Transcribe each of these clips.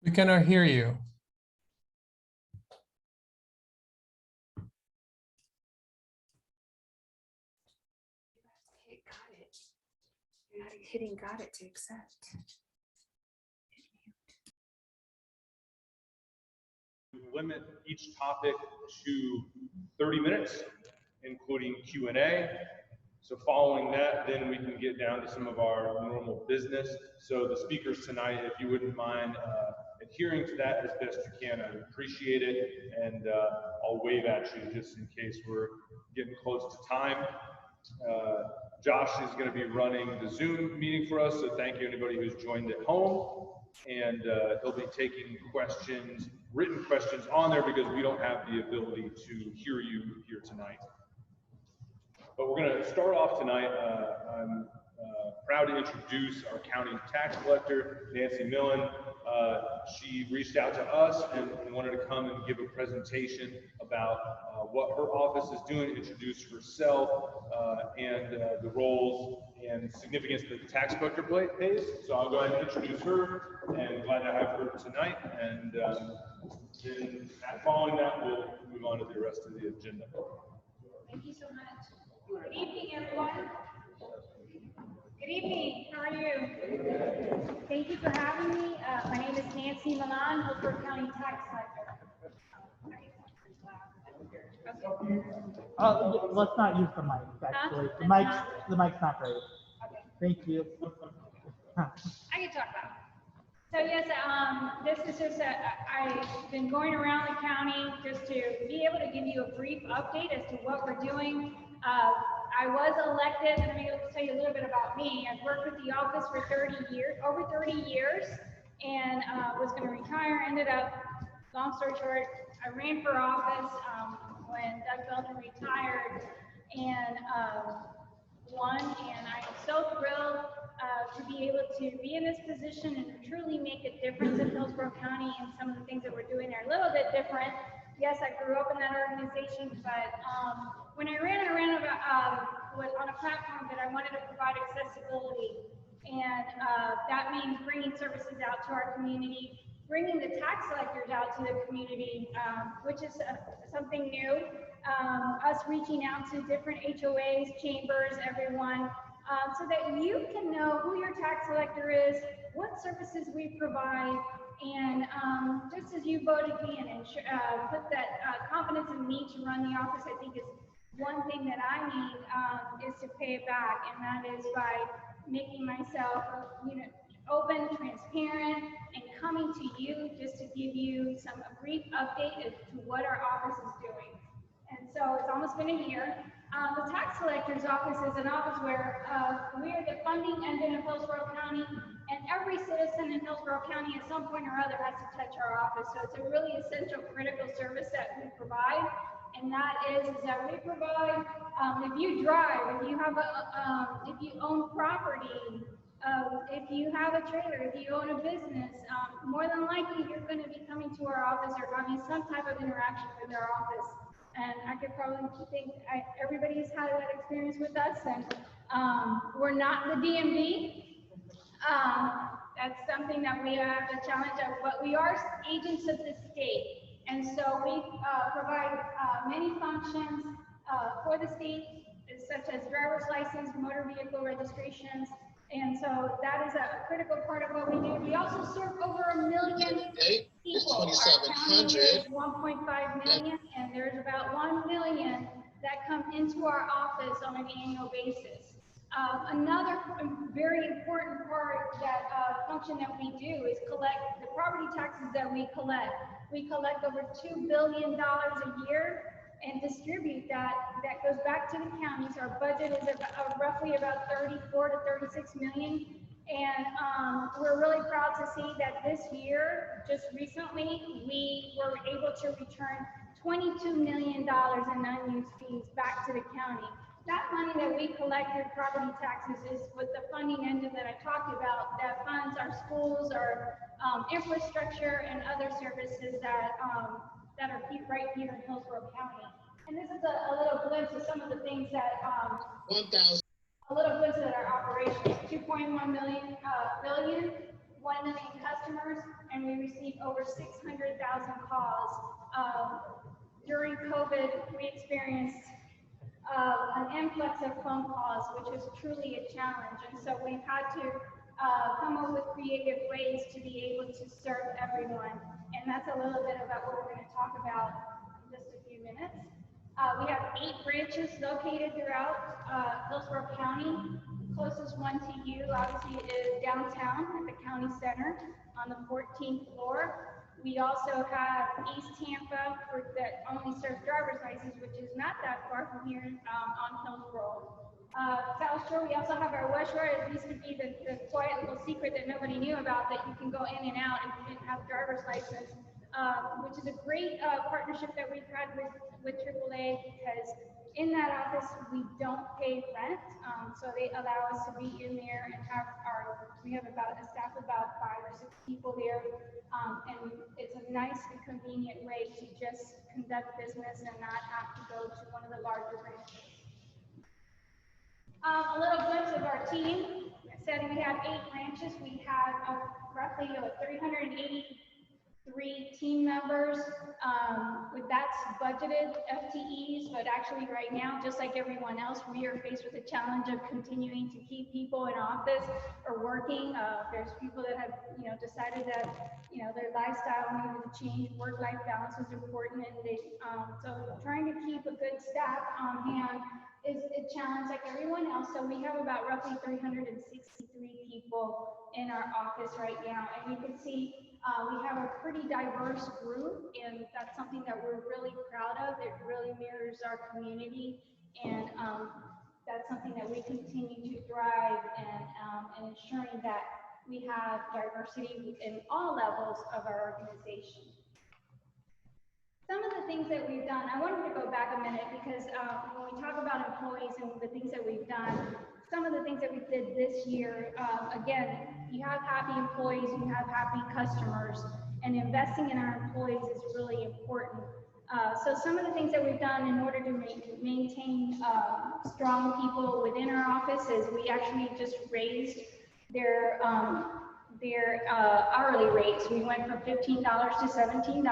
We cannot hear you. Okay, got it. You're not hitting got it to accept. Limit each topic to 30 minutes, including Q&A. So following that, then we can get down to some of our normal business. So the speakers tonight, if you wouldn't mind adhering to that as best you can, I'd appreciate it. And I'll wave at you just in case we're getting close to time. Josh is going to be running the Zoom meeting for us, so thank you anybody who's joined at home. And he'll be taking questions, written questions on there because we don't have the ability to hear you here tonight. But we're going to start off tonight. I'm proud to introduce our county tax collector, Nancy Millan. She reached out to us and wanted to come and give a presentation about what her office is doing, introduce herself and the roles and significance that the tax collector plays. So I'll go ahead and introduce her, and glad to have her tonight. And then following that, we'll move on to the rest of the agenda. Thank you so much. Good evening, everyone. Good evening. How are you? Thank you for having me. My name is Nancy Millan, Hillsborough County Tax Collector. Let's not use the mic, actually. The mic's not great. Okay. Thank you. I can talk about it. So yes, this is just I've been going around the county just to be able to give you a brief update as to what we're doing. I was elected, and I'm going to tell you a little bit about me. I've worked with the office for 30 years, over 30 years, and was going to retire. Ended up, long story short, I ran for office when Doug Belden retired, and won. And I'm so thrilled to be able to be in this position and truly make a difference in Hillsborough County, and some of the things that we're doing are a little bit different. Yes, I grew up in that organization, but when I ran on a platform that I wanted to provide accessibility, and that means bringing services out to our community, bringing the tax collectors out to the community, which is something new. Us reaching out to different HOAs, chambers, everyone, so that you can know who your tax collector is, what services we provide, and just as you voted me in and put that confidence in me to run the office, I think is one thing that I need is to pay it back, and that is by making myself, open, transparent, and coming to you just to give you a brief update as to what our office is doing. And so it's almost been a year. The tax collector's office is an office where we are the funding engine of Hillsborough County, and every citizen in Hillsborough County at some point or other has to touch our office. So it's a really essential, critical service that we provide, and that is that we provide, if you drive, if you have if you own property, if you have a trailer, if you own a business, more than likely you're going to be coming to our office or having some type of interaction with our office. And I could probably think everybody's had that experience with us, and we're not the DMV. That's something that we have the challenge of, but we are agents of the state. And so we provide many functions for the state, such as driver's license, motor vehicle registrations. And so that is a critical part of what we do. We also serve over 1 million people. Our county is 1.5 million, and there's about 1 million that come into our office on an annual basis. Another very important part that function that we do is collect the property taxes that we collect. We collect over $2 billion a year and distribute that. That goes back to the counties. Our budget is roughly about 34 to 36 million. And we're really proud to see that this year, just recently, we were able to return $22 million in unused fees back to the county. That money that we collect through property taxes is with the funding engine that I talked about that funds our schools, our infrastructure, and other services that that are right here in Hillsborough County. And this is a little glimpse of some of the things that a little glimpse at our operations. 2.1 billion, 1 million customers, and we received over 600,000 calls. During COVID, we experienced an influx of phone calls, which is truly a challenge. And so we've had to come up with creative ways to be able to serve everyone. And that's a little bit about what we're going to talk about in just a few minutes. We have 8 branches located throughout Hillsborough County. The closest one to you, obviously, is downtown at the county center on the 14th floor. We also have East Tampa that only serves driver's license, which is not that far from here on Hillsborough. South Shore, we also have our West Shore. It used to be the quiet little secret that nobody knew about, that you can go in and out if you didn't have a driver's license, which is a great partnership that we've had with AAA, because in that office we don't pay rent, so they allow us to be in there and have we have about a staff of about 5 or 6 people there, and it's a nice and convenient way to just conduct business and not have to go to one of the larger branches. A little glimpse of our team. I said we have 8 branches. We have roughly 383 team members. That's budgeted FTEs, but actually right now, just like everyone else, we are faced with the challenge of continuing to keep people in office or working. There's people that have, decided that, their lifestyle needed to change. Work-life balance is important, and so trying to keep a good staff on hand is a challenge like everyone else. So we have about roughly 363 people in our office right now, and you can see we have a pretty diverse group, and that's something that we're really proud of. It really mirrors our community, and that's something that we continue to thrive in ensuring that we have diversity in all levels of our organization. Some of the things that we've done, I wanted to go back a minute because when we talk about employees and the things that we've done, some of the things that we did this year, again, you have happy employees, you have happy customers, and investing in our employees is really important. So some of the things that we've done in order to maintain strong people within our office is we actually just raised their hourly rates. We went from $15 to $17.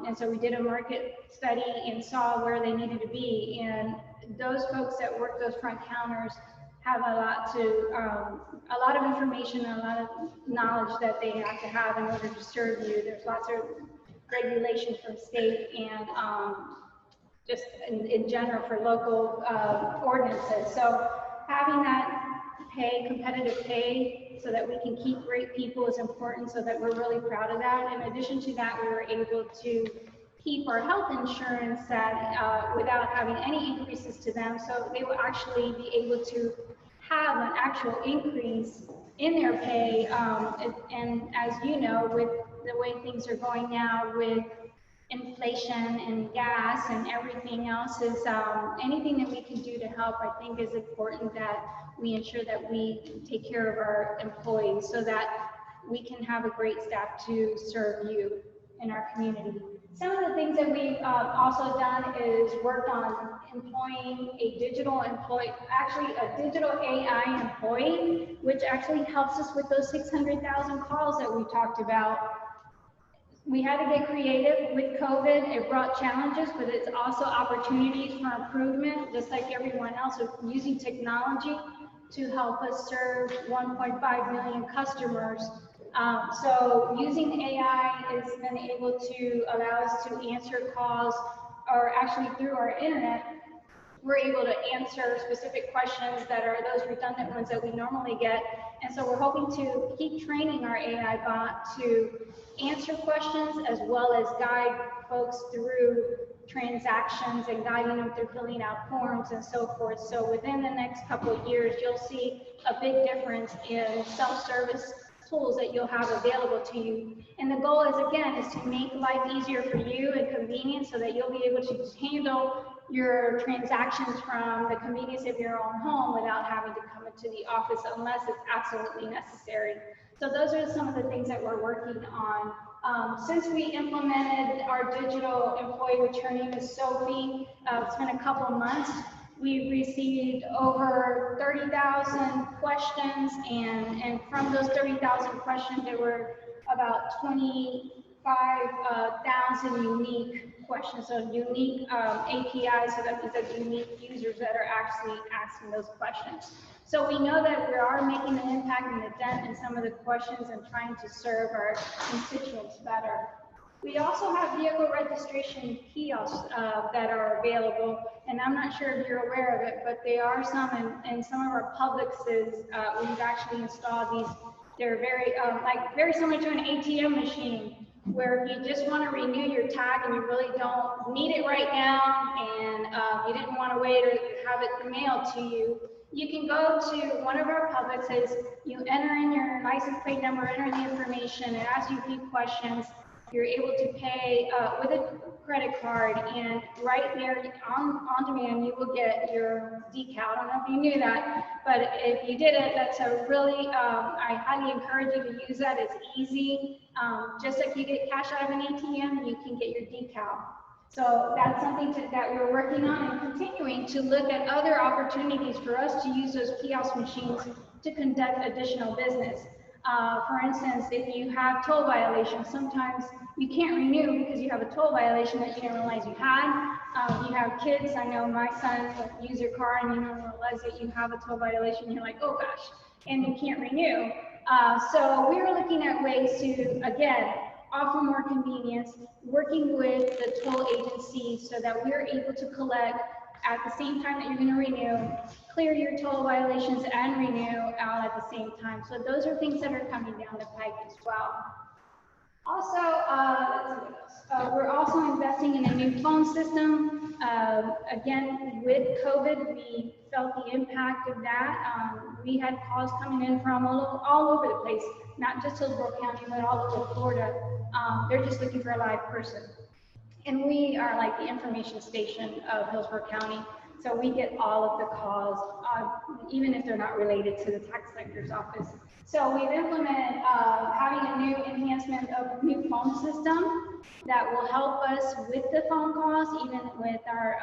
And so we did a market study and saw where they needed to be. And those folks that work those front counters have a lot of information and a lot of knowledge that they have to have in order to serve you. There's lots of regulation from state and just in general for local ordinances. So having that competitive pay, so that we can keep great people is important, so that we're really proud of that. In addition to that, we were able to keep our health insurance without having any increases to them, so they will actually be able to have an actual increase in their pay. And as you know, with the way things are going now with inflation and gas and everything else, is anything that we can do to help, I think is important, that we ensure that we take care of our employees so that we can have a great staff to serve you in our community. Some of the things that we've also done is worked on employing a digital employee, actually a digital AI employee, which actually helps us with those 600,000 calls that we talked about. We had to get creative with COVID. It brought challenges, but it's also opportunities for improvement, just like everyone else, with using technology to help us serve 1.5 million customers. So using AI has been able to allow us to answer calls, or actually through our internet, we're able to answer specific questions that are those redundant ones that we normally get. And so we're hoping to keep training our AI bot to answer questions as well as guide folks through transactions and guiding them through filling out forms and so forth. So within the next couple of years, you'll see a big difference in self-service tools that you'll have available to you. And the goal is, again, is to make life easier for you and convenient, so that you'll be able to handle your transactions from the convenience of your own home without having to come into the office unless it's absolutely necessary. So those are some of the things that we're working on. Since we implemented our digital employee, which her name is Sophie, it's been a couple months. We've received over 30,000 questions, and from those 30,000 questions, there were about 25,000 unique questions, so unique APIs, so that means that unique users that are actually asking those questions. So we know that we are making an impact and a dent in some of the questions and trying to serve our constituents better. We also have vehicle registration kiosks that are available, and I'm not sure if you're aware of it, but there are some in some of our Publixes. We've actually installed these. They're very very similar to an ATM machine, where if you just want to renew your tag and you really don't need it right now, and you didn't want to wait to have it mailed to you, you can go to one of our Publixes, you enter in your license plate number, enter the information, it asks you a few questions. You're able to pay with a credit card, and right there on demand, you will get your decal. I don't know if you knew that, but if you didn't, that's a really, I highly encourage you to use that. It's easy. Just like you get cash out of an ATM, you can get your decal. So that's something that we're working on and continuing to look at other opportunities for us to use those kiosk machines to conduct additional business. For instance, if you have toll violations, sometimes you can't renew because you have a toll violation that you didn't realize you had. You have kids, I know my son will use your car and you don't realize that you have a toll violation, you're like, oh gosh, and you can't renew. So we're looking at ways to, again, offer more convenience, working with the toll agency so that we're able to collect at the same time that you're going to renew, clear your toll violations and renew out at the same time. So those are things that are coming down the pike as well. Also, we're also investing in a new phone system. Again, with COVID, we felt the impact of that. We had calls coming in from all over the place, not just Hillsborough County, but all over Florida. They're just looking for a live person. And we are like the information station of Hillsborough County. So we get all of the calls, even if they're not related to the tax collector's office. So we've implemented having a new enhancement of a new phone system that will help us with the phone calls, even with our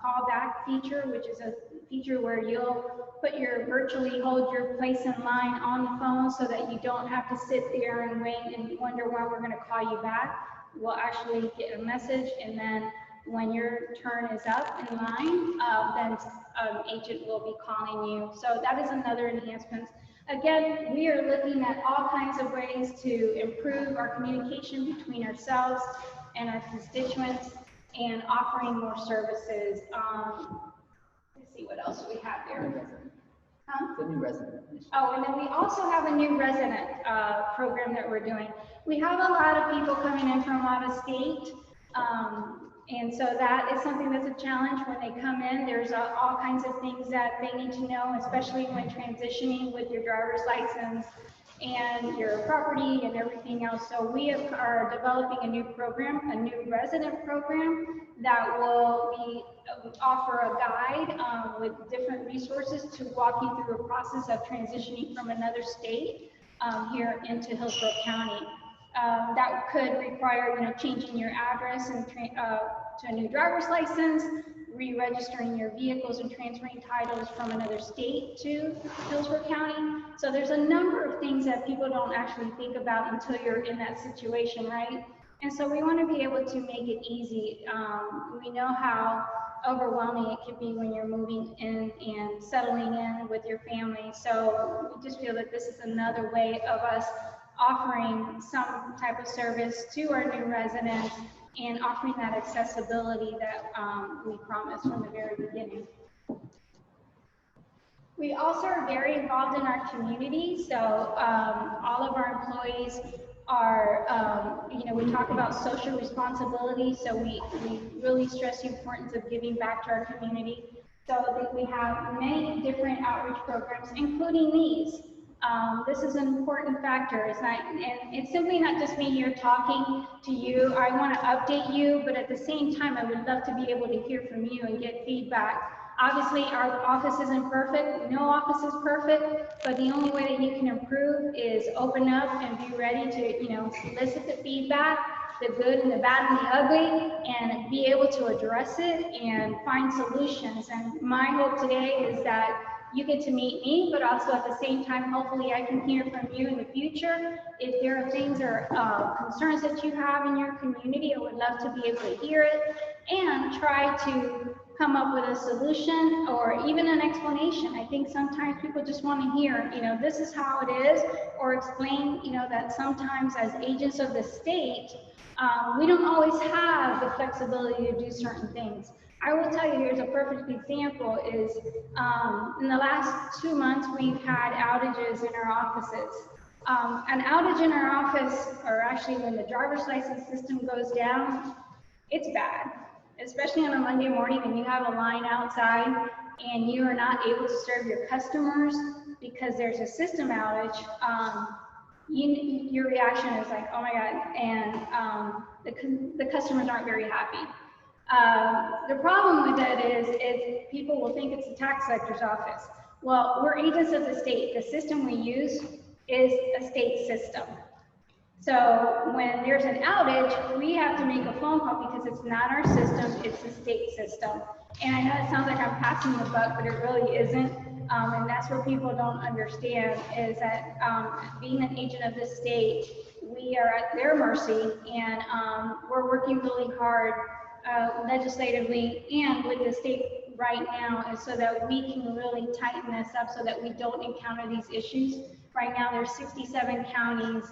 callback feature, which is a feature where you'll virtually hold your place in line on the phone so that you don't have to sit there and wait and wonder when we're going to call you back. We'll actually get a message, and then when your turn is up in line, then an agent will be calling you. So that is another enhancement. Again, we are looking at all kinds of ways to improve our communication between ourselves and our constituents and offering more services. Let's see what else we have there. The new resident. Oh, and then we also have a new resident program that we're doing. We have a lot of people coming in from out of state. And so that is something that's a challenge when they come in. There's all kinds of things that they need to know, especially when transitioning with your driver's license and your property and everything else. So we are developing a new program, a new resident program that will offer a guide with different resources to walk you through a process of transitioning from another state here into Hillsborough County. That could require, changing your address and to a new driver's license, re-registering your vehicles and transferring titles from another state to Hillsborough County. So there's a number of things that people don't actually think about until you're in that situation, right? And so we want to be able to make it easy. We know how overwhelming it can be when you're moving in and settling in with your family. So we just feel that this is another way of us offering some type of service to our new residents and offering that accessibility that we promised from the very beginning. We also are very involved in our community. So all of our employees are, we talk about social responsibility. So we really stress the importance of giving back to our community. So we have many different outreach programs, including these. This is an important factor. And it's simply not just me here talking to you. I want to update you, but at the same time, I would love to be able to hear from you and get feedback. Obviously, our office isn't perfect. No office is perfect, but the only way that you can improve is open up and be ready to, solicit the feedback the good and the bad and the ugly, and be able to address it and find solutions. And my hope today is that you get to meet me, but also at the same time, hopefully I can hear from you in the future. If there are things or concerns that you have in your community, I would love to be able to hear it and try to come up with a solution or even an explanation. I think sometimes people just want to hear, you know, this is how it is, or explain, you know, that sometimes as agents of the state, we don't always have the flexibility to do certain things. I will tell you, here's a perfect example is in the last 2 months, we've had outages in our offices. An outage in our office, or actually when the driver's license system goes down, it's bad, especially on a Monday morning when you have a line outside and you are not able to serve your customers because there's a system outage. Your reaction is like, oh my God, and the customers aren't very happy. The problem with that is people will think it's the tax collector's office. Well, we're agents of the state. The system we use is a state system. So when there's an outage, we have to make a phone call because it's not our system, it's the state system. And I know it sounds like I'm passing the buck, but it really isn't. And that's what people don't understand is that being an agent of the state, we are at their mercy, and we're working really hard legislatively and with the state right now, is so that we can really tighten this up so that we don't encounter these issues. Right now, there's 67 counties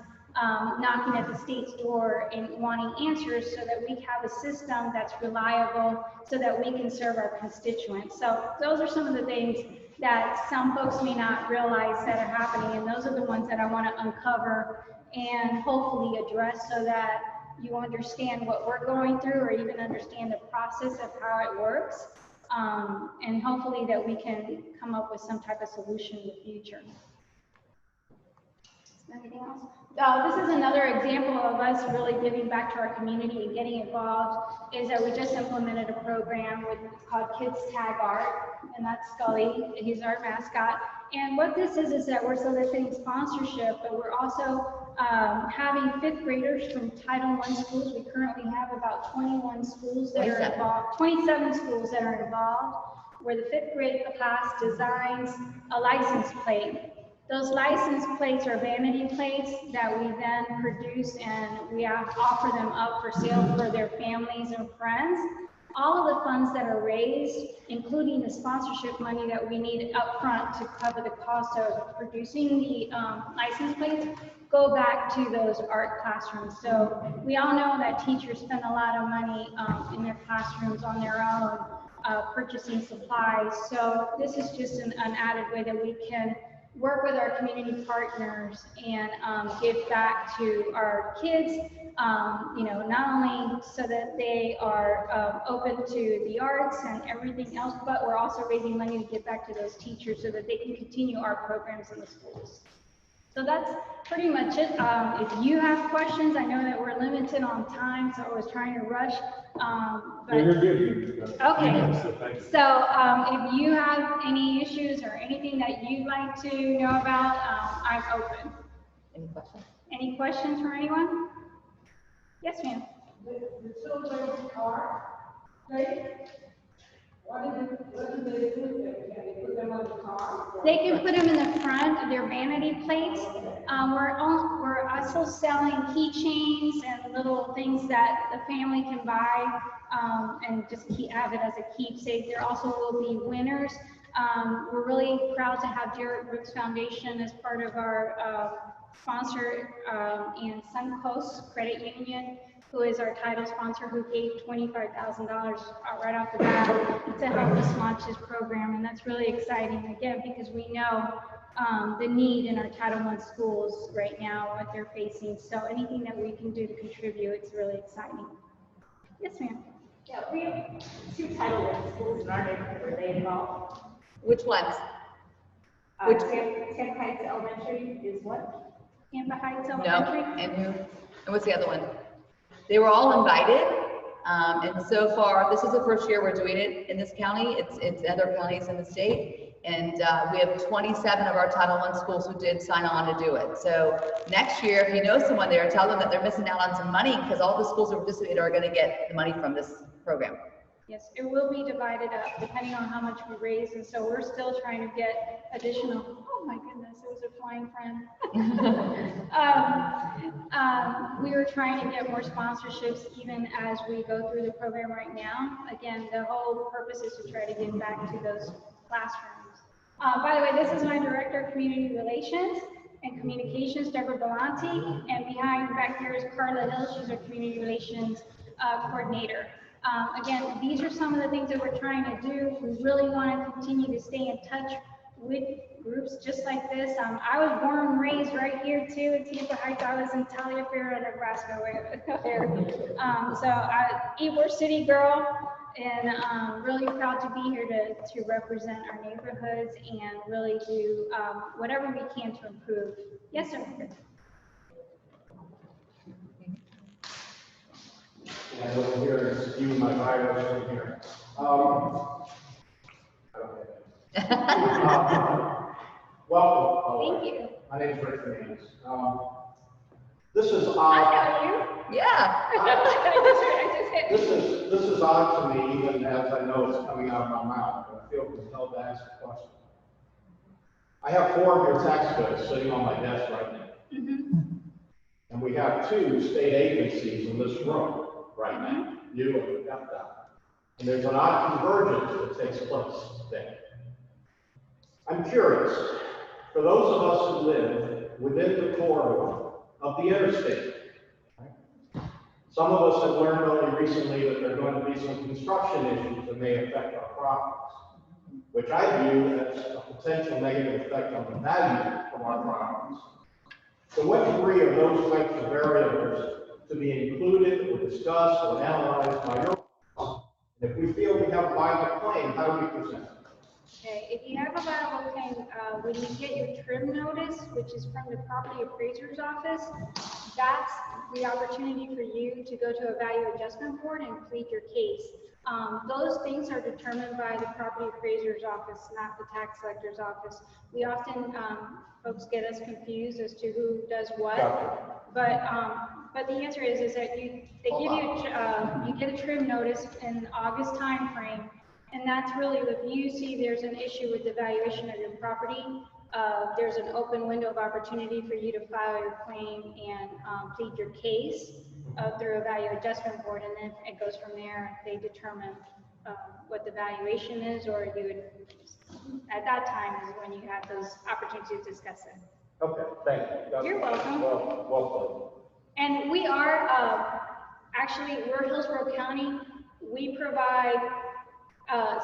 knocking at the state's door and wanting answers so that we have a system that's reliable so that we can serve our constituents. So those are some of the things that some folks may not realize that are happening, and those are the ones that I want to uncover and hopefully address so that you understand what we're going through, or even understand the process of how it works, and hopefully that we can come up with some type of solution in the future. Anything else? This is another example of us really giving back to our community and getting involved, is that we just implemented a program called Kids Tag Art, and that's Scully, he's our mascot. And what this is that we're soliciting sponsorship, but we're also having 5th graders from Title I schools. We currently have about 21 schools that are involved, 27 schools that are involved, where the 5th grade class designs a license plate. Those license plates are vanity plates that we then produce, and we offer them up for sale for their families and friends. All of the funds that are raised, including the sponsorship money that we need up front to cover the cost of producing the license plates, go back to those art classrooms. So we all know that teachers spend a lot of money in their classrooms on their own, purchasing supplies. So this is just an added way that we can work with our community partners and give back to our kids, you know, not only so that they are open to the arts and everything else, but we're also raising money to give back to those teachers so that they can continue our programs in the schools. So that's pretty much it. If you have questions, I know that we're limited on time, so I was trying to rush. But You're good. okay. So if you have any issues or anything that you'd like to know about, I'm open. Any questions? Any questions for anyone? Yes, ma'am. The children's car, right? What do they do? Can they put them on the car? They can put them in the front, their vanity plates. We're also selling keychains and little things that the family can buy and just have it as a keepsake. There also will be winners. We're really proud to have Jared Brooks Foundation as part of our sponsor, and Suncoast Credit Union, who is our title sponsor, who gave $25,000 right off the bat to help us launch this program. And that's really exciting, again, because we know the need in our Title I schools right now, what they're facing. So anything that we can do to contribute, it's really exciting. Yes, ma'am. Yeah, we have 2 Title I schools in our neighborhood. Are they involved? Which ones? Tampa Heights Elementary is what? Tampa Heights No, Elementary? and who? And what's the other one? They were all invited, and so far, this is the first year we're doing it in this county. It's other counties in the state, And we have 27 of our Title I schools who did sign on to do it. So next year, if you know someone there, tell them that they're missing out on some money because all the schools that participated are going to get the money from this program. Yes, it will be divided up depending on how much we raise, and so we're still trying to get additional, oh my goodness, it was a flying friend. We were trying to get more sponsorships even as we go through the program right now. Again, the whole purpose is to try to get back to those classrooms. By the way, this is my Director of Community Relations and Communications, Deborah Belanti, and back here is Carla Hill, she's our Community Relations Coordinator. Again, these are some of the things that we're trying to do. We really want to continue to stay in touch with groups just like this. I was born and raised right here too in Tampa Heights. I was in Taliaferro, Nebraska. We're city girl, and really proud to be here to represent our neighborhoods and really do whatever we can to improve. Yes, sir. And over here is you, my virus over here. Welcome. Thank you. My name is Rick Hernandez. This is I odd. know you. Yeah. This is odd to me, even as I know it's coming out of my mouth, but I feel compelled to ask a question. I have 4 of your tax bills sitting on my desk right now. Mm-hmm. And we have 2 state agencies in this room right now, you and FDOT. And there's an odd convergence that takes place there. I'm curious, for those of us who live within the corridor of the interstate, some of us have learned only recently that there are going to be some construction issues that may affect our properties, which I view as a potential negative effect on the value of our properties. To what degree are those types of variables to be included or discussed or analyzed by your office? And if we feel we have a viable claim, how do we present it? Okay, if you have a viable claim, when you get your trim notice, which is from the property appraiser's office, that's the opportunity for you to go to a value adjustment board and plead your case. Those things are determined by the property appraiser's office, not the tax collector's office. We often, folks get us confused as to who does what, but the answer is that they give you, you get a trim notice in August timeframe, and that's really if you see there's an issue with the valuation of your property, there's an open window of opportunity for you to file your claim and plead your case through a value adjustment board, and then it goes from there. They determine what the valuation is, or you would, at that time is when you have those opportunities to discuss it. Okay, thank you. You're welcome. Well And we are, actually, we're Hillsborough County. We provide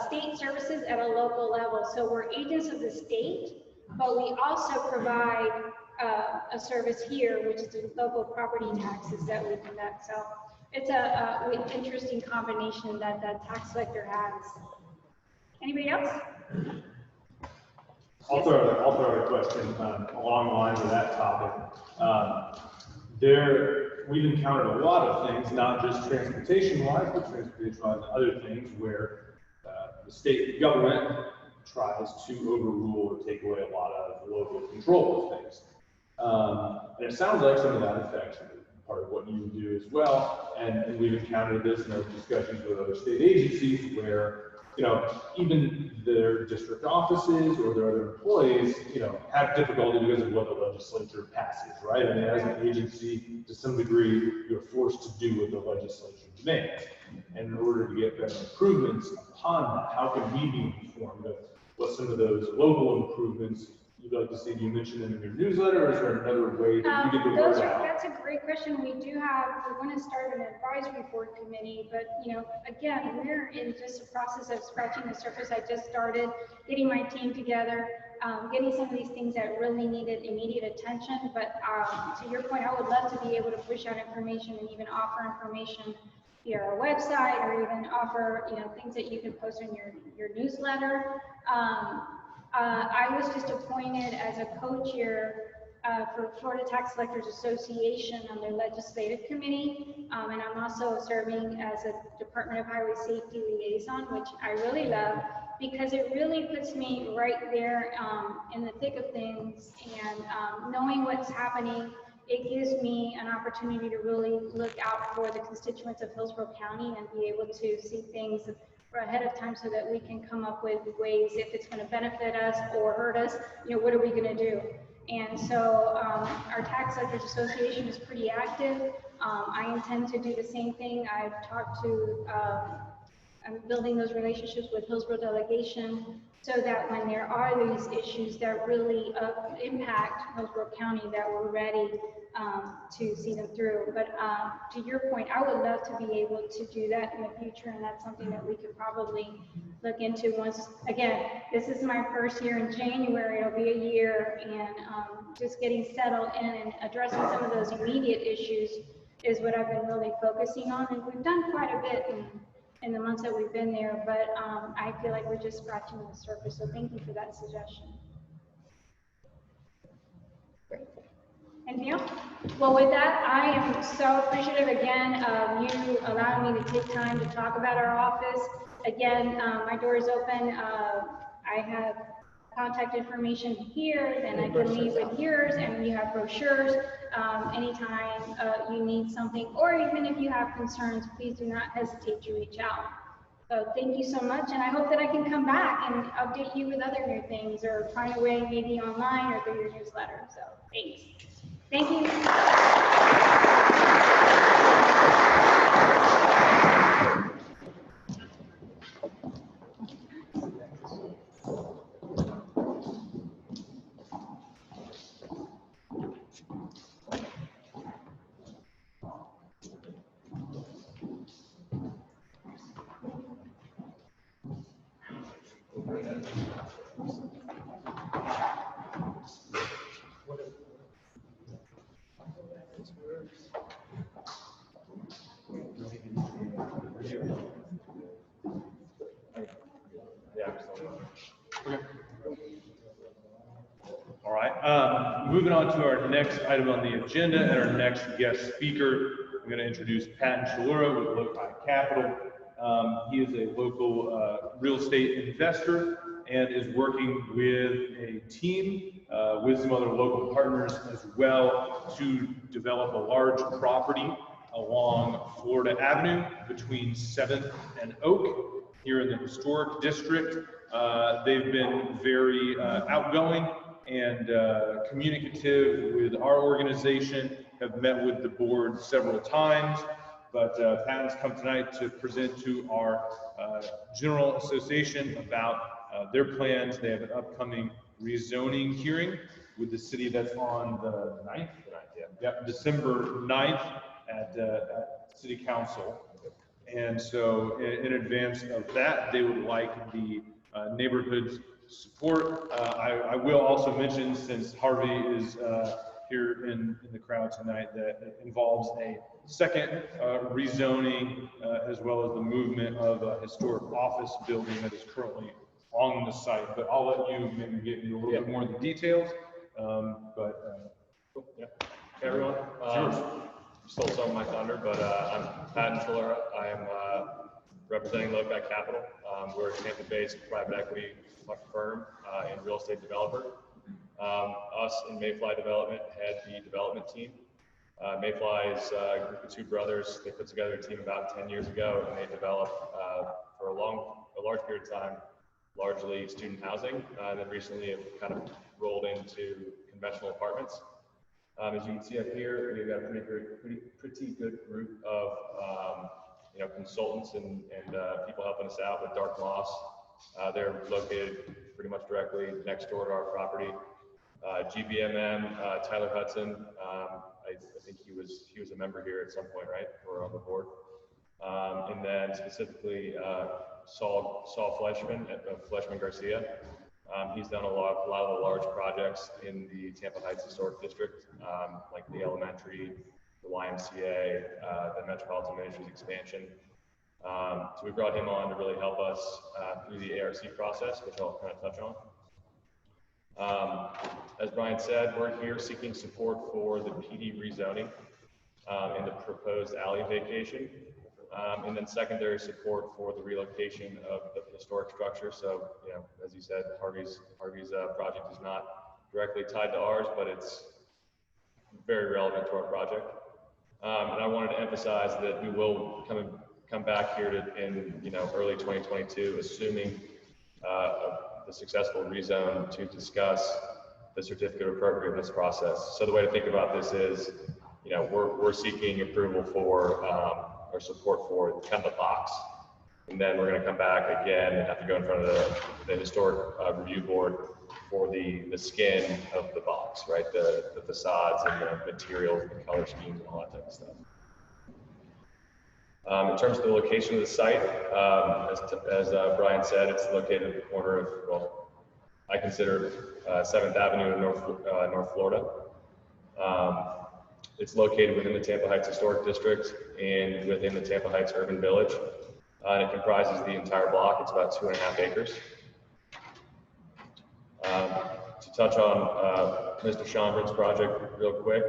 state services at a local level. So we're agents of the state, but we also provide a service here, which is the local property taxes that we conduct. So it's an interesting combination that the tax collector has. Anybody else? I'll throw out a question along the lines of that topic. We've encountered a lot of things, not just transportation-wise, but transportation-wise, other things where the state government tries to overrule or take away a lot of local control of things. And it sounds like some of that affects part of what you do as well. And we've encountered this in our discussions with other state agencies where, even their district offices or their other employees, have difficulty because of what the legislature passes, right? I mean, as an agency, to some degree, you're forced to do what the legislature demands. And in order to get better improvements upon that, how can we be informed of what some of those local improvements you'd like to see? Do you mention them in your newsletter, or is there another way that you get the word out? That's a great question. We're going to start an advisory board committee, but again, we're in just the process of scratching the surface. I just started getting my team together, getting some of these things that really needed immediate attention. But to your point, I would love to be able to push out information and even offer information via our website, or even offer things that you can post in your newsletter. I was just appointed as a co-chair for Florida Tax Collectors Association on their legislative committee, and I'm also serving as a Department of Highway Safety liaison, which I really love. because it really puts me right there in the thick of things, and knowing what's happening, it gives me an opportunity to really look out for the constituents of Hillsborough County and be able to see things ahead of time so that we can come up with ways, if it's going to benefit us or hurt us, you know, what are we going to do? And so our Tax Ledgers Association is pretty active. I intend to do the same thing. I've talked to, I'm building those relationships with Hillsborough delegation so that when there are these issues that really impact Hillsborough County, that we're ready to see them through. But to your point, I would love to be able to do that in the future, and that's something that we could probably look into once. Again, this is my first year in January, it'll be a year, and just getting settled in and addressing some of those immediate issues is what I've been really focusing on, and we've done quite a bit in the months that we've been there, but I feel like we're just scratching the surface, so thank you for that suggestion. Anything else? Well, with that, I am so appreciative again of you allowing me to take time to talk about our office. Again, my door is open. I have contact information here, then I can leave with yours, and you have brochures. Anytime you need something, or even if you have concerns, please do not hesitate to reach out. So thank you so much, and I hope that I can come back and update you with other new things, or find a way maybe online or through your newsletter. So thanks. Thank you. All right, moving on to our next item on the agenda and our next guest speaker. I'm going to introduce Pat Chalura with Loci Capital. He is a local real estate investor and is working with a team with some other local partners as well to develop a large property along Florida Avenue between 7th and Oak here in the historic district. They've been very outgoing and communicative with our organization, have met with the board several times, but Pat's come tonight to present to our General Association about their plans. They have an upcoming rezoning hearing with the city that's on the 9th, yep, December 9th at City Council. And so in advance of that, they would like the neighborhood's support. I will also mention, since Harvey is here in the crowd tonight, that it involves a second rezoning as well as the movement of a historic office building that is currently on the site. But I'll let you maybe get into a little bit more of the details. Cool. Yeah. Hey everyone. Stole some of my thunder, but I'm Pat Chalura. I'm representing Loci Capital. We're a Tampa-based private equity firm and real estate developer. Us and Maifly Development head the development team. Maifly is a group of two brothers. They put together a team about 10 years ago, and they developed for a large period of time, largely student housing, and then recently have kind of rolled into conventional apartments. As you can see up here, we've got a pretty good group of consultants and people helping us out with Dark Moss. They're located pretty much directly next door to our property. GBMM, Tyler Hudson, I think he was a member here at some point, right? Or on the board. And then specifically Saul Fleshman of Fleshman Garcia. He's done a lot of the large projects in the Tampa Heights Historic District, like the elementary, the YMCA, the Metropolitan Ministries expansion. So we brought him on to really help us through the ARC process, which I'll kind of touch on. As Brian said, we're here seeking support for the PD rezoning and the proposed alley vacation, and then secondary support for the relocation of the historic structure. So, as you said, Harvey's project is not directly tied to ours, but it's very relevant to our project. And I wanted to emphasize that we will come back here in early 2022, assuming the successful rezone, to discuss the certificate of appropriateness process. So the way to think about this is, we're seeking approval for or support for kind of the box, and then we're going to come back again and have to go in front of the historic review board for the skin of the box, right? The facades and the materials, the color schemes, and all that type of stuff. In terms of the location of the site, as Brian said, it's located at the corner of, well, I consider 7th Avenue in North Florida. It's located within the Tampa Heights Historic District and within the Tampa Heights Urban Village. And it comprises the entire block. It's about 2.5 acres. To touch on Mr. Schomburg's project real quick,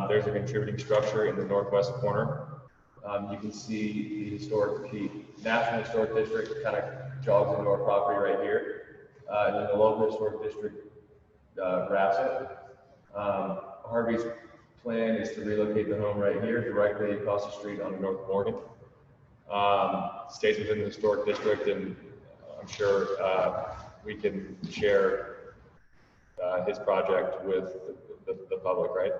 there's a contributing structure in the northwest corner. You can see the National Historic District kind of jogs into our property right here. And then the local historic district wraps it. Harvey's plan is to relocate the home right here, directly across the street on North Morgan. Stays within the historic district, and I'm sure we can share his project with the public, right?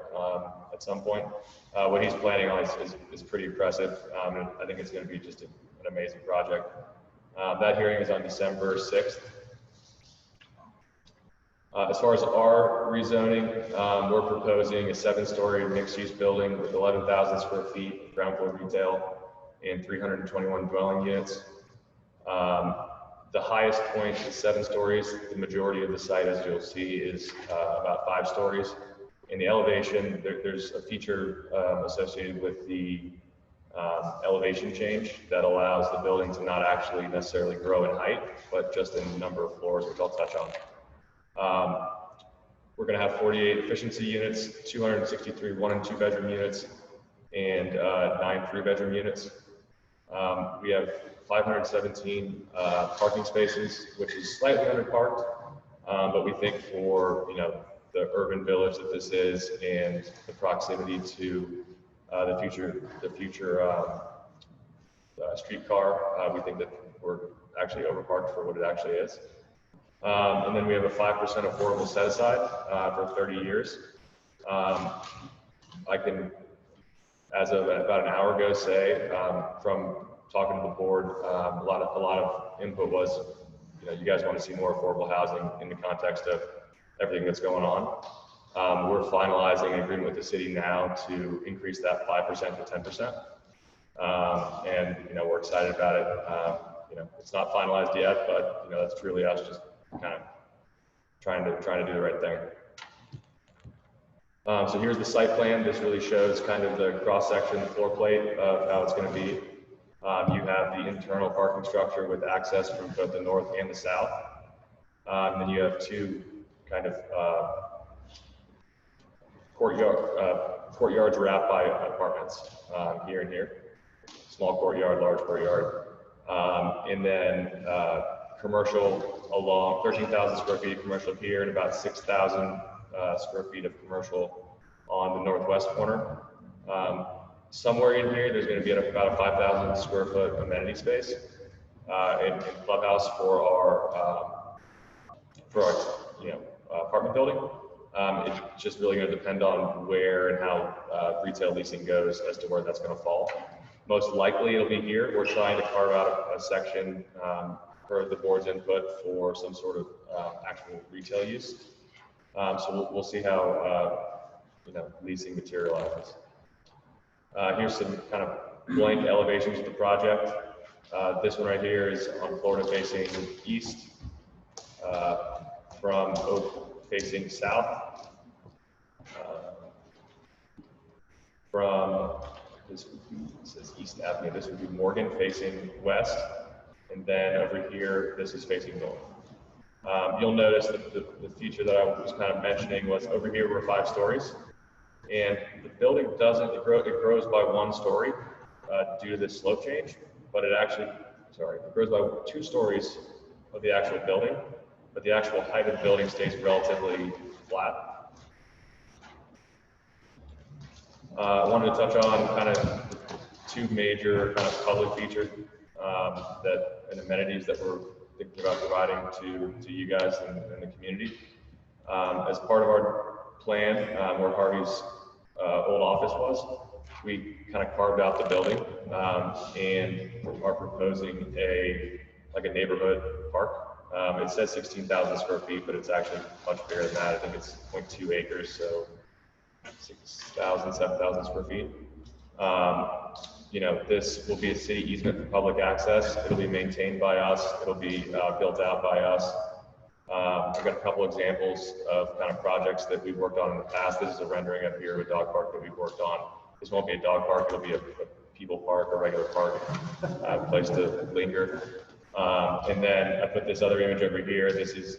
At some point. What he's planning on is pretty impressive. And I think it's going to be just an amazing project. That hearing is on December 6th. As far as our rezoning, we're proposing a 7-story mixed-use building with 11,000 square feet, ground floor retail, and 321 dwelling units. The highest point is 7 stories. The majority of the site, as you'll see, is about 5 stories. In the elevation, there's a feature associated with the elevation change that allows the building to not actually necessarily grow in height, but just in number of floors, which I'll touch on. We're going to have 48 efficiency units, 263 1- and 2-bedroom units, and 9 3-bedroom units. We have 517 parking spaces, which is slightly underparked, but we think for the urban village that this is and the proximity to the future streetcar, we think that we're actually overparked for what it actually is. And then we have a 5% affordable set aside for 30 years. I can, as of about an hour ago, say from talking to the board, a lot of input was, you guys want to see more affordable housing in the context of everything that's going on. We're finalizing an agreement with the city now to increase that 5% to 10%. And we're excited about it. It's not finalized yet, but that's truly us just kind of trying to do the right thing. So here's the site plan. This really shows kind of the cross-section, the floor plate of how it's going to be. You have the internal parking structure with access from both the north and the south. And then you have 2 kind of courtyards wrapped by apartments here and here. Small courtyard, large courtyard. And then commercial along 13,000 square feet of commercial here and about 6,000 square feet of commercial on the northwest corner. Somewhere in here, there's going to be about a 5,000 square foot amenity space in clubhouse for our apartment building. It's just really going to depend on where and how retail leasing goes as to where that's going to fall. Most likely it'll be here. We're trying to carve out a section per the board's input for some sort of actual retail use. So we'll see how leasing materializes. Here's some kind of blank elevations of the project. This one right here is on Florida facing east, from Oak facing south. From this says East Avenue. This would be Morgan facing west, and then over here this is facing north. You'll notice that the feature that I was kind of mentioning was over here we're 5 stories. And the building it grows by 1 story due to this slope change, but it actually it grows by 2 stories of the actual building, but the actual height of the building stays relatively flat. I wanted to touch on kind of 2 major kind of public features and amenities that we're thinking about providing to you guys and the community. As part of our plan, where Harvey's old office was, we kind of carved out the building and are proposing a neighborhood park. It says 16,000 square feet, but it's actually much bigger than that. I think it's 0.2 acres, so 6,000, 7,000 square feet. You know, this will be a city easement for public access. It'll be maintained by us. It'll be built out by us. I've got a couple examples of kind of projects that we've worked on in the past. This is a rendering up here of a dog park that we've worked on. This won't be a dog park. It'll be a people park, a regular park, place to linger. And then I put this other image over here. This is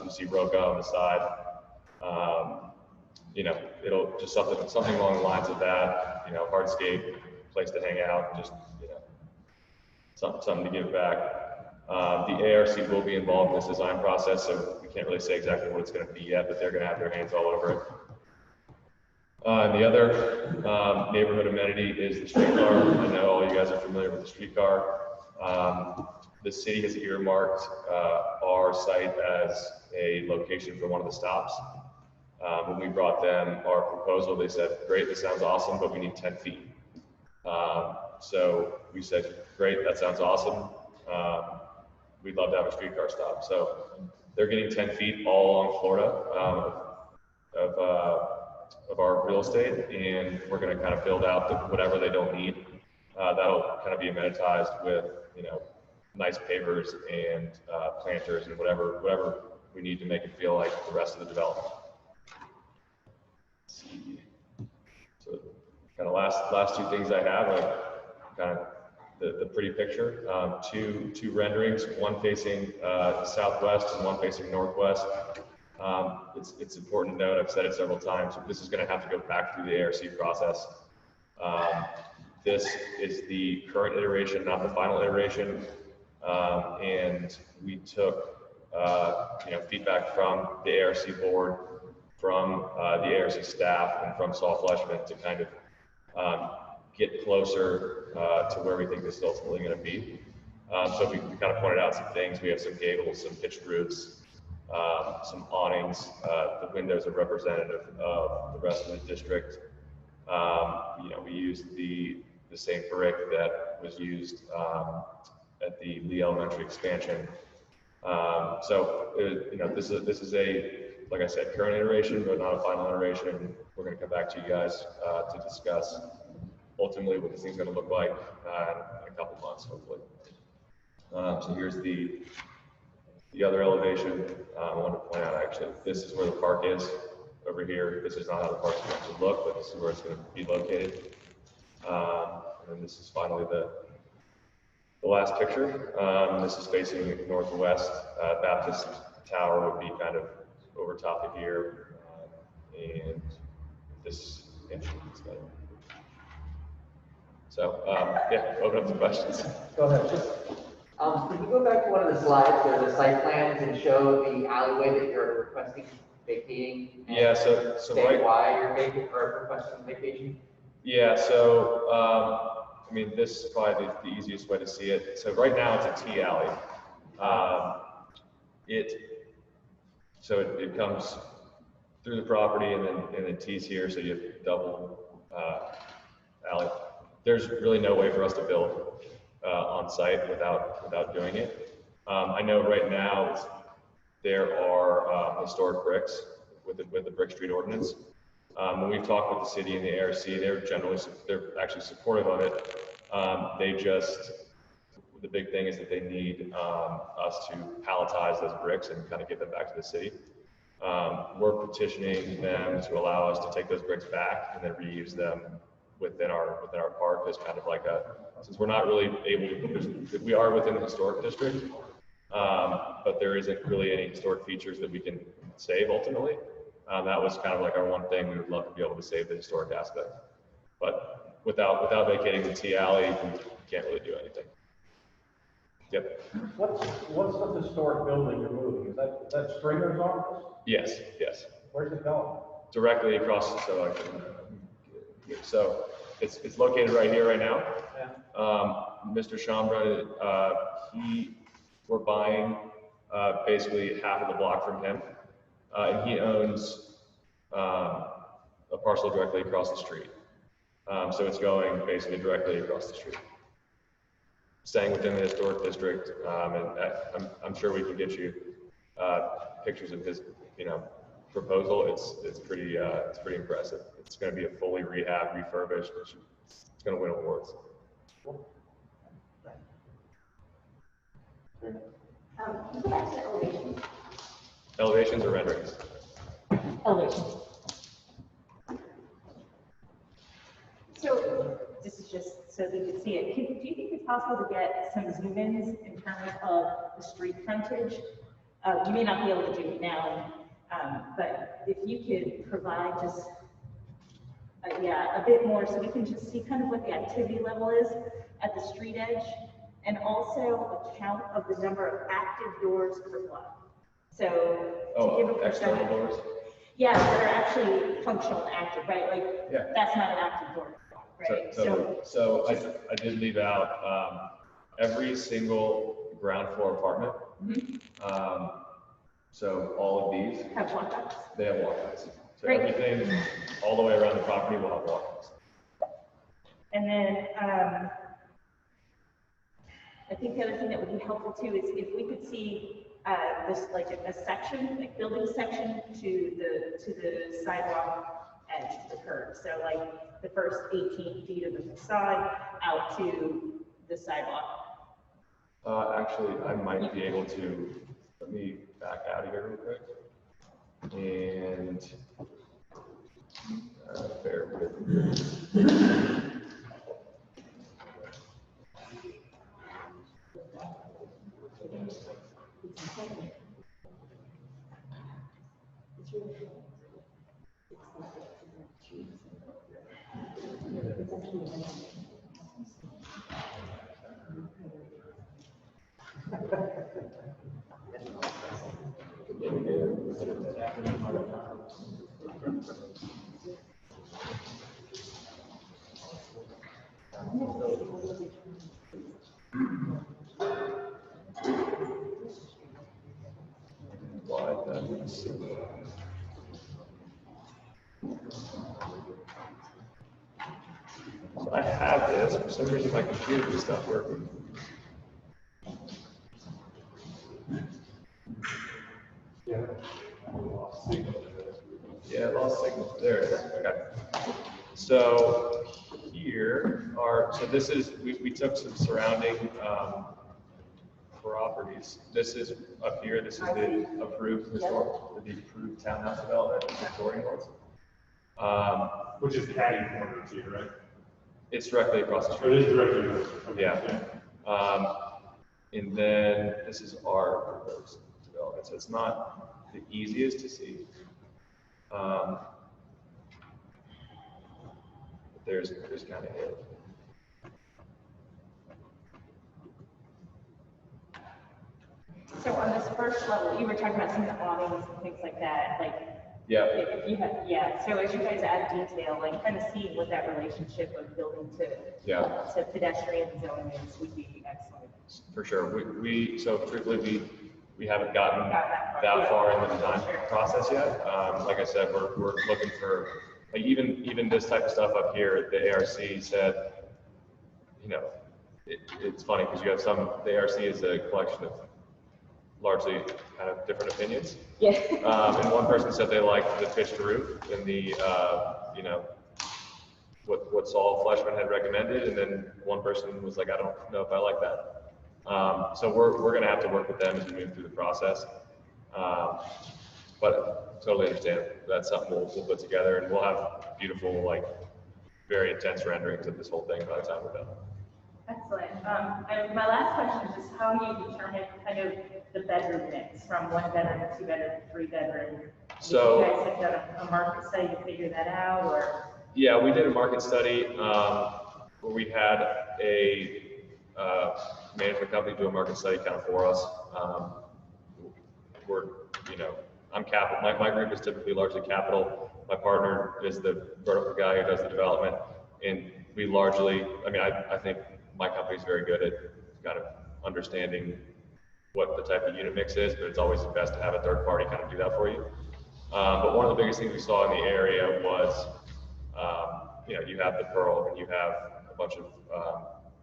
you see Roca on the side. You know, it'll just something along the lines of that. You know, hardscape, place to hang out, just, you know, something to give back. The ARC will be involved in this design process, so we can't really say exactly what it's going to be yet, but they're going to have their hands all over it. And the other neighborhood amenity is the streetcar. I know all you guys are familiar with the streetcar. The city has earmarked our site as a location for one of the stops. When we brought them our proposal, they said, great, this sounds awesome, but we need 10 feet. So we said, great, that sounds awesome. We'd love to have a streetcar stop. So they're getting 10 feet all along Florida of our real estate, and we're going to kind of build out whatever they don't need. That'll kind of be amenitized with, you know, nice pavers and planters and whatever we need to make it feel like the rest of the development. Let's see. So kind of last 2 things I have, like kind of the pretty picture. Two renderings, one facing southwest and one facing northwest. It's important to note, I've said it several times, this is going to have to go back through the ARC process. This is the current iteration, not the final iteration. And we took you know, feedback from the ARC board, from the ARC staff, and from Saul Fleshman to kind of get closer to where we think this is ultimately going to be. So we kind of pointed out some things. We have some gables, some pitched roofs, some awnings. The windows are representative of the rest of the district. You know, we used the same brick that was used at the Lee Elementary expansion. So you know, this is a, like I said, current iteration, but not a final iteration. We're going to come back to you guys to discuss ultimately what this thing's going to look like in a couple months, hopefully. So here's the other elevation. I want to point out, actually, this is where the park is over here. This is not how the park's going to look, but this is where it's going to be located. And then this is finally the last picture. This is facing northwest. Baptist Tower would be kind of over top of here. And this, yeah, it's got it. So, yeah, open up to questions. Go ahead. Just, could you go back to one of the slides where the site plans and show the alleyway that you're requesting vacating? Yeah, so right, why you're requesting vacation? Yeah, so I mean, this is probably the easiest way to see it. So right now it's a T alley. It comes through the property and then T's here, so you have double alley. There's really no way for us to build on site without doing it. I know right now there are historic bricks with the Brick Street ordinance. When we've talked with the city and the ARC, they're actually supportive of it. The big thing is that they need us to palletize those bricks and kind of get them back to the city. We're petitioning them to allow us to take those bricks back and then reuse them within our park as kind of like since we're not really able to, we are within the historic district, but there isn't really any historic features that we can save ultimately. That was kind of like our one thing. We would love to be able to save the historic aspect, but without vacating the T alley, we can't really do anything. Yep. What's the historic building you're moving? Is that Stringer's office? Yes, yes. Where's it going? Directly across, so it's located right here, right now. Mr. Chambra, we're buying basically half of the block from him, and he owns a parcel directly across the street. So it's going basically directly across the street, staying within the historic district, and I'm sure we can get you pictures of his, proposal. It's pretty impressive. It's going to be a fully rehabbed, refurbished. It's going to win awards. Can you go back to the elevations? Elevations or renderings? Elevations. So this is just so that you can see it. Do you think it's possible to get some zoom-ins in terms of the street frontage? You may not be able to do it now, but if you could provide just, a bit more so we can just see kind of what the activity level is at the street edge, and also a count of the number of active doors per block. So to give a external percentage. doors? Yeah, that are actually functional and active, right? Like, Yeah. that's not an active door, right? So I did leave out every single ground floor apartment. So all of these, Have walkouts? they have walkouts. So Great. everything all the way around the property will have walkouts. And then, I think the other thing that would be helpful too is if we could see this like a section, like building section to the sidewalk edge, to the curb. So like the first 18 feet of the facade out to the sidewalk. Actually, I might be able to, let me back out of here real quick. And bear with me. So I have this, for some reason my computer is not working. Yeah, lost signal. There it is. Okay. So here are, so this is, we took some surrounding properties. This is up here. This is the approved historic, the approved townhouse development, Victorian ones. Which is catty corner to you, right? It's directly across the It street. is directly across. Okay. Yeah. And then this is our proposed development. So it's not the easiest to see. There's kind of it. So on this first level, you were talking about some of the awnings and things like that, like. Yeah. If you have, so as you guys add detail, like kind of seeing what that relationship of building to pedestrian zoning is would be excellent. For sure. So truthfully, we haven't gotten that far in the design process yet. Like I said, we're looking for, like even this type of stuff up here. The ARC said, it's funny because you have the ARC is a collection of largely kind of different opinions. Yeah. And one person said they liked the pitched roof and the, what Saul Fleshman had recommended, and then one person was like, I don't know if I like that. So we're going to have to work with them as we move through the process. But totally understand that's something we'll put together, and we'll have beautiful, like very intense renderings of this whole thing by the time we're done. Excellent. And my last question is how you determine kind of the bedroom mix from 1 bedroom, 2 bedroom, 3 bedroom. So you guys have done a market study to figure that out, or? Yeah, we did a market study where we had a management company do a market study kind of for us. We're, I'm capital. My group is typically largely capital. My partner is the vertical guy who does the development, and we largely, I think my company is very good at kind of understanding what the type of unit mix is, but it's always best to have a third party kind of do that for you. But one of the biggest things we saw in the area was, you have the Pearl, and you have a bunch of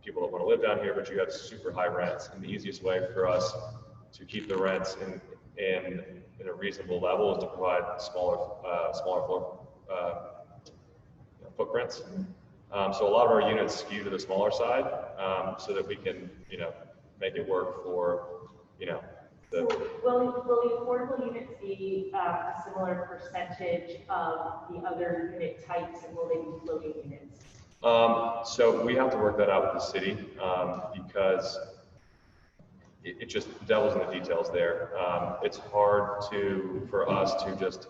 people that want to live down here, but you have super high rents. And the easiest way for us to keep the rents in a reasonable level is to provide smaller floor footprints. So a lot of our units skew to the smaller side, so that we can, make it work for, So will the affordable units be a similar percentage of the other unit types, and will they be floating units? So we have to work that out with the city, because it just devils in the details there. It's hard for us to just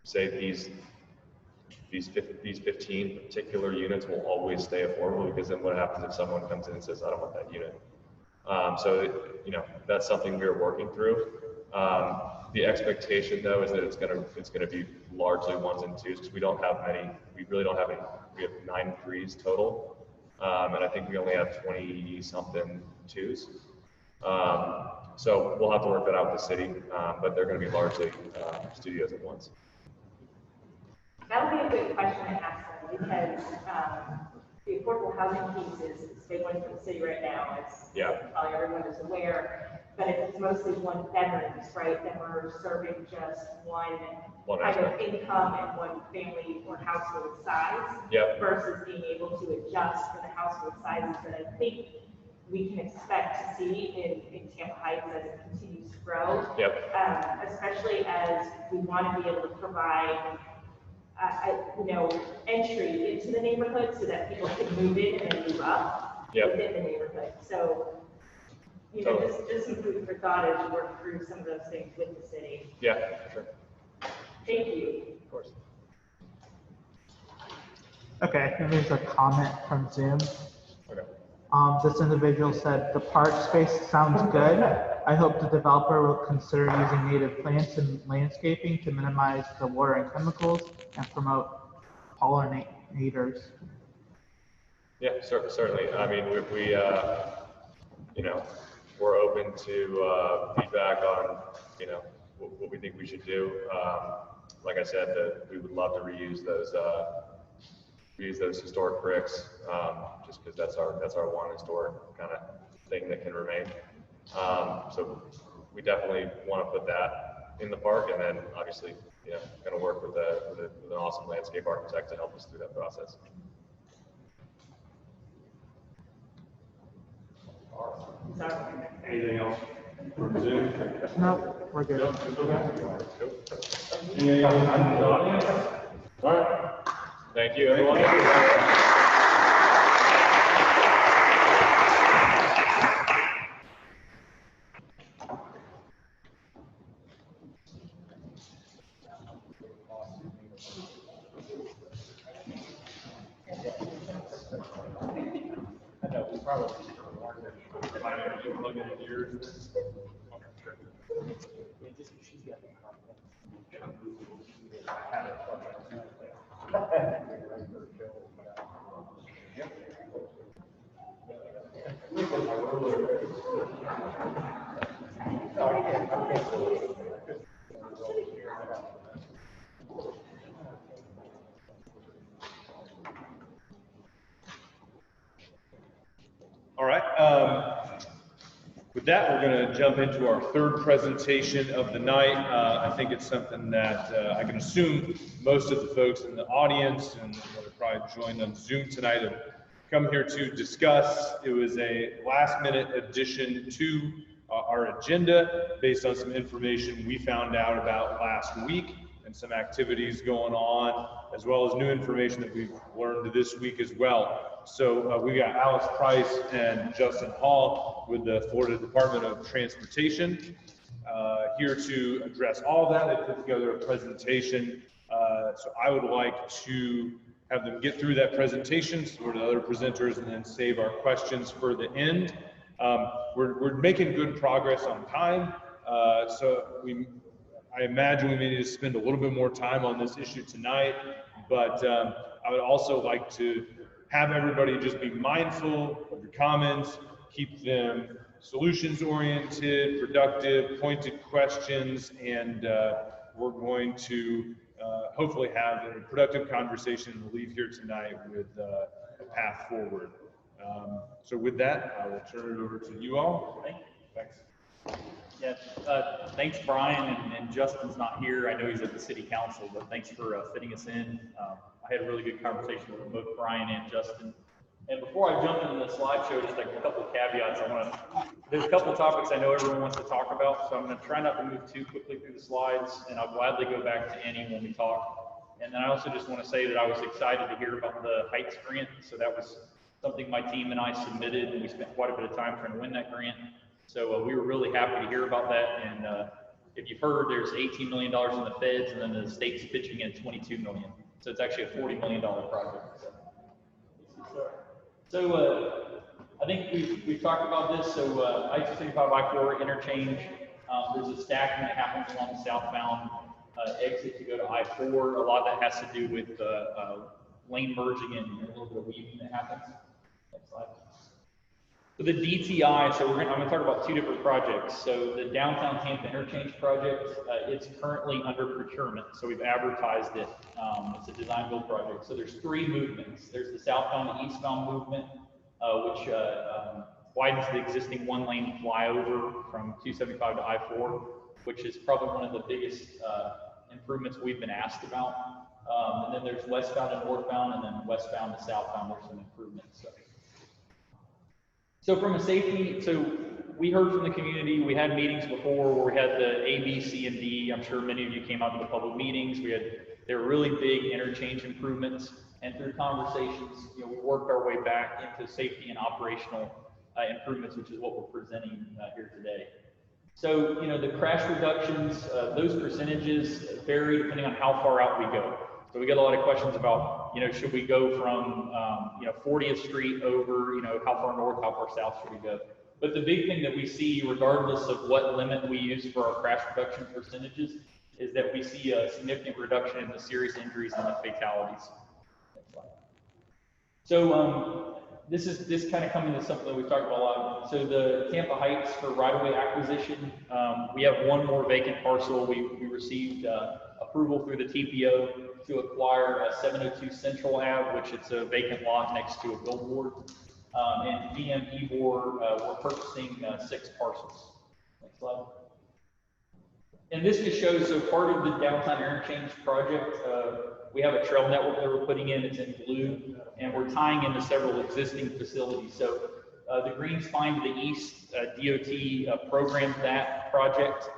say these 15 particular units will always stay affordable, because then what happens if someone comes in and says, I don't want that unit? So, that's something we're working through. The expectation though is that it's gonna be largely 1s and 2s, because we really don't have any. We have 9 3s total, and I think we only have 20 something 2s. So we'll have to work that out with the city, but they're going to be largely studios at once. That would be a good question to ask them, because the affordable housing piece is a big one for the city right now. It's probably everyone is aware, but if it's mostly 1 bedrooms, right, then we're serving just one kind of income and one family or household size, versus being able to adjust for the household sizes that I think we can expect to see in Tampa Heights as it continues to grow. Especially as we want to be able to provide entry into the neighborhood so that people can move in and move up within the neighborhood. So, just some food for thought as you work through some of those things with the city. Yeah, sure. Thank you. Of course. Okay, I think there's a comment from Zoom. Okay. This individual said, the park space sounds good. I hope the developer will consider using native plants and landscaping to minimize the water and chemicals and promote pollinators. Yeah, certainly. I mean, we're open to feedback on, what we think we should do. Like I said, we would love to reuse those historic bricks, just because that's our one historic kind of thing that can remain. So we definitely want to put that in the park, and then obviously, going to work with an awesome landscape architect to help us through that process. Anything else from Zoom? No, we're good. Anything else from the audience? All right. Thank you, everyone. All right. With that, we're going to jump into our third presentation of the night. I think it's something that I can assume most of the folks in the audience and that have probably joined on Zoom tonight have come here to discuss. It was a last-minute addition to our agenda based on some information we found out about last week and some activities going on, as well as new information that we've learned this week as well. So we got Alex Price and Justin Hall with the Florida Department of Transportation here to address all of that. They put together a presentation. So I would like to have them get through that presentation, so we're to other presenters, and then save our questions for the end. We're making good progress on time. I imagine we may need to spend a little bit more time on this issue tonight, but I would also like to have everybody just be mindful of your comments, keep them solutions oriented, productive, pointed questions, and we're going to hopefully have a productive conversation and leave here tonight with a path forward. So with that, I will turn it over to you all. Thanks. Yeah, thanks, Brian, and Justin's not here. I know he's at the city council, but thanks for fitting us in. I had a really good conversation with both Brian and Justin. And before I jump into the slideshow, just like a couple of caveats. There's a couple of topics I know everyone wants to talk about, so I'm going to try not to move too quickly through the slides, and I'll gladly go back to any when we talk. And then I also just want to say that I was excited to hear about the Heights grant. So that was something my team and I submitted, and we spent quite a bit of time trying to win that grant. So we were really happy to hear about that. And if you've heard, there's $18 million in the feds, and then the state's pitching in $22 million. So it's actually a $40 million project. So I think we've talked about this. So I-275 I-4 interchange, there's a stacking that happens along the southbound exit to go to I-4. A lot of that has to do with lane merging and a little bit of weaving that happens. Next slide. So the DTI, so I'm going to talk about two different projects. So the downtown Tampa interchange project, it's currently under procurement. So we've advertised it. It's a design build project. So there's three movements. There's the southbound and eastbound movement, which widens the existing one-lane flyover from 275 to I-4, which is probably one of the biggest improvements we've been asked about. And then there's westbound and northbound, and then westbound to southbound, there's some improvements. So from a safety, so we heard from the community, we had meetings before where we had the A, B, C, and D. I'm sure many of you came out to the public meetings. There were really big interchange improvements, and through conversations, we worked our way back into safety and operational improvements, which is what we're presenting here today. So, the crash reductions, those percentages vary depending on how far out we go. So we get a lot of questions about, should we go from, 40th Street over, how far north, how far south should we go? But the big thing that we see, regardless of what limit we use for our crash reduction percentages, is that we see a significant reduction in the serious injuries and the fatalities. So this kind of coming to something that we've talked about a lot. So the Tampa Heights for right-of-way acquisition, we have one more vacant parcel. We received approval through the TPO to acquire 702 Central Ave, which it's a vacant lot next to a billboard. And DM Ebor, we're purchasing 6 parcels. Next slide. And this just shows, so part of the downtown interchange project, we have a trail network that we're putting in, it's in blue, and we're tying into several existing facilities. So the green spine to the east, DOT programmed that project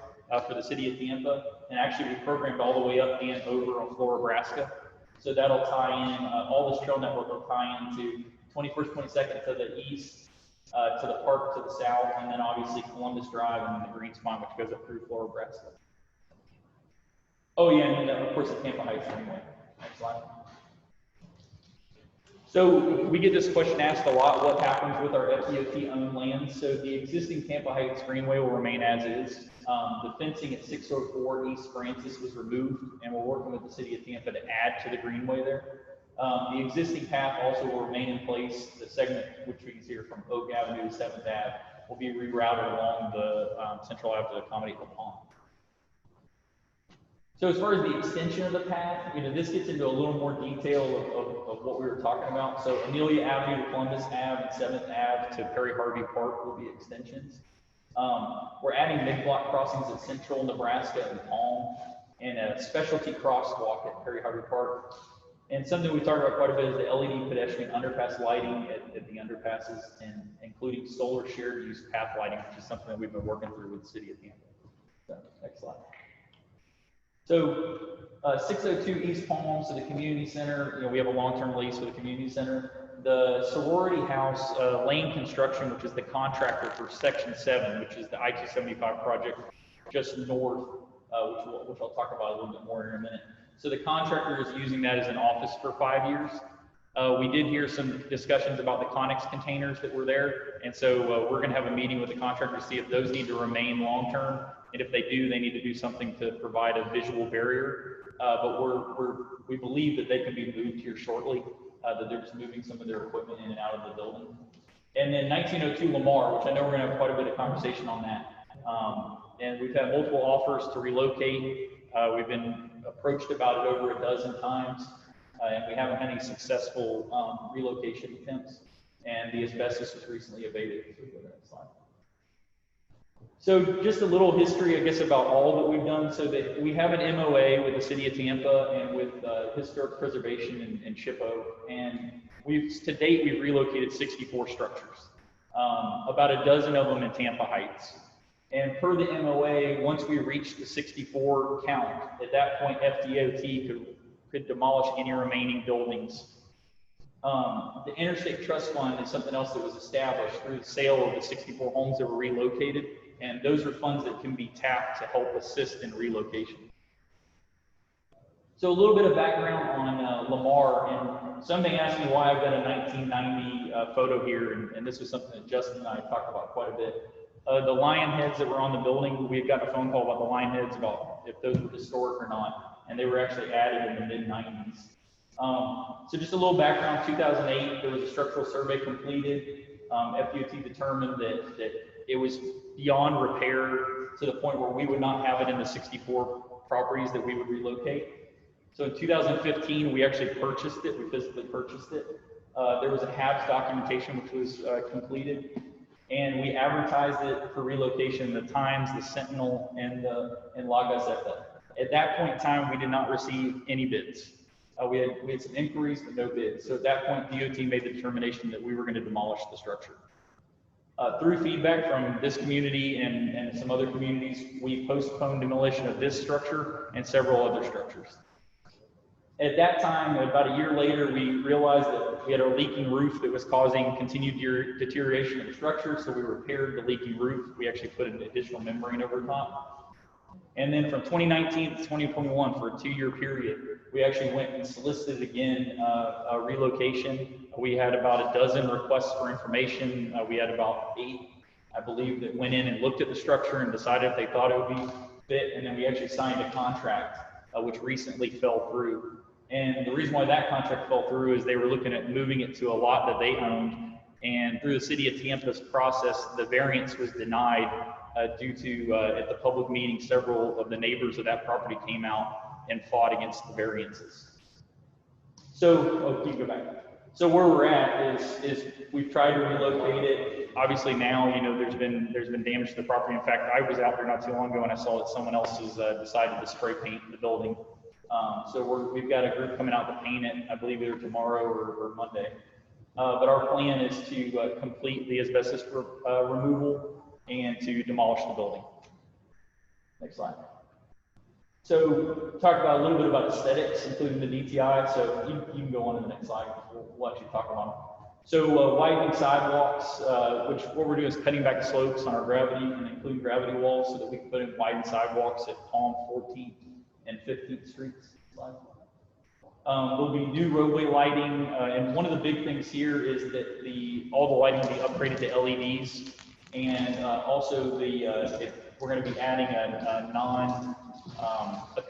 for the city of Tampa, and actually we programmed all the way up and over on Flora, Nebraska. So that'll tie in, all this trail network will tie into 21st, 22nd to the east, to the park to the south, and then obviously Columbus Drive and then the green spine, which goes up through Flora, Nebraska. Oh yeah, and then of course the Tampa Heights anyway. Next slide. So we get this question asked a lot, what happens with our FDOT owned land? So the existing Tampa Heights Greenway will remain as is. The fencing at 604 East Francis was removed, and we're working with the city of Tampa to add to the Greenway there. The existing path also will remain in place. The segment, which we can see here from Oak Avenue to 7th Ave, will be rerouted along the Central Ave to accommodate the pond. So as far as the extension of the path, this gets into a little more detail of what we were talking about. So Amelia Avenue to Columbus Ave and 7th Ave to Perry Harvey Park will be extensions. We're adding mid-block crossings at Central, Nebraska, and Palm, and a specialty crosswalk at Perry Harvey Park. And something we talked about quite a bit is the LED pedestrian underpass lighting at the underpasses, and including solar shared use path lighting, which is something that we've been working through with the city of Tampa. So, next slide. So 602 East Palm, so the community center, we have a long-term lease with the community center. The sorority house, Lane Construction, which is the contractor for Section 7, which is the I-275 project just north, which I'll talk about a little bit more in a minute. So the contractor is using that as an office for 5 years. We did hear some discussions about the Conex containers that were there, and so we're going to have a meeting with the contractor to see if those need to remain long-term, and if they do, they need to do something to provide a visual barrier. But we believe that they can be moved here shortly, that they're just moving some of their equipment in and out of the building. And then 1902 Lamar, which I know we're going to have quite a bit of conversation on that. And we've had multiple offers to relocate. We've been approached about it over a dozen times, and we haven't had any successful relocation attempts. And the asbestos was recently abated. So we go to the next slide. So just a little history, I guess, about all that we've done. So that we have an MOA with the city of Tampa and with Historic Preservation and SHPO. And to date, we've relocated 64 structures, about a dozen of them in Tampa Heights. And per the MOA, once we reach the 64 count, at that point, FDOT could demolish any remaining buildings. The Interstate Trust Fund is something else that was established through the sale of the 64 homes that were relocated. And those are funds that can be tapped to help assist in relocation. So a little bit of background on Lamar, and somebody asked me why I've got a 1990 photo here, and this was something that Justin and I talked about quite a bit. The lion heads that were on the building, we had gotten a phone call about the lion heads, about if those were historic or not, and they were actually added in the mid-90s. So just a little background, 2008, there was a structural survey completed. FDOT determined that it was beyond repair to the point where we would not have it in the 64 properties that we would relocate. So in 2015, we actually purchased it, we physically purchased it. There was a HABS documentation which was completed, and we advertised it for relocation in the Times, the Sentinel, and La Gazzetta. At that point in time, we did not receive any bids. We had some inquiries, but no bids. So at that point, DOT made the determination that we were going to demolish the structure. Through feedback from this community and some other communities, we postponed demolition of this structure and several other structures. At that time, about a year later, we realized that we had a leaking roof that was causing continued deterioration of the structure, so we repaired the leaking roof. We actually put an additional membrane over top. And then from 2019 to 2021, for a 2-year period, we actually went and solicited again a relocation. We had about a dozen requests for information. We had about 8, I believe, that went in and looked at the structure and decided if they thought it would be fit. And then we actually signed a contract, which recently fell through. And the reason why that contract fell through is they were looking at moving it to a lot that they owned. And through the city of Tampa's process, the variance was denied due to, at the public meeting, several of the neighbors of that property came out and fought against the variances. So, you can go back. So where we're at is we've tried to relocate it. Obviously now, you know, there's been damage to the property. In fact, I was out there not too long ago and I saw that someone else has decided to spray paint the building. So we've got a group coming out to paint it, I believe either tomorrow or Monday. But our plan is to complete the asbestos removal and to demolish the building. Next slide. So talk about a little bit about aesthetics, including the DTI. So you can go on to the next slide. We'll actually talk about them. So widening sidewalks, which what we're doing is cutting back the slopes on our gravity and including gravity walls so that we can put in widened sidewalks at Palm, 14th, and 15th Streets. There'll be new roadway lighting, and one of the big things here is that all the lighting will be upgraded to LEDs, and also we're going to be adding a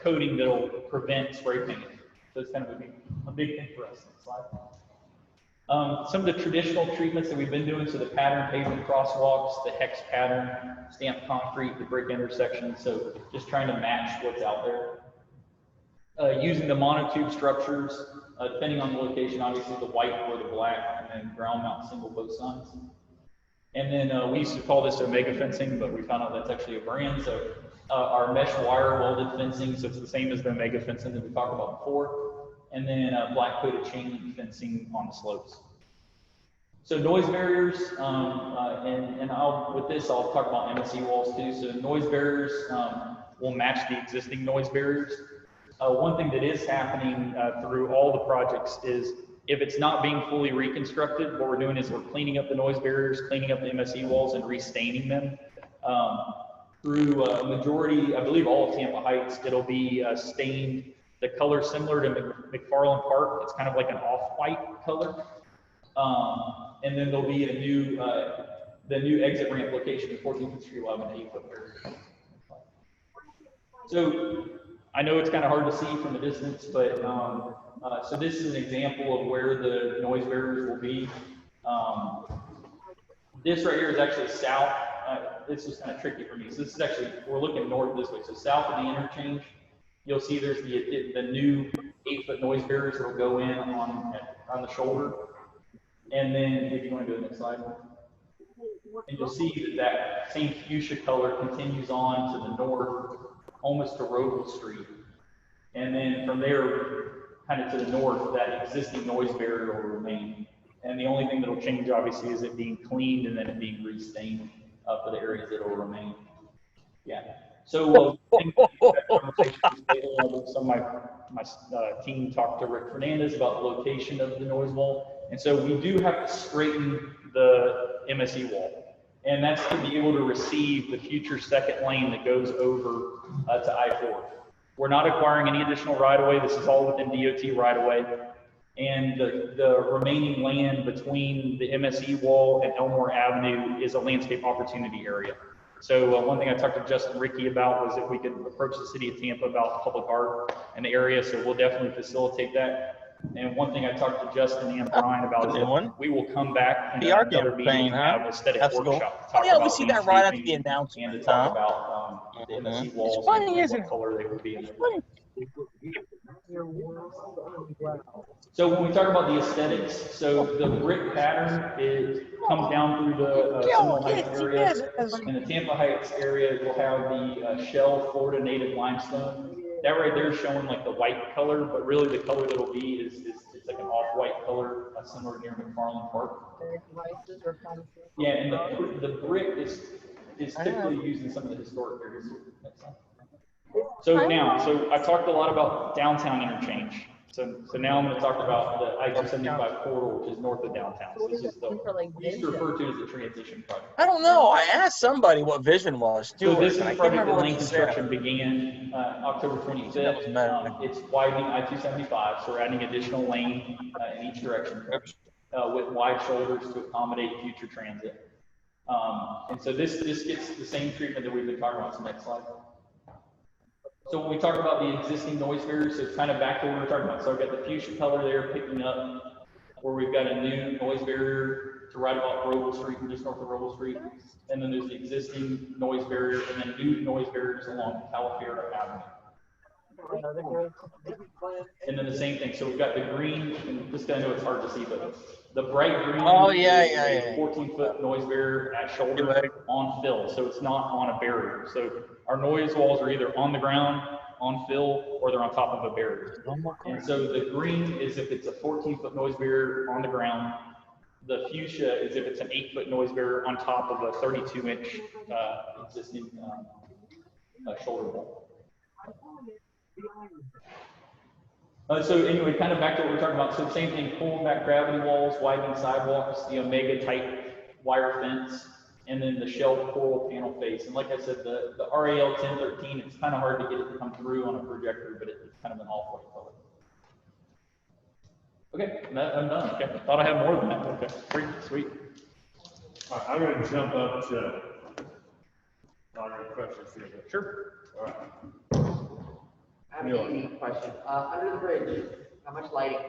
coating that'll prevent spray painting. So it's kind of a big thing for us. Next slide. Some of the traditional treatments that we've been doing, so the pattern pavement crosswalks, the hex pattern, stamped concrete, the brick intersections, so just trying to match what's out there. Using the monotube structures, depending on the location, obviously the white or the black, and then ground mount single post signs. And then we used to call this Omega fencing, but we found out that's actually a brand. So our mesh wire welded fencing, so it's the same as the Omega fencing that we talked about before. And then black coated chain link fencing on the slopes. So noise barriers, with this I'll talk about MSE walls too. So noise barriers will match the existing noise barriers. One thing that is happening through all the projects is if it's not being fully reconstructed, what we're doing is we're cleaning up the noise barriers, cleaning up the MSE walls, and restaining them. Through a majority, I believe all of Tampa Heights, it'll be stained The color similar to McFarland Park. It's kind of like an off-white color. And then there'll be a new, the new exit ramp location at 14th Street will have an 8-foot barrier. So I know it's kind of hard to see from the distance, but so this is an example of where the noise barriers will be. This right here is actually south. This was kind of tricky for me. So this is actually, we're looking north this way. So south of the interchange, you'll see there's the new 8-foot noise barriers that will go in on the shoulder. And then if you want to go to the next slide. And you'll see that same fuchsia color continues on to the north, almost to Roble Street. And then from there, kind of to the north, that existing noise barrier will remain. And the only thing that will change, obviously, is it being cleaned and then it being restained for the areas that will remain. Yeah. So some of my team talked to Rick Fernandez about the location of the noise wall. And so we do have to straighten the MSE wall. And that's to be able to receive the future second lane that goes over to I-4. We're not acquiring any additional right-of-way. This is all within DOT right-of-way. And the remaining land between the MSE wall and Elmore Avenue is a landscape opportunity area. So one thing I talked to Justin Rickey about was if we could approach the city of Tampa about public art in the area. So we'll definitely facilitate that. And one thing I talked to Justin and Brian about is we will come back and another meeting and have an aesthetic workshop to talk about we see that right after the announcement. And to talk about the MSE walls and what color they will be in. So when we talk about the aesthetics, so the brick pattern comes down through the Seminole Heights area. In the Tampa Heights area, we'll have the shell Florida native limestone. That right there is showing like the white color, but really the color that will be is it's like an off-white color, similar near McFarland Park. Yeah, and the brick is typically used in some of the historic areas. So I talked a lot about downtown interchange. So now I'm going to talk about the I-275 corridor, which is north of downtown. So this is used to refer to as the transition project. I don't know. I asked somebody what vision was. So this is the project that lane construction began October 25th. It's widening I-275, so we're adding additional lane in each direction with wide shoulders to accommodate future transit. And so this gets the same treatment that we've been talking about. So next slide. So when we talk about the existing noise barriers, so it's kind of back to what we were talking about. So I've got the fuchsia color there picking up where we've got a new noise barrier to right about Roble Street and just north of Roble Street. And then there's the existing noise barrier and then new noise barriers along California Avenue. And then the same thing. So we've got the green, and this guy, I know it's hard to see, but the bright green. Oh, yeah. 14-foot noise barrier at shoulder on fill. So it's not on a barrier. So our noise walls are either on the ground, on fill, or they're on top of a barrier. And so the green is if it's a 14-foot noise barrier on the ground. The fuchsia is if it's an 8-foot noise barrier on top of a 32-inch existing shoulder wall. So anyway, kind of back to what we were talking about. So the same thing, pulling back gravity walls, widening sidewalks, the Omega type wire fence, and then the shell coral panel face. And like I said, the RAL 1013, it's kind of hard to get it to come through on a projector, but it's kind of an off-white color. Okay, I'm done. Okay, I thought I had more than that. Okay, great, sweet. All right, I'm going to jump up to questions here. Sure. All right. I have an easy question. Under the bridge, how much lighting?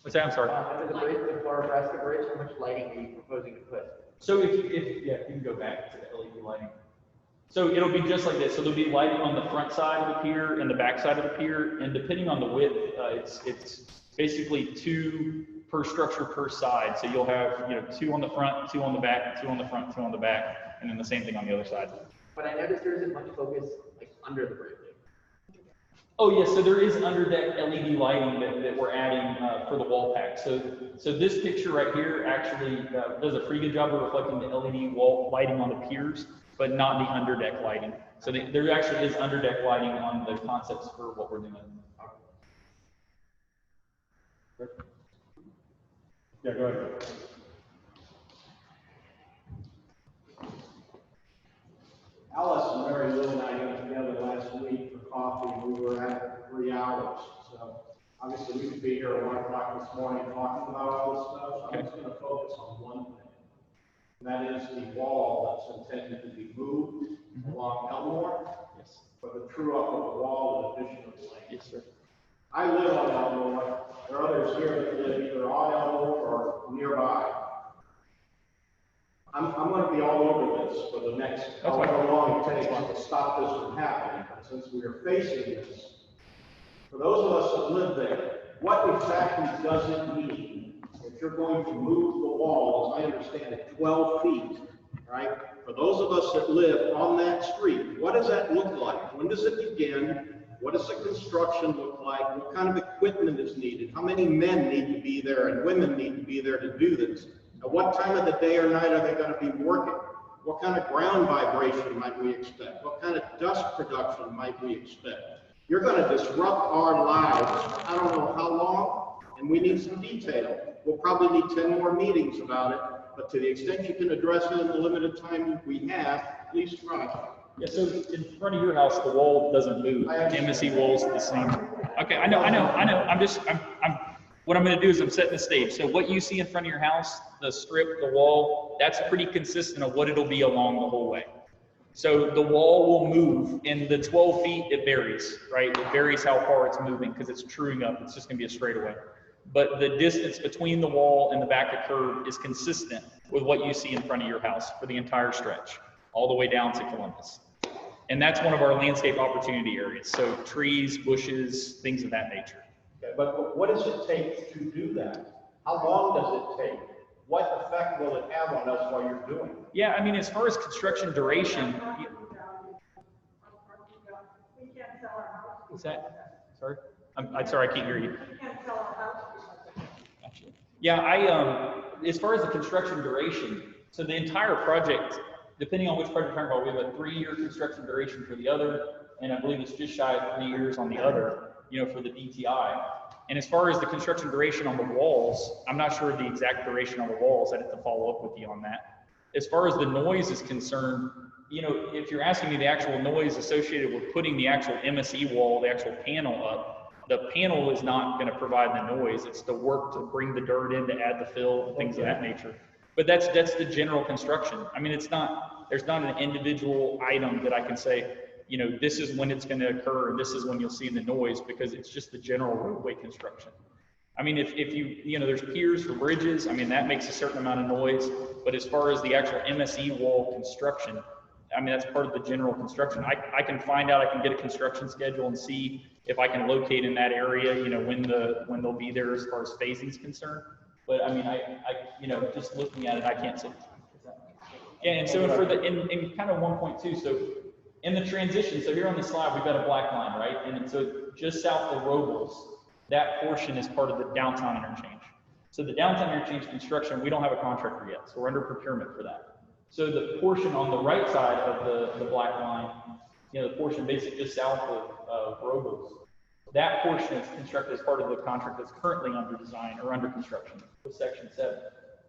What's that? I'm sorry. Under the bridge, the Florida Bridge, how much lighting are you proposing to put? So if you can go back to the LED lighting. So it'll be just like this. So there'll be lighting on the front side of the pier and the back side of the pier, and depending on the width, it's basically 2 per structure per side. So you'll have 2 on the front, 2 on the back, 2 on the front, 2 on the back, and then the same thing on the other side. But I noticed there isn't much focus like under the bridge. Oh yes, so there is under deck LED lighting that we're adding for the wall pack. So this picture right here actually does a pretty good job of reflecting the LED wall lighting on the piers, but not the under deck lighting. So there actually is under deck lighting on the concepts for what we're doing. Yeah, go ahead. Alice and Mary Lou and I got together last week for coffee. We were at 3 hours. here at 1 o'clock this morning talking about all this stuff. I'm just gonna focus on one thing. And that is the wall that's intended to be moved along Elmore. Yes. For the true up of the wall in addition to the lane. Yes, sir. I live on Elmore. There are others here that live either on Elmore or nearby. I'm going to be all over this for the next however long it takes to stop this from happening. But since we are facing this, for those of us that live there, what exactly does it mean if you're going to move the wall, as I understand it, 12 feet, right? For those of us that live on that street, what does that look like? When does it begin? What does the construction look like? What kind of equipment is needed? How many men need to be there and women need to be there to do this? At what time of the day or night are they going to be working? What kind of ground vibration might we expect? What kind of dust production might we expect? You're going to disrupt our lives. I don't know how long, and we need some detail. We'll probably need 10 more meetings about it, but to the extent you can address it in the limited time we have, please try. Yeah, so in front of your house, the wall doesn't move. The MSE wall's the same. Okay, I know. What I'm gonna do is I'm setting the stage. So what you see in front of your house, the strip, the wall, that's pretty consistent of what it'll be along the whole way. So the wall will move, and the 12 feet, it varies, right? It varies how far it's moving because it's truing up. It's just gonna be a straightaway. But the distance between the wall and the back of curb is consistent with what you see in front of your house for the entire stretch, all the way down to Columbus. And that's one of our landscape opportunity areas. So trees, bushes, things of that nature. Okay, but what does it take to do that? How long does it take? What effect will it have on us while you're doing it? Yeah, I mean, as far as construction duration. What's that? Sorry? I'm sorry, I can't hear you. Gotcha. Yeah, as far as the construction duration, so the entire project, depending on which project you're talking about, we have a 3-year construction duration for the other, and I believe it's just shy of 3 years on the other, for the DTI. And as far as the construction duration on the walls, I'm not sure of the exact duration on the walls. I'd have to follow up with you on that. As far as the noise is concerned, if you're asking me the actual noise associated with putting the actual MSE wall, the actual panel up, the panel is not going to provide the noise. It's the work to bring the dirt in, to add the fill, things of that nature. But that's the general construction. I mean, there's not an individual item that I can say, this is when it's going to occur, and this is when you'll see the noise, because it's just the general roadway construction. I mean, if you, there's piers for bridges, I mean, that makes a certain amount of noise, but as far as the actual MSE wall construction, I mean, that's part of the general construction. I can find out, I can get a construction schedule and see if I can locate in that area, when they'll be there as far as phasing is concerned. But I mean, I just looking at it, I can't say. Yeah, and so for in kind of 1.2, so in the transition, so here on the slide, we've got a black line, right? And so just south of Robles, that portion is part of the downtown interchange. So the downtown interchange construction, we don't have a contractor yet, so we're under procurement for that. So the portion on the right side of the black line, the portion basically just south of Robles, that portion is constructed as part of the contract that's currently under design or under construction with Section 7.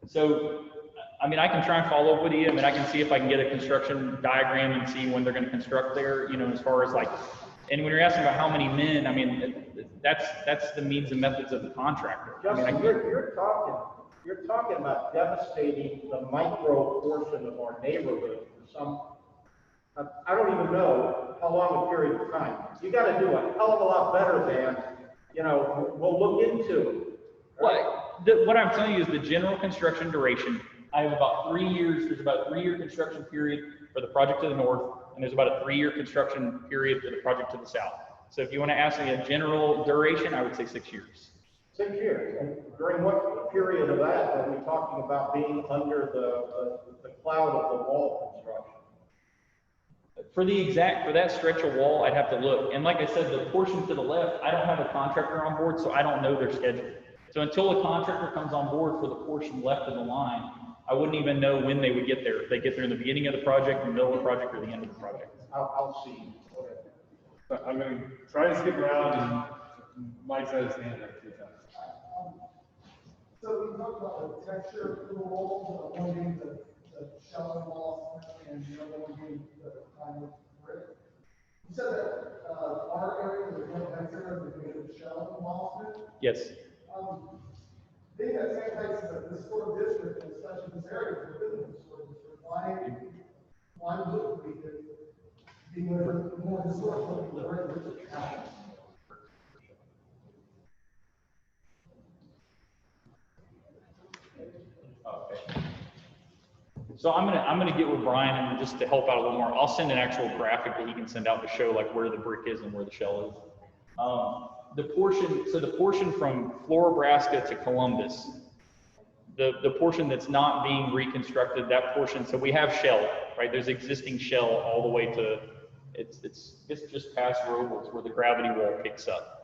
So, I mean, I can try and follow up with you. I mean, I can see if I can get a construction diagram and see when they're going to construct there, as far as like, and when you're asking about how many men, I mean, that's the means and methods of the contractor. Justin, I mean, you're talking about devastating the micro portion of our neighborhood for some, I don't even know how long a period of time. You got to do a hell of a lot better than, we'll look into it. Right? What I'm telling you is the general construction duration. I have about 3 years. There's about a 3-year construction period for the project to the north, and there's about a 3-year construction period for the project to the south. So if you want to ask me a general duration, I would say 6 years. 6 years. And during what period of that are we talking about being under the cloud of the wall construction? For that stretch of wall, I'd have to look. And like I said, the portion to the left, I don't have a contractor on board, so I don't know their schedule. So until a contractor comes on board for the portion left of the line, I wouldn't even know when they would get there. If they get there in the beginning of the project, in the middle of the project, or the end of the project. I'll see. I'm going to try to skip around, and Mike's had his hand up 2 times. So we talked about the texture of the walls, one being the shell embossment and the other one being the kind of brick. You said that our area was one texture because of the shell embossment? Yes. that same place as the historic district, and especially this area for business historic district, why would we be more historical than the regular district? Okay. So I'm gonna get with Brian, and just to help out a little more, I'll send an actual graphic that he can send out to show like where the brick is and where the shell is. The portion from Nebraska to Columbus, the portion that's not being reconstructed, that portion, so we have shell, right? There's existing shell all the way to, it's just past Robles where the gravity wall picks up.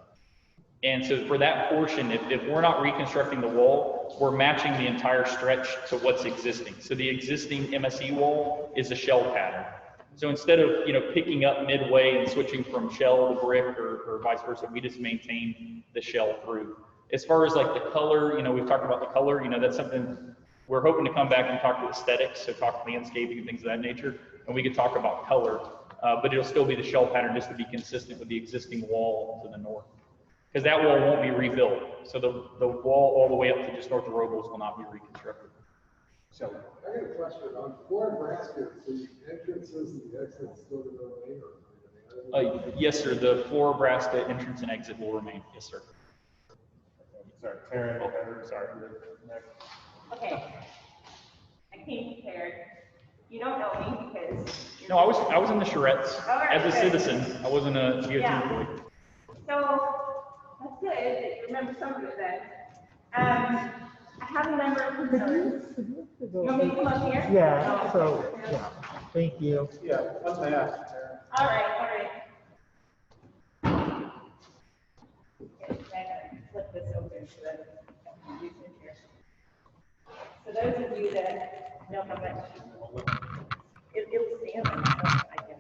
And so for that portion, if we're not reconstructing the wall, we're matching the entire stretch to what's existing. So the existing MSE wall is a shell pattern. So instead of, picking up midway and switching from shell to brick or vice versa, we just maintain the shell through. As far as like the color, we've talked about the color, that's something we're hoping to come back and talk to aesthetics, so talk landscaping and things of that nature, and we could talk about color, but it'll still be the shell pattern just to be consistent with the existing wall to the north. Because that wall won't be rebuilt. So the wall all the way up to just north of Robles will not be reconstructed. So I got a question on Nebraska. The entrances and the exits still going to remain? Yes, sir. The Nebraska entrance and exit will remain. Yes, sir. Sorry, Karen. Sorry. Okay. I came prepared. You don't know me because. No, I was in the charrettes as a good. citizen. I wasn't a DOT employee. So that's good that you remember some of it then. I have a number of concerns. You want me to come up here? Yeah, so, yeah, thank you. Yeah, let's ask. All right. Okay, flip this open so that I can use it here. So those of you that know how much it'll stand on, so I can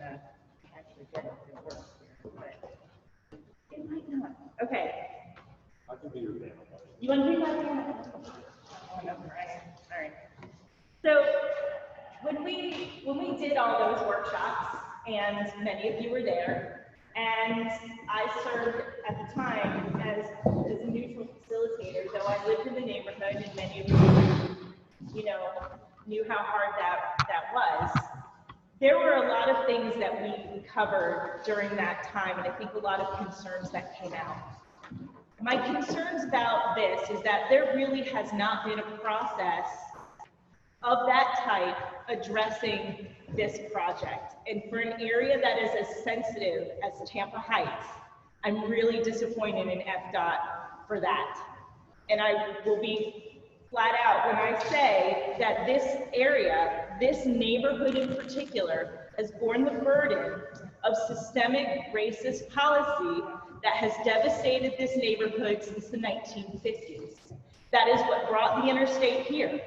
actually get it to work here, but it might not. Okay. I can be your man. You want to do that? Oh, no, all right. So when we did all those workshops, and many of you were there, and I served at the time as a neutral facilitator, though I lived in the neighborhood, and many of you, knew how hard that was. There were a lot of things that we covered during that time, and I think a lot of concerns that came out. My concerns about this is that there really has not been a process of that type addressing this project. And for an area that is as sensitive as Tampa Heights, I'm really disappointed in FDOT for that. And I will be flat out when I say that this area, this neighborhood in particular, has borne the burden of systemic racist policy that has devastated this neighborhood since the 1950s. That is what brought the interstate here.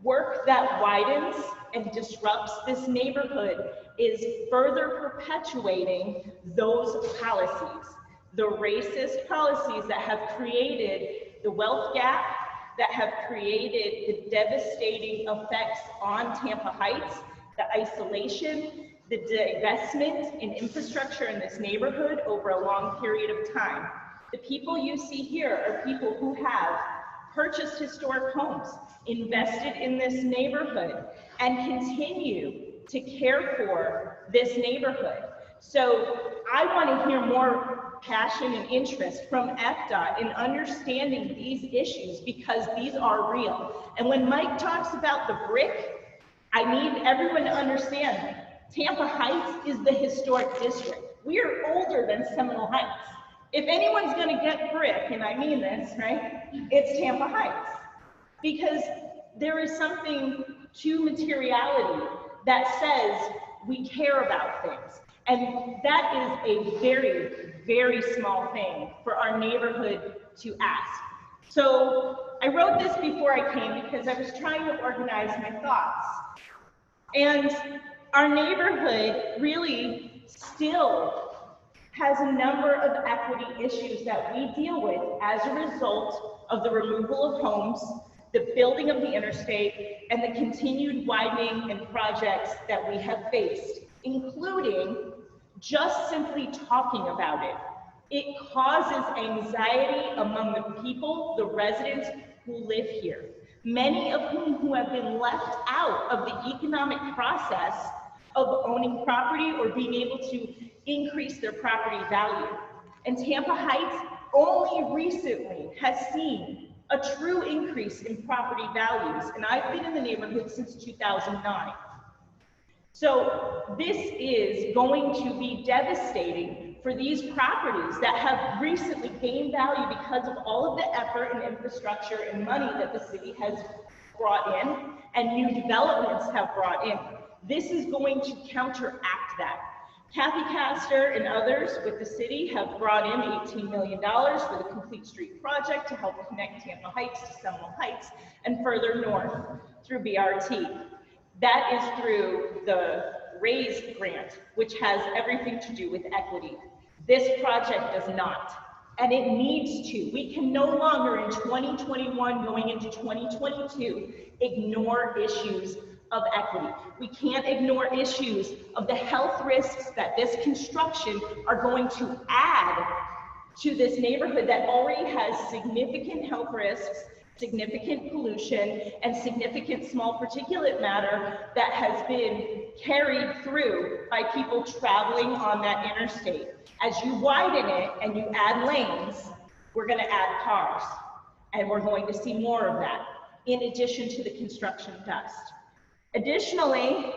Work that widens and disrupts this neighborhood is further perpetuating those policies. The racist policies that have created the wealth gap, that have created the devastating effects on Tampa Heights, the isolation, the divestment in infrastructure in this neighborhood over a long period of time. The people you see here are people who have purchased historic homes, invested in this neighborhood, and continue to care for this neighborhood. So I want to hear more passion and interest from FDOT in understanding these issues, because these are real. And when Mike talks about the brick, I need everyone to understand Tampa Heights is the historic district. We are older than Seminole Heights. If anyone's going to get brick, and I mean this, right, it's Tampa Heights. Because there is something to materiality that says we care about things. And that is a very, very small thing for our neighborhood to ask. So I wrote this before I came because I was trying to organize my thoughts. And our neighborhood really still has a number of equity issues that we deal with as a result of the removal of homes, the building of the interstate, and the continued widening and projects that we have faced, including just simply talking about it. It causes anxiety among the people, the residents who live here, many of whom have been left out of the economic process of owning property or being able to increase their property value. And Tampa Heights only recently has seen a true increase in property values. And I've been in the neighborhood since 2009. So this is going to be devastating for these properties that have recently gained value because of all of the effort and infrastructure and money that the city has brought in and new developments have brought in. This is going to counteract that. Kathy Castor and others with the city have brought in $18 million for the Complete Street project to help connect Tampa Heights to Seminole Heights and further north through BRT. That is through the RAISE grant, which has everything to do with equity. This project does not, and it needs to. We can no longer in 2021 going into 2022 ignore issues of equity. We can't ignore issues of the health risks that this construction are going to add to this neighborhood that already has significant health risks, significant pollution, and significant small particulate matter that has been carried through by people traveling on that interstate. As you widen it and you add lanes, we're going to add cars, and we're going to see more of that, in addition to the construction dust. Additionally,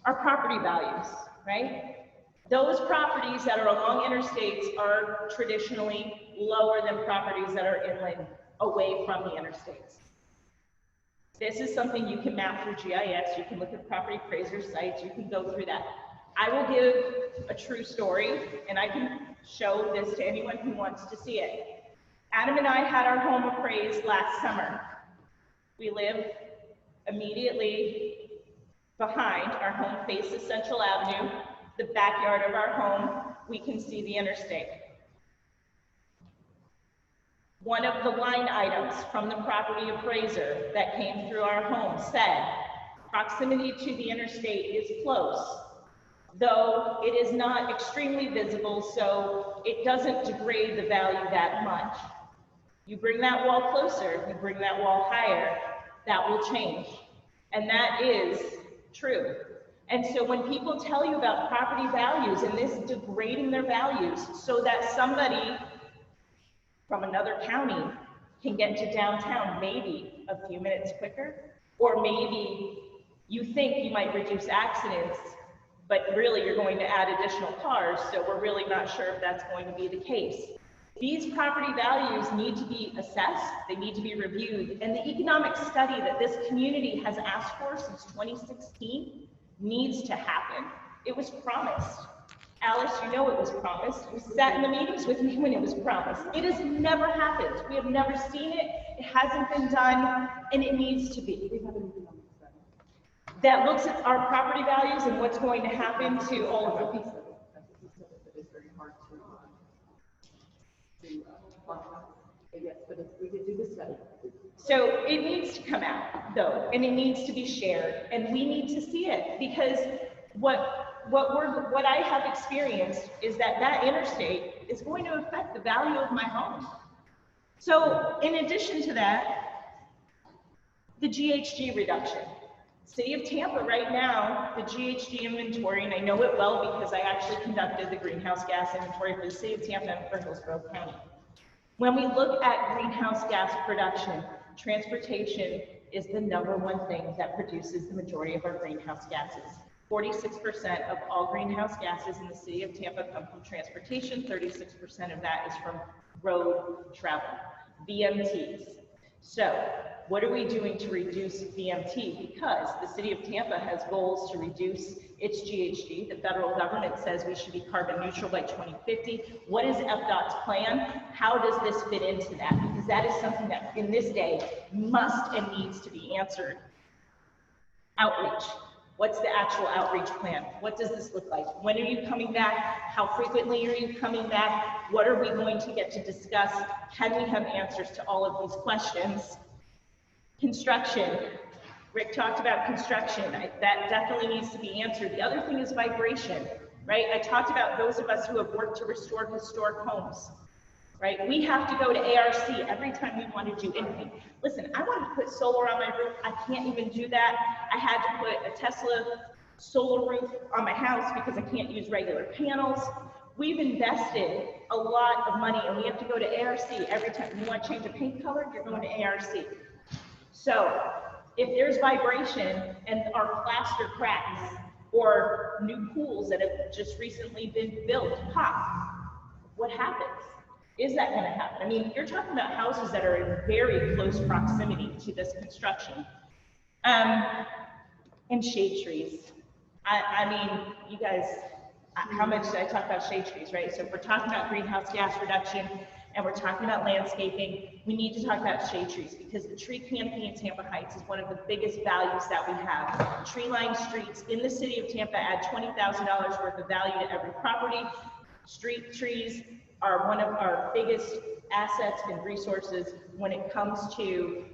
our property values, right? Those properties that are along interstates are traditionally lower than properties that are inland, away from the interstates. This is something you can map through GIS, you can look at property appraiser sites, you can go through that. I will give a true story, and I can show this to anyone who wants to see it. Adam and I had our home appraised last summer. We live immediately behind. Our home faces Central Avenue. The backyard of our home, we can see the interstate. One of the line items from the property appraiser that came through our home said, proximity to the interstate is close, though it is not extremely visible, so it doesn't degrade the value that much. You bring that wall closer, you bring that wall higher, that will change. And that is true. And so when people tell you about property values and this degrading their values so that somebody from another county can get to downtown maybe a few minutes quicker, or maybe you think you might reduce accidents, but really you're going to add additional cars, so we're really not sure if that's going to be the case. These property values need to be assessed, they need to be reviewed, and the economic study that this community has asked for since 2016 needs to happen. It was promised. Alice, you know it was promised. You sat in the meetings with me when it was promised. It has never happened. We have never seen it. It hasn't been done, and it needs to be. That looks at our property values and what's going to happen to all of them. So it needs to come out, though, and it needs to be shared, and we need to see it, because what I have experienced is that interstate is going to affect the value of my home. So in addition to that, the GHG reduction. City of Tampa right now, the GHG inventory, and I know it well because I actually conducted the greenhouse gas inventory for the City of Tampa and for Hillsborough County. When we look at greenhouse gas production, transportation is the #1 thing that produces the majority of our greenhouse gases. 46% of all greenhouse gases in the City of Tampa come from transportation. 36% of that is from road travel, VMTs. So what are we doing to reduce VMT? Because the City of Tampa has goals to reduce its GHG. The federal government says we should be carbon neutral by 2050. What is FDOT's plan? How does this fit into that? Because that is something that in this day must and needs to be answered. Outreach. What's the actual outreach plan? What does this look like? When are you coming back? How frequently are you coming back? What are we going to get to discuss? Can we have answers to all of these questions? Construction. Rick talked about construction. That definitely needs to be answered. The other thing is vibration, right? I talked about those of us who have worked to restore historic homes. right? We have to go to ARC every time we want to do anything. Listen, I wanted to put solar on my roof. I can't even do that. I had to put a Tesla solar roof on my house because I can't use regular panels. We've invested a lot of money and we have to go to ARC every time. You want to change a paint color, you're going to ARC. So if there's vibration and our plaster cracks or new pools that have just recently been built pop, what happens? Is that going to happen? I mean, you're talking about houses that are in very close proximity to this construction. And shade trees. I mean, you guys, how much did I talk about shade trees, right? So if we're talking about greenhouse gas reduction and we're talking about landscaping, we need to talk about shade trees because the tree canopy in Tampa Heights is one of the biggest values that we have. Tree-lined streets in the city of Tampa add $20,000 worth of value to every property. Street trees are one of our biggest assets and resources when it comes to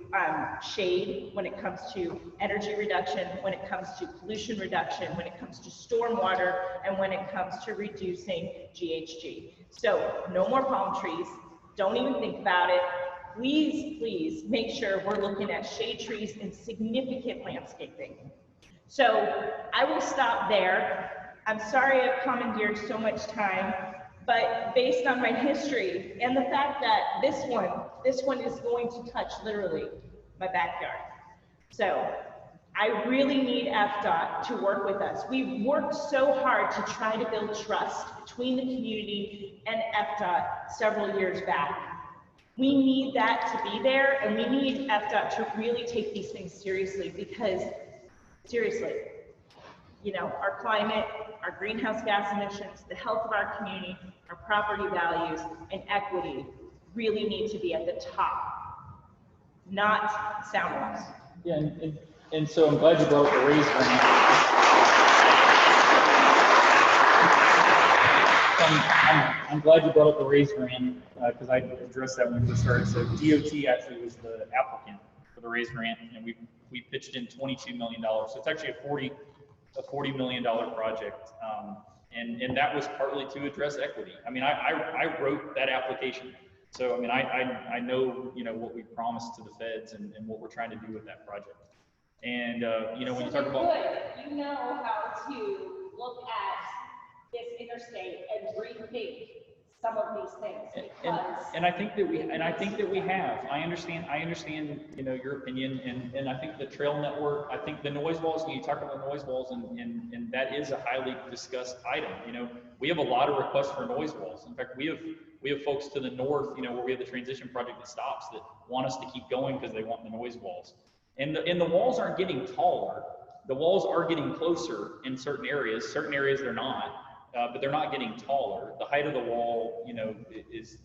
shade, when it comes to energy reduction, when it comes to pollution reduction, when it comes to stormwater, and when it comes to reducing GHG. So no more palm trees. Don't even think about it. Please, please make sure we're looking at shade trees and significant landscaping. So I will stop there. I'm sorry I've commandeered so much time, but based on my history and the fact that this one is going to touch literally my backyard. So I really need FDOT to work with us. We've worked so hard to try to build trust between the community and FDOT several years back. We need that to be there, and we need FDOT to really take these things seriously because, seriously, you know, our climate, our greenhouse gas emissions, the health of our community, our property values, and equity really need to be at the top, not sound walls. Yeah, and so I'm glad you brought up the raise grant. I'm glad you brought up the raise grant because I addressed that when we started. So DOT actually was the applicant for the raise grant, and we pitched in $22 million. So it's actually a $40 million project, and that was partly to address equity. I mean, I wrote that application, so I mean, I know, you know, what we promised to the feds and what we're trying to do with that project. And you know, when you talk about, you know how to look at this interstate and rethink some of these things because and I think that we have. I understand, you know, your opinion, and I think the trail network, I think the noise walls, you talk about noise walls, and that is a highly discussed item. You know, we have a lot of requests for noise walls. In fact, we have folks to the north, you know, where we have the transition project that stops that want us to keep going because they want the noise walls. And the walls aren't getting taller. The walls are getting closer in certain areas. Certain areas they're not. But they're not getting taller. The height of the wall, you know, it's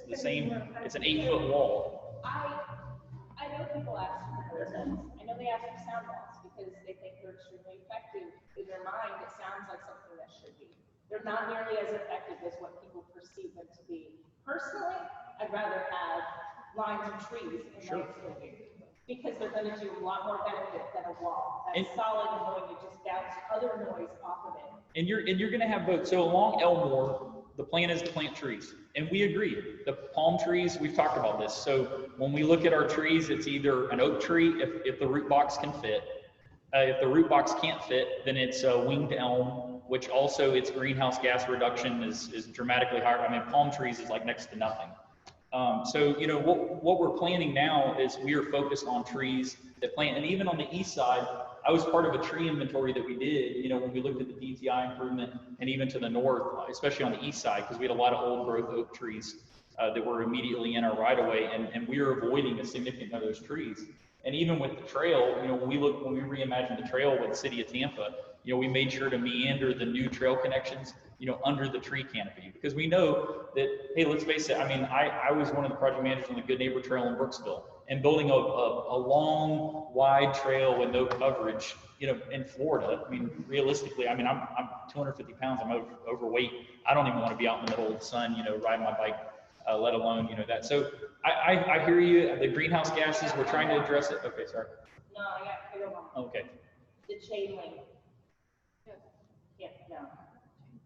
the same. It's an 8-foot wall. I know people ask for things. I know they ask for sound walls because they think they're extremely effective. In their mind, it sounds like something that should be. They're not nearly as effective as what people perceive them to be. Personally, I'd rather have lines of trees and landscaping because they're going to do a lot more benefit than a wall that's solid and going to just bounce other noise off of it. And you're going to have both. So along Elmore, the plan is to plant trees, and we agree. The palm trees, we've talked about this. So when we look at our trees, it's either an oak tree if the root box can fit. If the root box can't fit, then it's a winged elm, which also its greenhouse gas reduction is dramatically higher. I mean, palm trees is like next to nothing. So, you know, what we're planning now is we are focused on trees that plant, and even on the east side, I was part of a tree inventory that we did, you know, when we looked at the DTI improvement and even to the north, especially on the east side, because we had a lot of old growth oak trees that were immediately in our right of way, and we were avoiding a significant number of those trees. And even with the trail, you know, when we reimagined the trail with the city of Tampa, you know, we made sure to meander the new trail connections, you know, under the tree canopy, because we know that, hey, let's face it, I mean, I was one of the project managers on the Good Neighbor Trail in Brooksville, and building a long, wide trail with no coverage, you know, in Florida. I mean, realistically, I mean, I'm 250 pounds, I'm overweight. I don't even want to be out in the middle of the sun, you know, riding my bike, let alone, you know, that. So I hear you. The greenhouse gases, we're trying to address it. Okay, sorry. No, I don't want. Okay. The chain link. Yeah, no.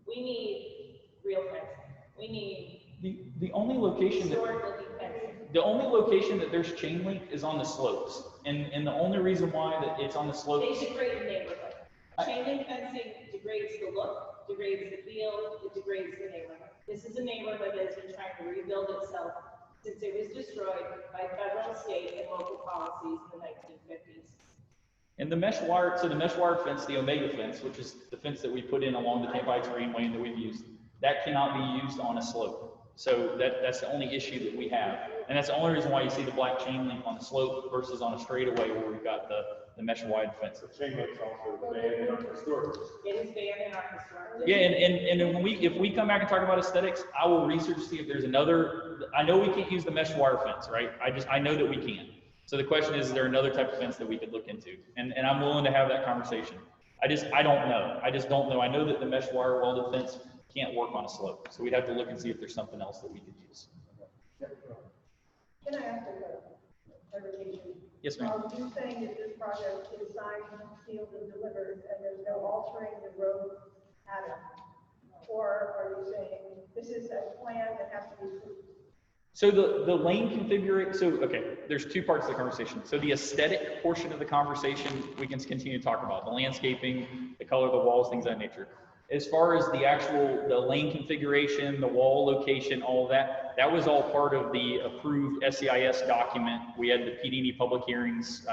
We need real fencing. We need The only location that, the only location that there's chain link is on the slopes. And the only reason why that it's on the slopes. They degrade the neighborhood. Chain link fencing degrades the look, degrades the feel, it degrades the neighborhood. This is a neighborhood that has been trying to rebuild itself since it was destroyed by federal, state, and local policies in the 1950s. And the mesh wire, so the mesh wire fence, the Omega fence, which is the fence that we put in along the Tampa Heights Greenway and that we've used, that cannot be used on a slope. So that's the only issue that we have. And that's the only reason why you see the black chain link on the slope versus on a straightaway where we've got the mesh wide fence. The chain link's also banned in our historic. It is banned in our historic. Yeah, and then if we come back and talk about aesthetics, I will research to see if there's another. I know we can't use the mesh wire fence, right? I know that we can. So the question is there another type of fence that we could look into? And I'm willing to have that conversation. I don't know. I just don't know. I know that the mesh wire welded fence can't work on a slope. So we'd have to look and see if there's something else that we could use. Can I ask a clarification? Yes, ma'am. You're saying that this project is signed, sealed, and delivered, and there's no altering the road pattern? Or are you saying this is a plan that has to be approved? So the lane configuration, so, okay, there's two parts of the conversation. So the aesthetic portion of the conversation, we can continue to talk about the landscaping, the color of the walls, things of that nature. As far as the lane configuration, the wall location, all of that, that was all part of the approved SEIS document. We had the PD&E public hearings,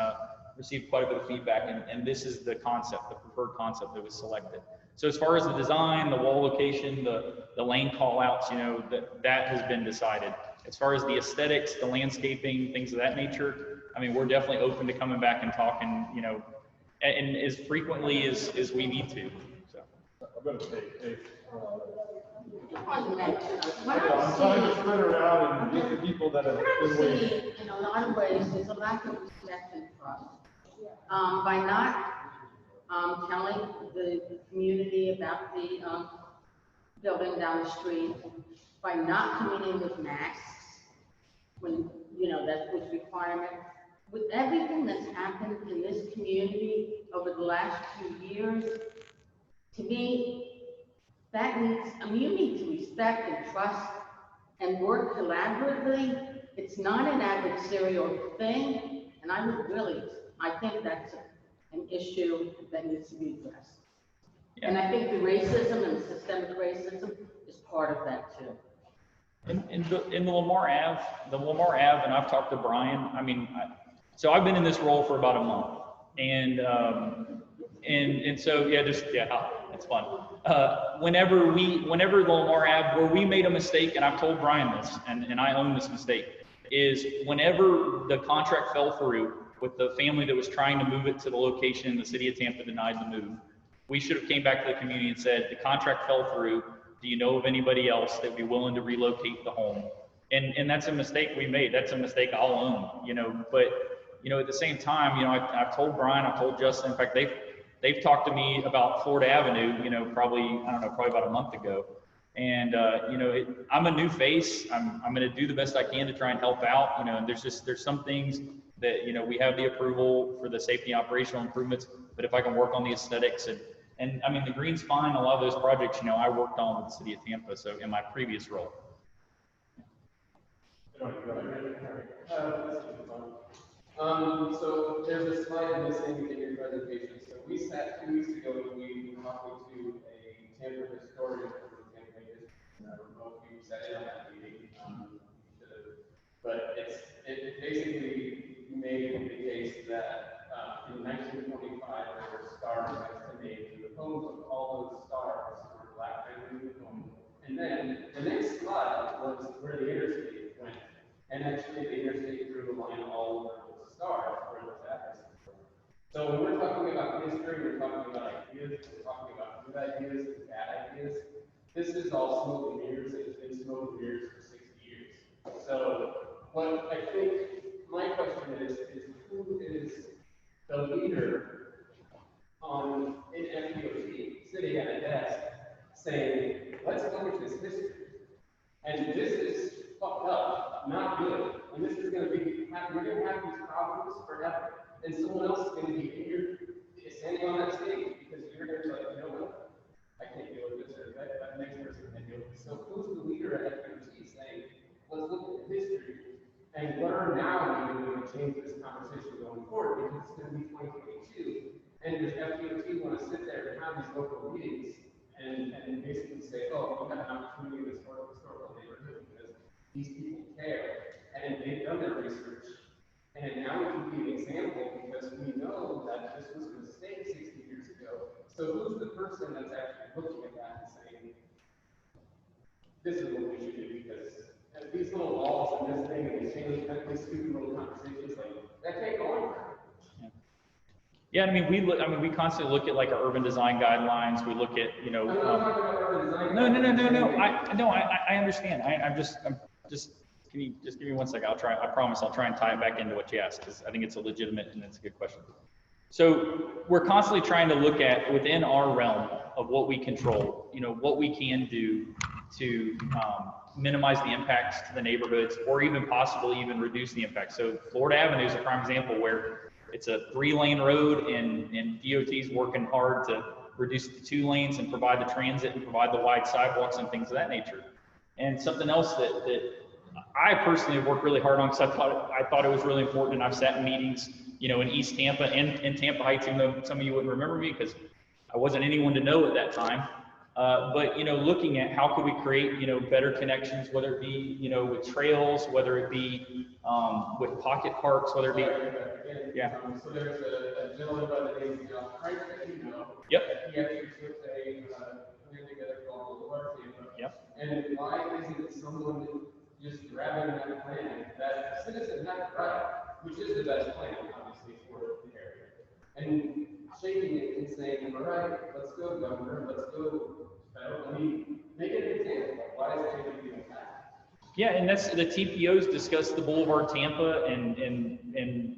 received quite a bit of feedback, and this is the concept, the preferred concept that was selected. So as far as the design, the wall location, the lane call outs, you know, that has been decided. As far as the aesthetics, the landscaping, things of that nature, I mean, we're definitely open to coming back and talking, you know, and as frequently as we need to. So. I'm going to take I'm trying to spread around and get the people that have been waiting. in a lot of ways, there's a lack of respect and trust. By not telling the community about the building down the street, by not coming in with masks, when, you know, that was requirement. With everything that's happened in this community over the last few years, to me, that needs, I mean, you need to respect and trust and work collaboratively. It's not an adversarial thing, and I think that's an issue that needs to be addressed. Yeah. And I think the racism and systemic racism is part of that too. In the Lamar Ave, and I've talked to Brian, I mean, so I've been in this role for about a month, and so, yeah, it's fun. Whenever the Lamar Ave, where we made a mistake, and I've told Brian this, and I own this mistake, is whenever the contract fell through with the family that was trying to move it to the location and the city of Tampa denied the move, we should have came back to the community and said, the contract fell through. Do you know of anybody else that would be willing to relocate the home? And that's a mistake we made. That's a mistake I'll own, you know, but, you know, at the same time, you know, I've told Brian, I've told Justin, in fact, they've talked to me about Florida Avenue, you know, probably about a month ago. And, you know, I'm a new face. I'm going to do the best I can to try and help out, you know, and there's some things that, you know, we have the approval for the safety and operational improvements, but if I can work on the aesthetics and I mean, the green's fine, a lot of those projects, you know, I worked on with the city of Tampa, so in my previous role. So there's a slide missing in your presentation. So we sat 2 weeks ago when we were talking to a Tampa historian for the Tampa Bay. I don't know if you sat in on that meeting, but it basically made the case that in 1925 there were stars next to names, and the homes of all those stars were black families with homes. And then the next slide was where the interstate went. And actually the interstate drew a line all over the stars where the addresses were. So when we're talking about history, we're talking about ideas, we're talking about good ideas and bad ideas. This is all smoke and mirrors, and it's been smoke and mirrors for 60 years. So what I think my question is who is the leader in FDOT sitting at a desk saying, let's look at this history. And this is fucked up, not good. And this is going to be, we're going to have these problems forever. And someone else is going to be here standing on that stage because you're going to be like, you know what? I can't deal with this, or that next person can't deal with this. So who's the leader at FDOT And what are now maybe going to change this conversation going forward, because it's going to be 2022, and does FDOT want to sit there and have these local meetings and basically say, oh, we have an opportunity in this historical neighborhood because these people care, and they've done their research, and now we can be an example because we know that this was a mistake 60 years ago. So who's the person that's actually looking at that and saying, this is what we should do, because these little laws and this thing and these stupid little conversations, like, that can't go on forever. Yeah, I mean, we constantly look at like our urban design guidelines. We look at, you know. I'm not talking about urban design. No. I understand. I'm just give me 1 second. I promise I'll try and tie it back into what you asked, because I think it's a legitimate and it's a good question. So we're constantly trying to look at within our realm of what we control, you know, what we can do to minimize the impacts to the neighborhoods, or even possibly even reduce the impact. So Florida Avenue is a prime example where it's a 3-lane road, and DOT's working hard to reduce the 2 lanes and provide the transit and provide the wide sidewalks and things of that nature. And something else that I personally have worked really hard on, because I thought it was really important, and I've sat in meetings, you know, in East Tampa and in Tampa Heights, even though some of you wouldn't remember me because I wasn't anyone to know at that time. But, you know, looking at how could we create, you know, better connections, whether it be, you know, with trails, whether it be with pocket parks, whether it be, yeah. So there's a gentleman by the name of Frank that you know. Yep. He actually took a plan together called Loci. Yep. And why isn't someone just grabbing that plan that a citizen had right, which is the best plan, obviously, for the area, and shaking it and saying, all right, let's go, governor, let's go. I mean, make it an example. Why is it doing that? Yeah, and that's the TPOs discussed the Boulevard Tampa, and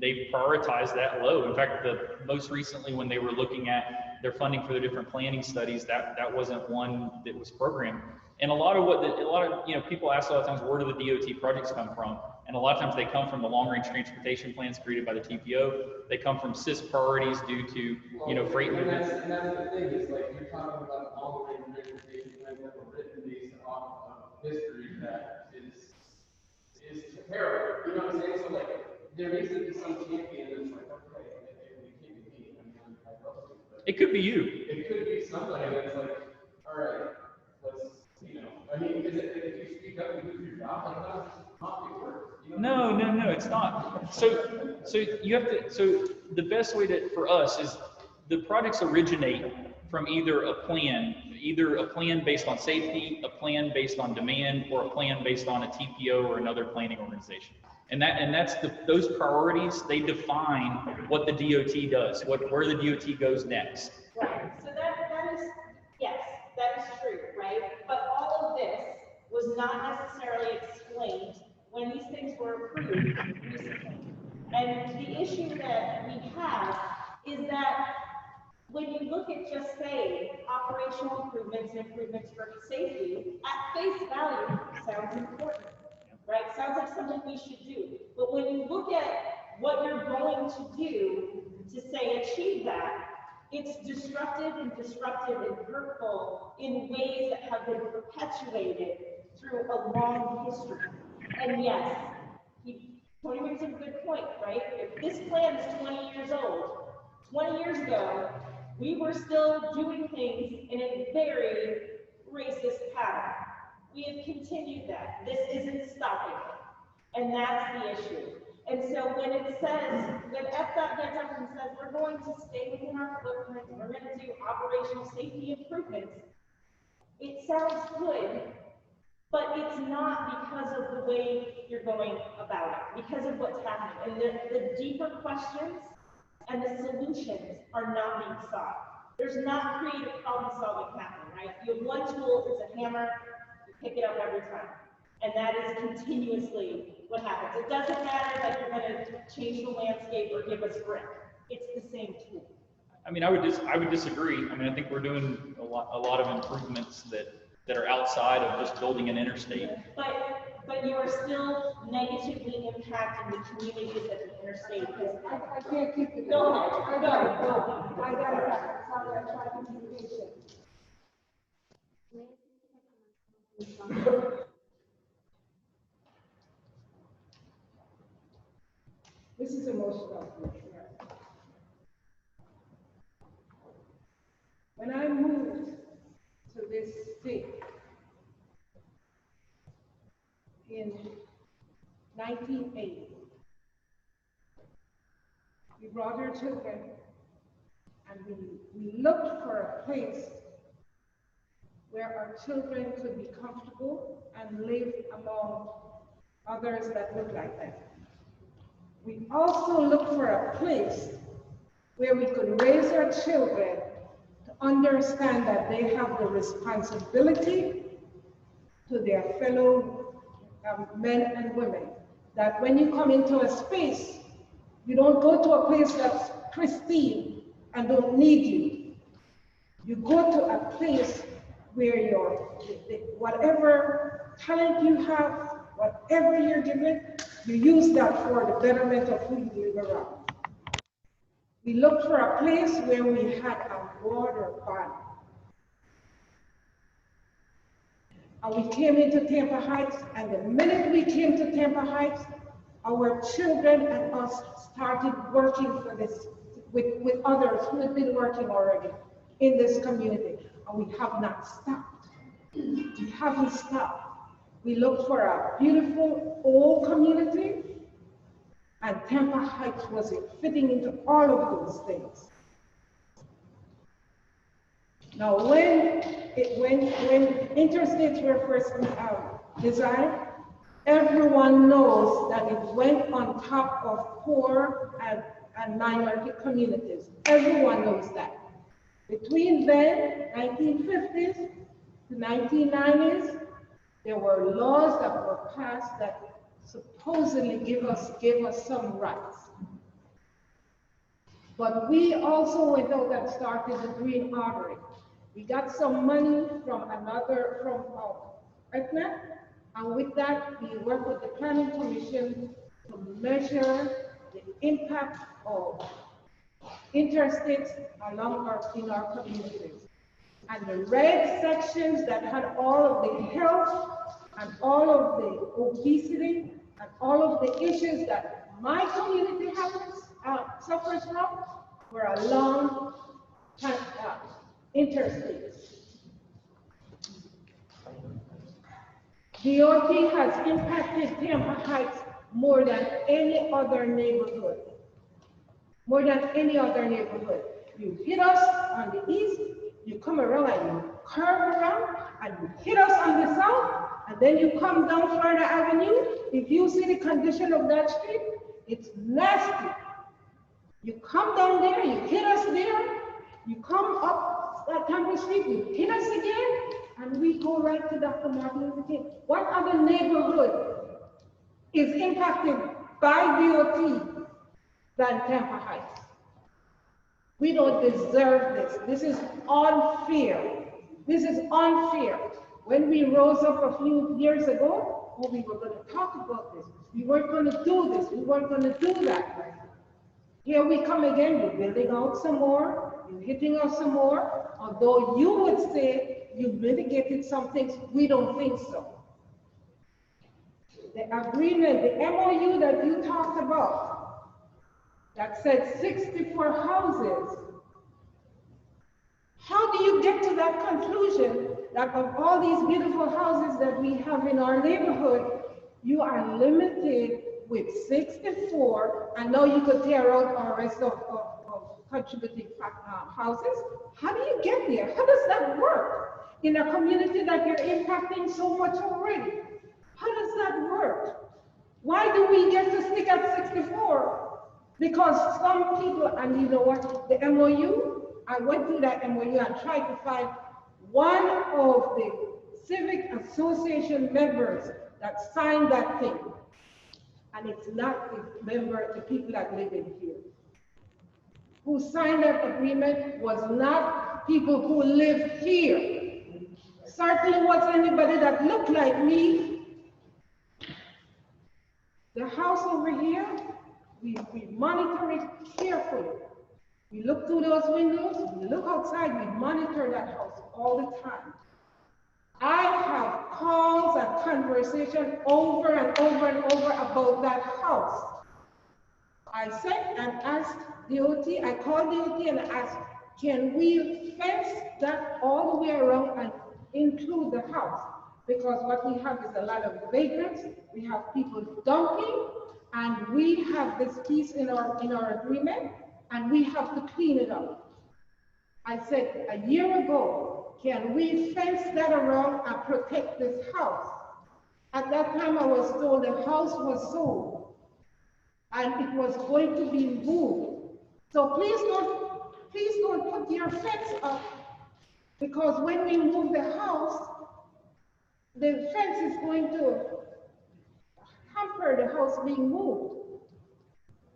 they prioritized that low. In fact, most recently when they were looking at their funding for the different planning studies, that wasn't one that was programmed. And a lot of you know, people ask a lot of times, where do the DOT projects come from? And a lot of times they come from the long-range transportation plans created by the TPO. They come from CIS priorities due to, you know, freight movements. And that's the thing, is like, you're talking about long-range transportation plans that were written based off of history that is terrible. You know what I'm saying? So like, there needs to be some champion that's like, okay, it can't be me. I mean, I love you, but it could be you. It could be somebody that's like, all right, let's, you know, I mean, because if you speak up and do your job, like, that's not the word. No, it's not. So you have to. So the best way for us is the projects originate from either a plan based on safety, a plan based on demand, or a plan based on a TPO or another planning organization. And that's those priorities. They define what the DOT does, where the DOT goes next. Right. So that is, yes, that is true, right? But all of this was not necessarily explained when these things were approved recently. And the issue that we have is that when you look at just say operational improvements and improvements for safety, at face value, sounds important, right? Sounds like something we should do. But when you look at what you're going to do to say achieve that, it's destructive and hurtful in ways that have been perpetuated through a long history. And yes, Tony makes a good point, right? If this plan is 20 years old, 20 years ago, we were still doing things in a very racist pattern. We have continued that. This isn't stopping it. And that's the issue. And so when it says, when FDOT gets up and says, we're going to stay within our footprint, we're going to do operational safety improvements, it sounds good, but it's not because of the way you're going about it, because of what's happening. And the deeper questions and the solutions are not being sought. There's not creative problem solving happening, right? You have one tool, it's a hammer, you pick it up every time. And that is continuously what happens. It doesn't matter that you're going to change the landscape or give us brick. It's the same tool. I mean, I would disagree. I mean, I think we're doing a lot of improvements that are outside of just building an interstate. But you are still negatively impacting the communities that the interstate is. I can't keep it. Go ahead. I got it. Sorry, I'm trying to be patient. This is emotional for me. When I moved to this state in 1980, we brought our children and we looked for a place where our children could be comfortable and live among others that look like them. We also looked for a place where we could raise our children to understand that they have the responsibility to their fellow men and women. That when you come into a space, you don't go to a place that's pristine and don't need you. You go to a place where whatever talent you have, whatever you're given, you use that for the betterment of who you live around. We looked for a place where we had a water body. And we came into Tampa Heights, and the minute we came to Tampa Heights, our children and us started working for this with others who had been working already in this community. And we have not stopped. We haven't stopped. We looked for a beautiful old community, and Tampa Heights was fitting into all of those things. Now, when interstates were first designed, everyone knows that it went on top of poor and minority communities. Everyone knows that. Between then, 1950s to 1990s, there were laws that were passed that supposedly gave us some rights. But we also went out and started the Green Artery. We got some money from FDOT, and with that, we worked with the Planning Commission to measure the impact of interstates in our communities. And the red sections that had all of the health and all of the obesity and all of the issues that my community suffers from were along interstates. DOT has impacted Tampa Heights more than any other neighborhood. More than any other neighborhood. You hit us on the east, you come around and you curve around, and you hit us on the south, and then you come down Florida Avenue. If you see the condition of that street, it's nasty. You come down there, you hit us there, you come up Campbell Street, you hit us again, and we go right to Dr. Martin Luther King. What other neighborhood is impacted by DOT than Tampa Heights? We don't deserve this. This is unfair. This is unfair. When we rose up a few years ago, we were going to talk about this. We weren't going to do this. We weren't going to do that. Here we come again. You're building out some more. You're hitting us some more. Although you would say you mitigated some things, we don't think so. The agreement, the MOU that you talked about, that said 64 houses. How do you get to that conclusion that of all these beautiful houses that we have in our neighborhood, you are limited with 64, and now you could tear out our rest of contributing houses? How do you get there? How does that work in a community that you're impacting so much already? How does that work? Why do we get to stick at 64? Because some people, and you know what, the MOU, I went through that MOU and tried to find one of the civic association members that signed that thing. And it's not the people that live in here. Who signed that agreement was not people who live here. Certainly wasn't anybody that looked like me. The house over here, we monitor it carefully. We look through those windows, we look outside, we monitor that house all the time. I have calls and conversation over and over and over about that house. I said and asked DOT, I called DOT and asked, can we fence that all the way around and include the house? Because what we have is a lot of vagrants, we have people dumping, and we have this piece in our agreement, and we have to clean it up. I said a year ago, can we fence that around and protect this house? At that time, I was told the house was sold and it was going to be moved. So please don't put your fence up, because when we move the house, the fence is going to hamper the house being moved.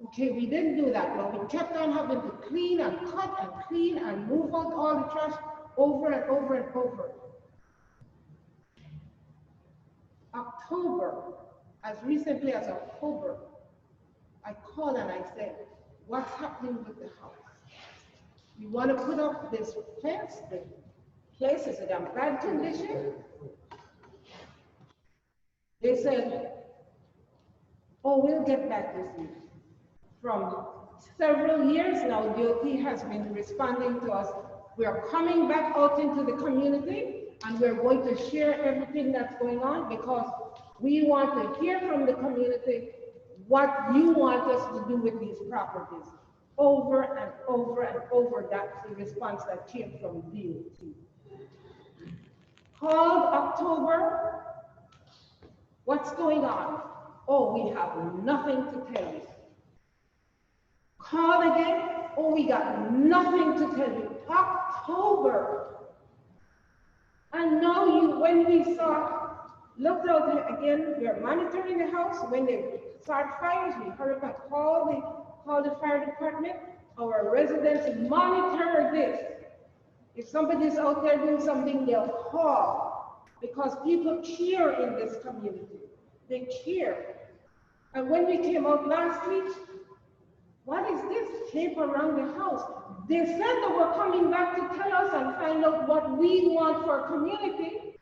Okay, we didn't do that, but we kept on having to clean and cut and clean and move out all the trash over and over and over. October, as recently as October, I called and I said, what's happening with the house? We want to put up this fence, the place is in a bad condition. They said, oh, we'll get back with you. From several years now, DOT has been responding to us. We are coming back out into the community and we're going to share everything that's going on, because we want to hear from the community what you want us to do with these properties. Over and over and over, that's the response that came from DOT. Called October, what's going on? Oh, we have nothing to tell you. Call again, oh, we got nothing to tell you. October. And now when we looked out again, we are monitoring the house. When they start fires, we hurry up and call the fire department. Our residents monitor this. If somebody's out there doing something, they'll call, because people care in this community. They care. And when we came out last week, what is this tape around the house? They said they were coming back to tell us and find out what we want for our community.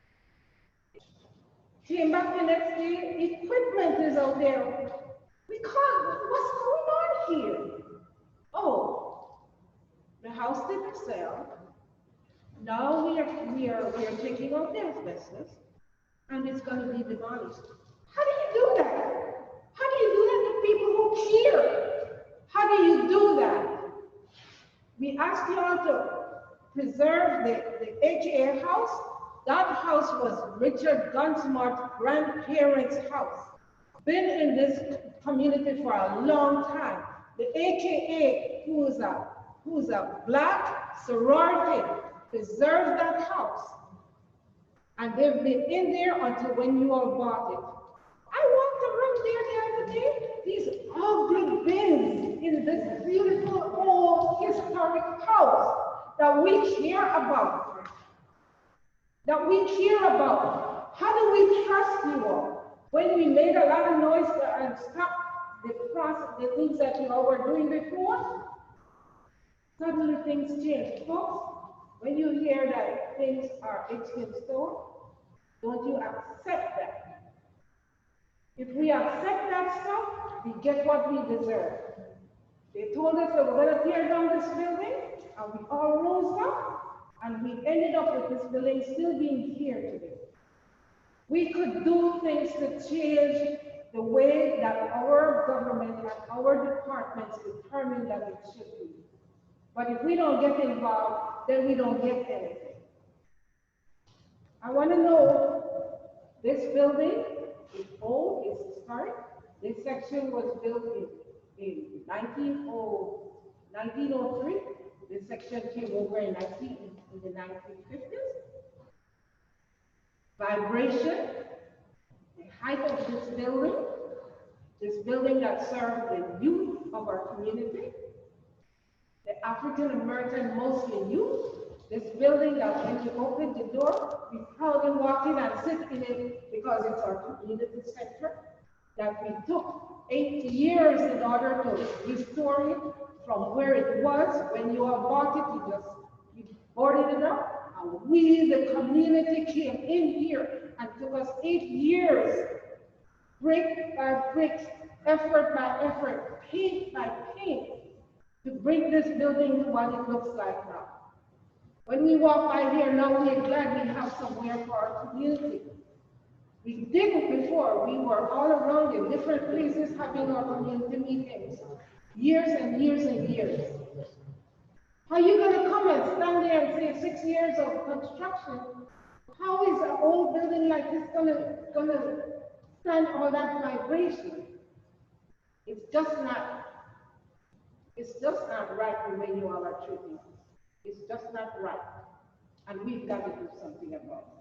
Came back the next day, equipment is out there. We can't, what's going on here? Oh, the house didn't sell. Now we are taking out the asbestos, and it's going to be demolished. How do you do that? How do you do that to people who care? How do you do that? We asked you all to preserve the THCA house. That house was Richard Gunsmart's grandparents' house. Been in this community for a long time. The AKA, who's a black sorority, preserved that house. And they've been in there until when you all bought it. I walked around there the other day. These ugly bins in this beautiful old historic house that we care about. That we care about. How do we trust you all? When we made a lot of noise and stopped the things that you all were doing before, suddenly things change. Folks, when you hear that things are etched in stone, don't you accept that? If we accept that stuff, we get what we deserve. They told us they were going to tear down this building, and we all rose up, and we ended up with this building still being here today. We could do things to change the way that our government and our departments determine that it should be. But if we don't get involved, then we don't get anything. I want to know, this building is old, it's historic. This section was built in 1903. This section came over in the 1950s. Vibration, the height of this building that served the youth of our community, the African American mostly youth, this building that when you open the door, we proudly walk in and sit in it because it's our community center, that we took 8 years in order to restore it from where it was. When you all bought it, you boarded it up. And we, the community, came in here and took us 8 years, brick by brick, effort by effort, paint by paint, to bring this building to what it looks like now. When we walk by here now, we're glad we have somewhere for our community. We didn't before. We were all around in different places having our community meetings, years and years and years. How are you going to come and stand there and say 6 years of construction? How is an old building like this going to stand all that vibration? It's just not right the way you all are treating us. It's just not right. And we've got to do something about it.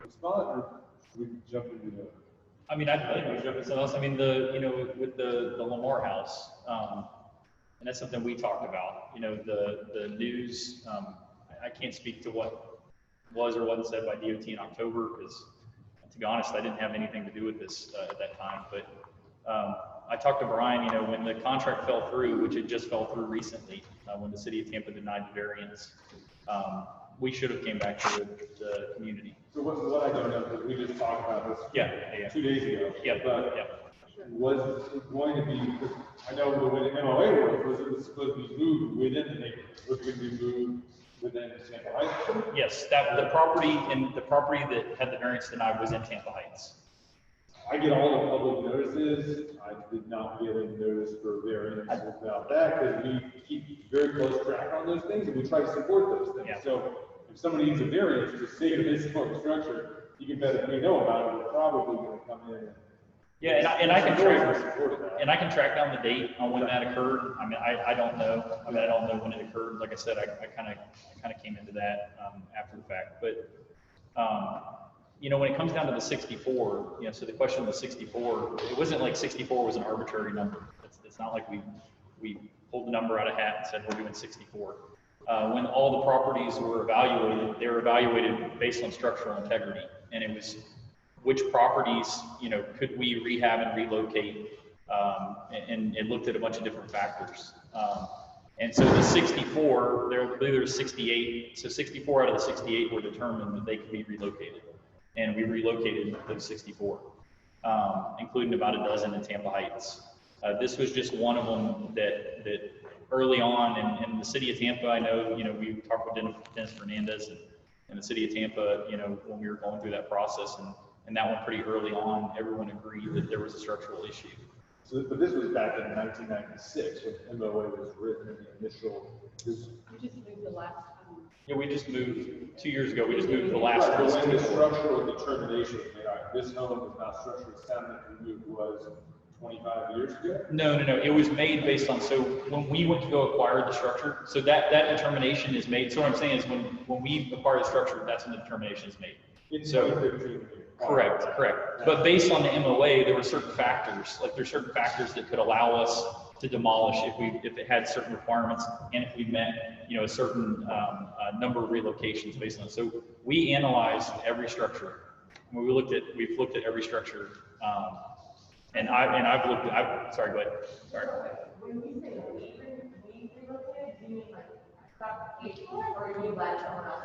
Respond, or should we jump into the? I mean, I'd like to jump into something else. I mean, with the Lamar house, and that's something we talked about. You know, the news. I can't speak to what was or wasn't said by DOT in October, because, to be honest, I didn't have anything to do with this at that time. But I talked to Brian. You know, when the contract fell through, which it just fell through recently, when the city of Tampa denied the variance, we should have came back to the community. So what I don't know, because we just talked about this Yeah. 2 days ago. Yeah. Was it going to be, because I know the way the MOA works, was it was supposed to be moved within the neighborhood? Was it going to be moved within Tampa Heights? Yes, the property that had the variance denied was in Tampa Heights. I get all the public notices. I did not get a notice for variance about that, because we keep very close track on those things and we try to support those things. Yeah. So if somebody needs a variance to save this structure, you can bet if we know about it, we're probably going to come in. Yeah, and I can track down the date on when that occurred. I mean, I don't know. I mean, I don't know when it occurred. Like I said, I kind of came into that after the fact. But you know, when it comes down to the 64, you know, so the question of the 64, it wasn't like 64 was an arbitrary number. It's not like we pulled the number out of hat and said we're doing 64. When all the properties were evaluated, they were evaluated based on structural integrity, and it was which properties, you know, could we rehab and relocate, and looked at a bunch of different factors. And so the 64, I believe there were 68, so 64 out of the 68 were determined that they could be relocated. And we relocated those 64, including about a dozen in Tampa Heights. This was just one of them that early on in the city of Tampa, I know, you know, we talked with Dennis Fernandez and the city of Tampa, you know, when we were going through that process, and that one pretty early on, everyone agreed that there was a structural issue. So, but this was back in 1996 when MOA was written in the initial. You just moved the last time. Yeah, we just moved 2 years ago. We just moved the last Right, one. but when the structural determination was made, this home was not structurally sound that we moved was 25 years ago? No. It was made based on, so when we went to go acquire the structure, so that determination is made. So what I'm saying is when we acquire the structure, that's when the determination is made. In So 2015. correct. But based on the MOA, there were certain factors, like there's certain factors that could allow us to demolish if it had certain requirements and if we met, you know, a certain number of relocations based on it. So we analyzed every structure. When we've looked at every structure, and sorry, go ahead. Sorry. When we say we relocate, do you mean like stop people or you let someone else?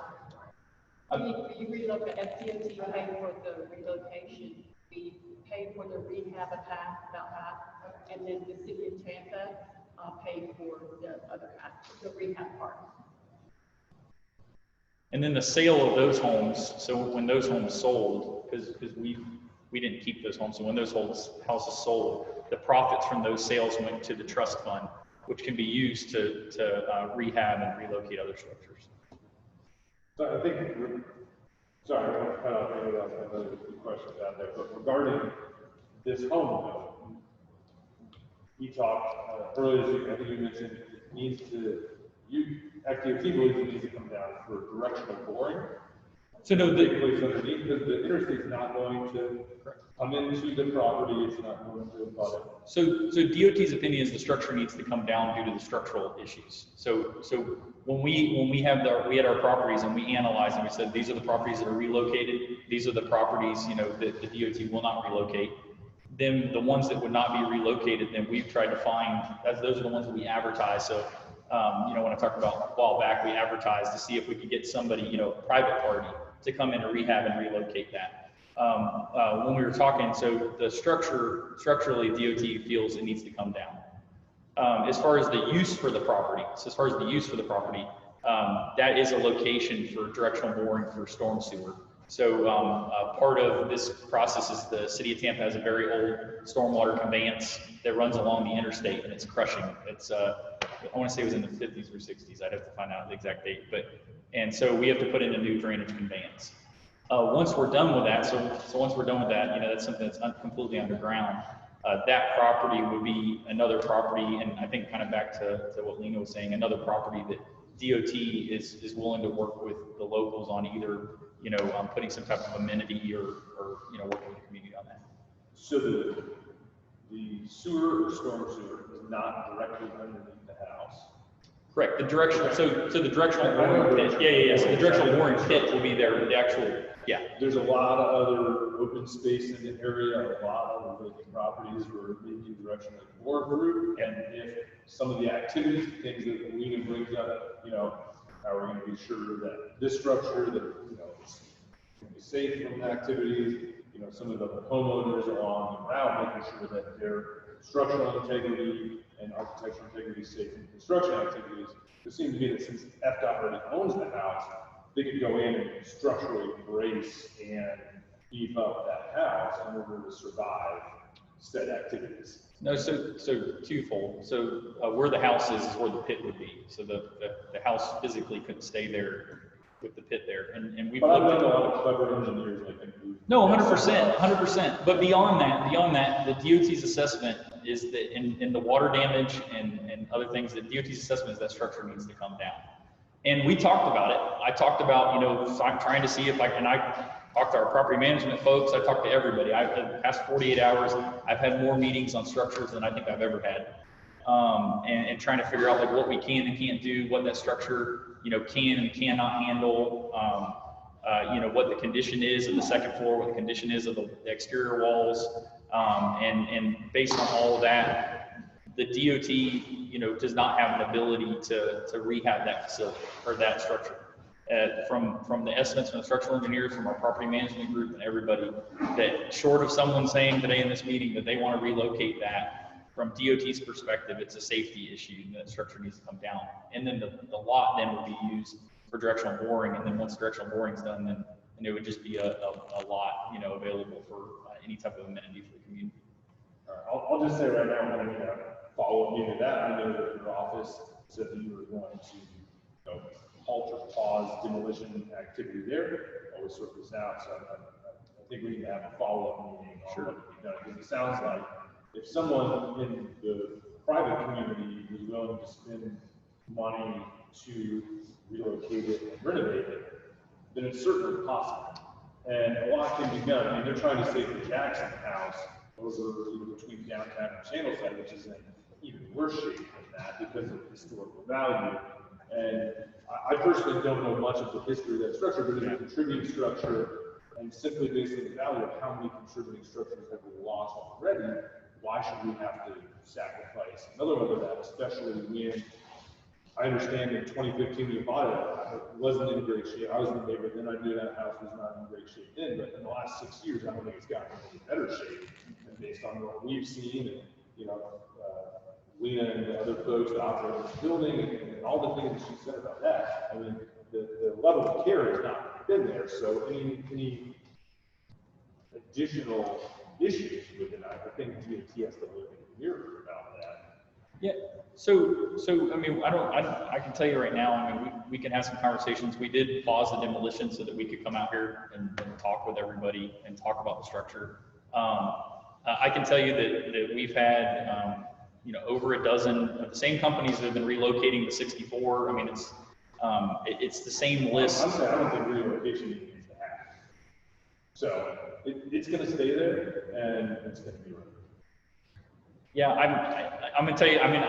You relocate, FDOT pay for the relocation, we pay for the rehab about half, and then the city of Tampa paid for the other half, the rehab part. And then the sale of those homes, so when those homes sold, because we didn't keep those homes, so when those houses sold, the profits from those sales went to the trust fund, which can be used to rehab and relocate other structures. So I think, sorry, I want to cut off any of those questions out there, but regarding this home, though, we talked earlier this week, I think you mentioned it needs to, FDOT believes it needs to come down for directional boring. So no, because the interstate's not going to come into the property, it's not going to abut it. So DOT's opinion is the structure needs to come down due to the structural issues. So when we had our properties and we analyzed and we said these are the properties that are relocated, these are the properties, you know, that the DOT will not relocate. Then the ones that would not be relocated, then we've tried to find, those are the ones that we advertise. So When I talked about a while back, we advertised to see if we could get somebody, private party to come in and rehab and relocate that. When we were talking, so the structurally DOT feels it needs to come down. As far as the use for the property, that is a location for directional boring for storm sewer. So part of this process is the city of Tampa has a very old stormwater conveyance that runs along the interstate, and it's crushing. It's I want to say it was in the 50s or 60s. I'd have to find out the exact date, and so we have to put in a new drainage conveyance. Once we're done with that, so once we're done with that, that's something that's completely underground. That property would be another property, and I think kind of back to what Lena was saying, another property that DOT is willing to work with the locals on either, putting some type of amenity or working with the community on that. So the sewer or storm sewer is not directly underneath the house. Correct. The directional, so the directional boring pit. Yeah. So the directional boring pit will be there. The actual, yeah. There's a lot of other open space in the area, a lot of vacant properties where maybe directionally bore through. And if some of the activities, things that Lena brings up, how are we going to be sure that this structure that is going to be safe from activities? Some of the homeowners along the route, making sure that their structural integrity and architectural integrity is safe from construction activities. It seems to me that since FDOT already owns the house, they could go in and structurally brace and beef up that house in order to survive said activities. No, so twofold. So where the house is where the pit would be. So the house physically couldn't stay there with the pit there. And we've looked at a lot of clever engineers like that. No, 100%. But beyond that, the DOT's assessment is that in the water damage and other things, the DOT's assessment is that structure needs to come down. And we talked about it. I talked about, trying to see if I talked to our property management folks. I talked to everybody. I've had the past 48 hours, I've had more meetings on structures than I think I've ever had. And trying to figure out what we can and can't do, what that structure, can and cannot handle, what the condition is of the second floor, what the condition is of the exterior walls. And based on all of that, the DOT, does not have an ability to rehab that facility or that structure. From the estimates from the structural engineers, from our property management group and everybody, that short of someone saying today in this meeting that they want to relocate that, from DOT's perspective, it's a safety issue and that structure needs to come down. And then the lot then will be used for directional boring. And then once directional boring is done, then it would just be a lot, available for any type of amenity for the community. All right, I'll just say right now, I'm going to follow up into that. I know that your office said that you were going to, halt or pause demolition activity there. Always sort this out. So I think we need to have a follow-up meeting on what can be done. Because it sounds like if someone in the private community is willing to spend money to relocate it and renovate it, then it's certainly possible. And a lot can be done. I mean, they're trying to save the Jackson house over between downtown and Channelside, which is in even worse shape than that because of historical value. And I personally don't know much of the history of that structure, but it's a contributing structure, and simply based on the value of how many contributing structures have we lost already, why should we have to sacrifice another one of that, especially when I understand in 2015 when you bought it, it wasn't in great shape. I was in the neighborhood, then I knew that house was not in great shape then, but in the last 6 years, I don't think it's gotten any better shape. And based on what we've seen, and Lena and the other folks that operate this building and all the things that she said about that, I mean, the level of care has not been there. So any additional issues with it, I think DOT has to look in the mirror about that. Yeah. So I mean, I can tell you right now, I mean, we can have some conversations. We did pause the demolition so that we could come out here and talk with everybody and talk about the structure. I can tell you that we've had, over a dozen of the same companies that have been relocating the 64. I mean, it's the same list. I'm saying I don't think relocation needs to happen. So it's going to stay there and it's going to be right. Yeah, I'm going to tell you. I mean,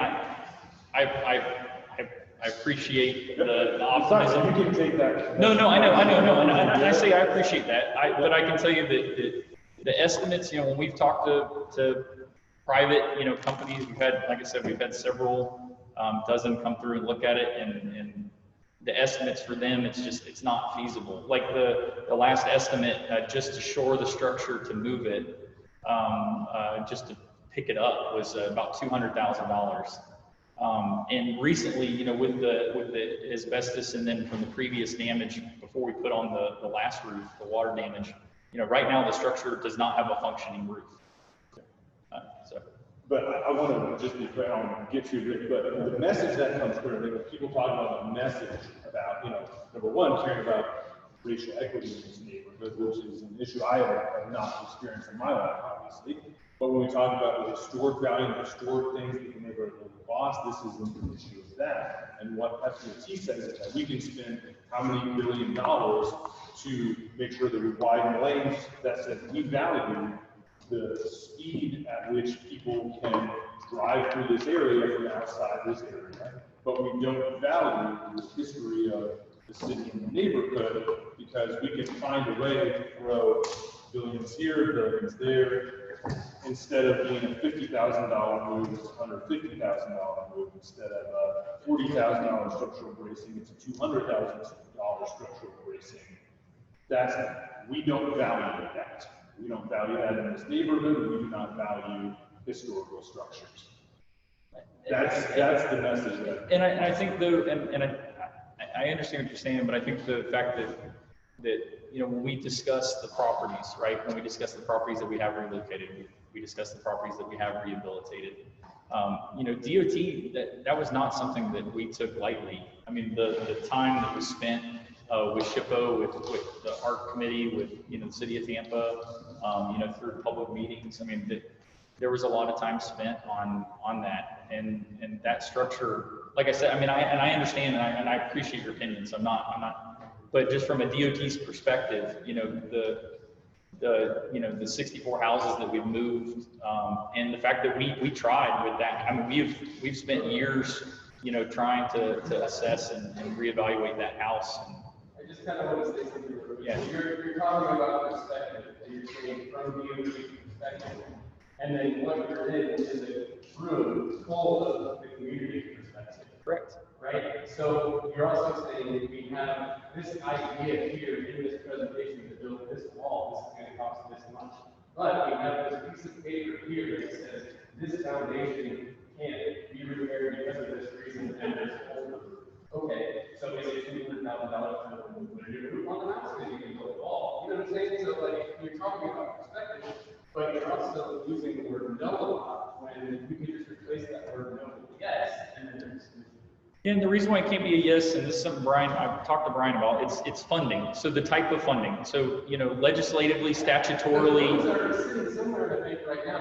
I appreciate the optimism. You can take that. No, I know, and I say I appreciate that. But I can tell you that the estimates, when we've talked to private, companies, we've had, like I said, we've had several doesn't come through and look at it, and the estimates for them, it's not feasible. Like the last estimate, just to shore the structure to move it, just to pick it up was about $200,000. And recently, you know, with the asbestos and then from the previous damage before we put on the last roof, the water damage, you know, right now the structure does not have a functioning roof. But I want to just be clear, I want to get you, Rick, but the message that comes through, when people talk about the message about, you know, number one, caring about racial equity in this neighborhood, which is an issue I have not experienced in my life, obviously. But when we talk about the historic value and historic things that the neighborhood lost, this is an issue of that. And what FDOT says is that we can spend how many $1 billion to make sure that we widen lanes. That says we value the speed at which people can drive through this area from outside this area, but we don't value the history of the city and the neighborhood, because we can find a way to throw billions here, billions there, instead of being a $50,000 move, it's a $150,000 move. Instead of a $40,000 structural bracing, it's a $200,000 structural bracing. We don't value that. We don't value that in this neighborhood. We do not value historical structures. That's the message. And I think though, and I understand what you're saying, but I think the fact that you know, when we discuss the properties, right? When we discuss the properties that we have relocated, we discuss the properties that we have rehabilitated. You know, DOT, that was not something that we took lightly. I mean, the time that was spent with SHPO, with the art committee, with, you know, the city of Tampa, you know, through public meetings. I mean, there was a lot of time spent on that, and that structure. Like I said, I mean, I understand, and I appreciate your opinions. I'm not, but just from a DOT's perspective, you know, the 64 houses that we've moved, and the fact that we tried with that. I mean, we've spent years, you know, trying to assess and reevaluate that house. I just kind of want to say something. Yeah. You're talking about perspective, and you're saying from DOT perspective, and then what you're in is a room full of the community perspective. Correct. Right? So you're also saying that we have this idea here in this presentation to build this wall, this is going to cost this much. But we have this piece of paper here that says this foundation can't be repaired because of this reason and this whole. Okay, so is it $200,000 to put a new roof on the house? Because you can build a wall. You know what I'm saying? So like you're talking about perspective, but you're also using the word no a lot when we can just replace that word no with yes, and then there's. And the reason why it can't be a yes, and this is something I've talked to Brian about, it's funding. So the type of funding. So, you know, legislatively, statutorily. Are sitting somewhere I think right now,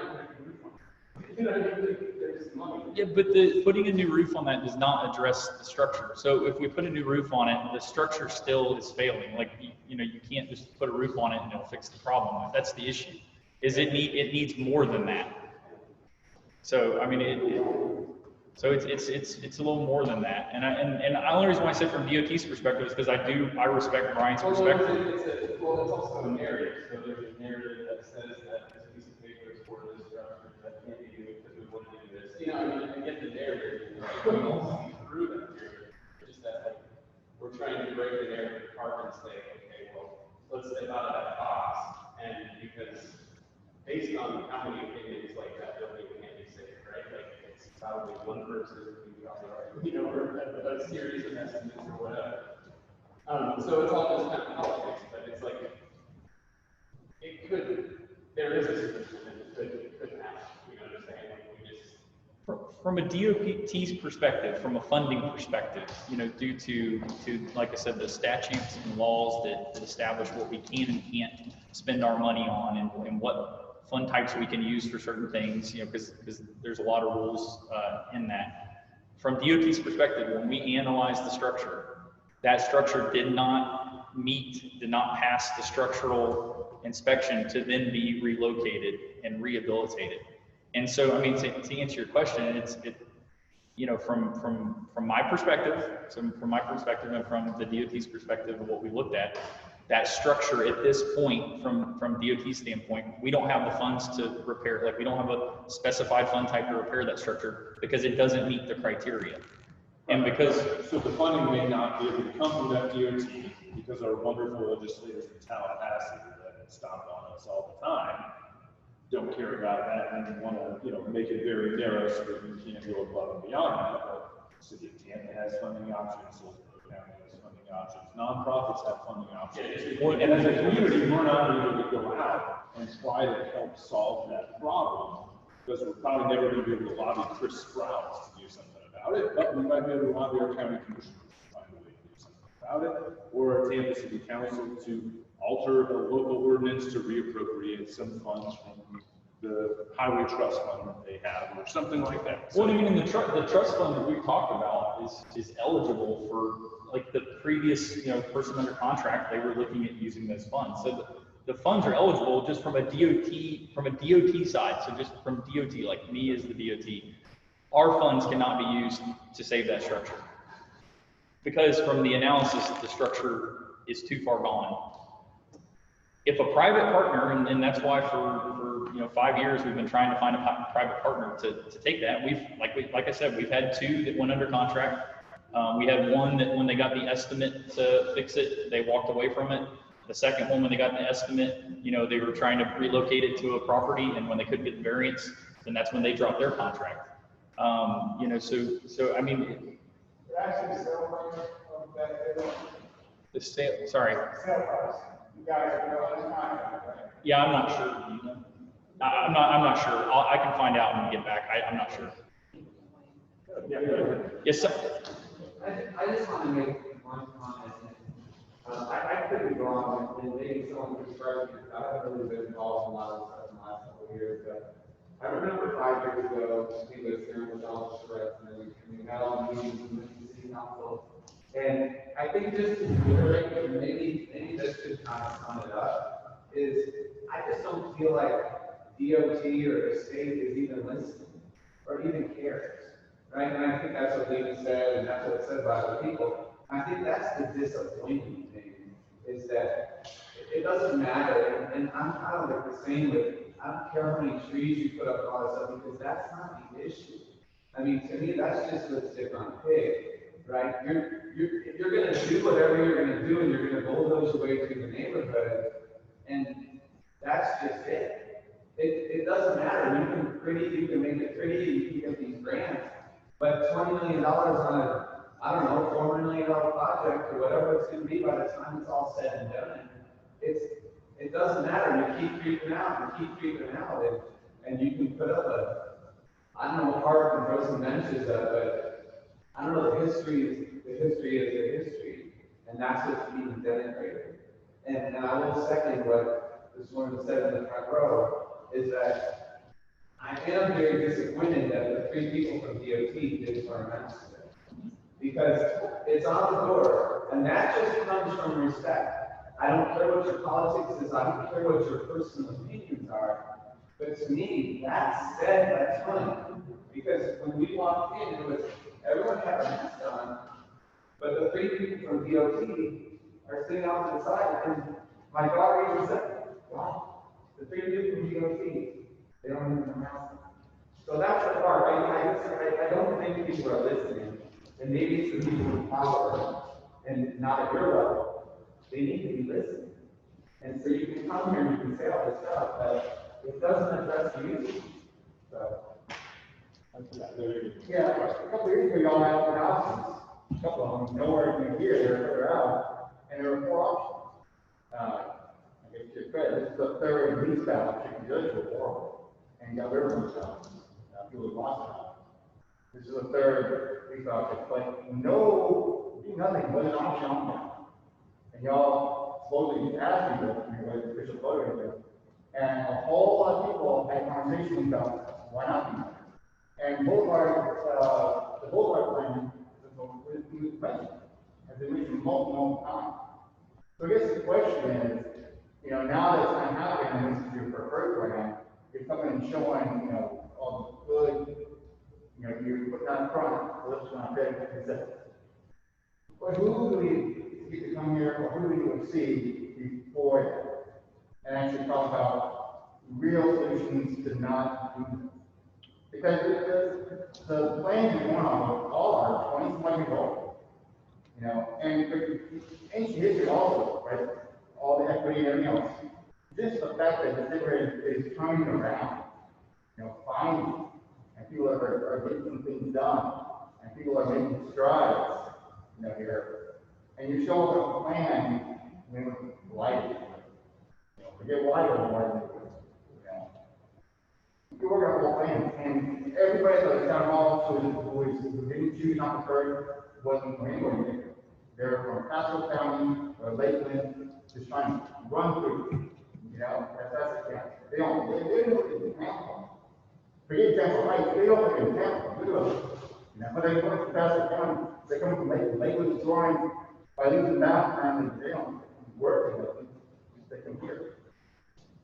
you know, there's money. Yeah, but putting a new roof on that does not address the structure. So if we put a new roof on it, the structure still is failing. Like, you know, you can't just put a roof on it and it'll fix the problem. That's the issue. Is it needs more than that. So I mean, so it's a little more than that. And the only reason why I said from DOT's perspective is because I respect Brian's perspective. It's also a narrative. So there's a narrative that says that this piece of paper is for this structure that can't be doing because we want to do this. You know, I mean, I get the narrative. We all see through that narrative. Just that, like, we're trying to break the narrative apart and say, okay, well, let's step out of that box. And because based on how many opinions like that building can't be safe, right? Like, it's probably one person who you know, or a series of estimates or whatever. So it's all just kind of politics, but it's like, there is a solution and it could happen, you know what I'm saying? Like we just. From a DOT's perspective, from a funding perspective, you know, due to like I said, the statutes and laws that establish what we can and can't spend our money on and what fund types we can use for certain things, you know, because there's a lot of rules in that. From DOT's perspective, when we analyzed the structure, that structure did not pass the structural inspection to then be relocated and rehabilitated. And so, I mean, to answer your question, you know, from my perspective, and from the DOT's perspective of what we looked at, that structure at this point, from DOT standpoint, we don't have the funds to repair, like we don't have a specified fund type to repair that structure because it doesn't meet the criteria. And because, so the funding may not be able to come from that DOT because our wonderful legislators in Tallahassee that stomp on us all the time don't care about that and want to, you know, make it very narrow so that you can't go above and beyond that. But City of Tampa has funding options, Hillsborough County has funding options, nonprofits have funding options. And as a community, we're not able to go out and try to help solve that problem because we're probably never going to be able to lobby Chris Sprouse to do something about it, but we might be able to lobby our county commissioners to find a way to do something about it, or Tampa City Council to alter the local ordinance to reappropriate some funds from the highway trust fund that they have, or something like that. well, I mean, the trust fund that we talked about is eligible for, like, the previous, you know, person under contract, they were looking at using those funds. So the funds are eligible just from a DOT side. So just from DOT, like me as the DOT, our funds cannot be used to save that structure. Because from the analysis, the structure is too far gone. If a private partner, and that's why for you know 5 years we've been trying to find a private partner to take that. Like I said, we've had 2 that went under contract. We had one that when they got the estimate to fix it, they walked away from it. The second one, when they got the estimate, you know, they were trying to relocate it to a property, and when they couldn't get the variance, then that's when they dropped their contract. You know, so I mean, Actually, sale price of that, the sale. Sorry. sale price. You guys are going to contract, right? Yeah, I'm not sure. You know? I'm not sure. I can find out and get back. I'm not sure. Yes, sir. I just want to make one comment. I could be wrong, and maybe someone could correct me. I haven't really been involved in a lot of stuff in the last couple of years, but I remember 5 years ago, we was here with all the threats, and we had all the meetings in the city council. And I think just to reiterate, and maybe this could kind of sum it up, is I just don't feel like DOT or the state is even listening or even cares, right? And I think that's what David said, and that's what's said by other people. I think that's the disappointing thing, is that it doesn't matter, and I'm kind of like the same with, I don't care how many trees you put up and all that stuff, because that's not the issue. I mean, to me, that's just lipstick on a pig, right? If you're gonna do whatever you're gonna do, and you're gonna bulldoze your way through the neighborhood, and that's just it. It doesn't matter, you can make it pretty, you can get these grants, but $20 million on a, I don't know, $400 million project, or whatever it's gonna be by the time it's all said and done, it doesn't matter, you keep creeping out, and you can put up I don't know, a park and throw some benches up, but I don't know, the history is the history, and that's what's being denigrated. And I will second what this woman said in the front row, is that I am very disappointed that the 3 people from DOT didn't learn that today. Because it's on the door, and that just comes from respect. I don't care what your politics is, I don't care what your personal opinions are, but to me, that said, that's funny. Because when we walked in, it was, everyone had a mask on, but the 3 people from DOT are sitting out to the side, and my daughter even said, wow, the 3 people from DOT, they don't even have a mask on. So that's the part, I don't think people are listening, and maybe it's the people in power, and not at your level. They need to be listening. And so you can come here and you can say all this stuff, but it doesn't address you. So. Yeah, a couple of years ago, y'all had four options. A couple of them, nowhere near here, they were further out, and there were 4 options. I guess to credit, this is the 3rd lease battle chicken judge before, and got rid of themselves. People lost out. This is the 3rd lease battle, but nothing but an option on that. And y'all supposedly asked me what the official voting was. And a whole lot of people had conversations about why not do that. And the Boulevard plan was mentioned, has been mentioned multiple times. So I guess the question is, now that it's not happening, and this is your preferred plan, you're coming and showing, all the good, you're putting out front, lips on big, etc. But who do we get to come here, or who do we see before that, and actually talk about real solutions to not do this. Because the plans we want on all are 20 years old, you know, and ancient history also, right? All the equity and everything else. Just the fact that the city is turning around, you know, finally, and people are getting things done, and people are making strides, you know, here. And you show them a plan, you know, light, you know, forget why you're more, you know. You work on a whole plan, and everybody at the town hall who didn't choose not to serve wasn't from anywhere. They're from Pasco County or Lakeland, just trying to run through. You know, that's the case. They don't live in Tampa. Forget Tampa Heights, they don't live in Tampa, literally. You know, but they come from Pasco County, they come from Lakeland, drawing by leaving downtown, they don't work with them, they come here.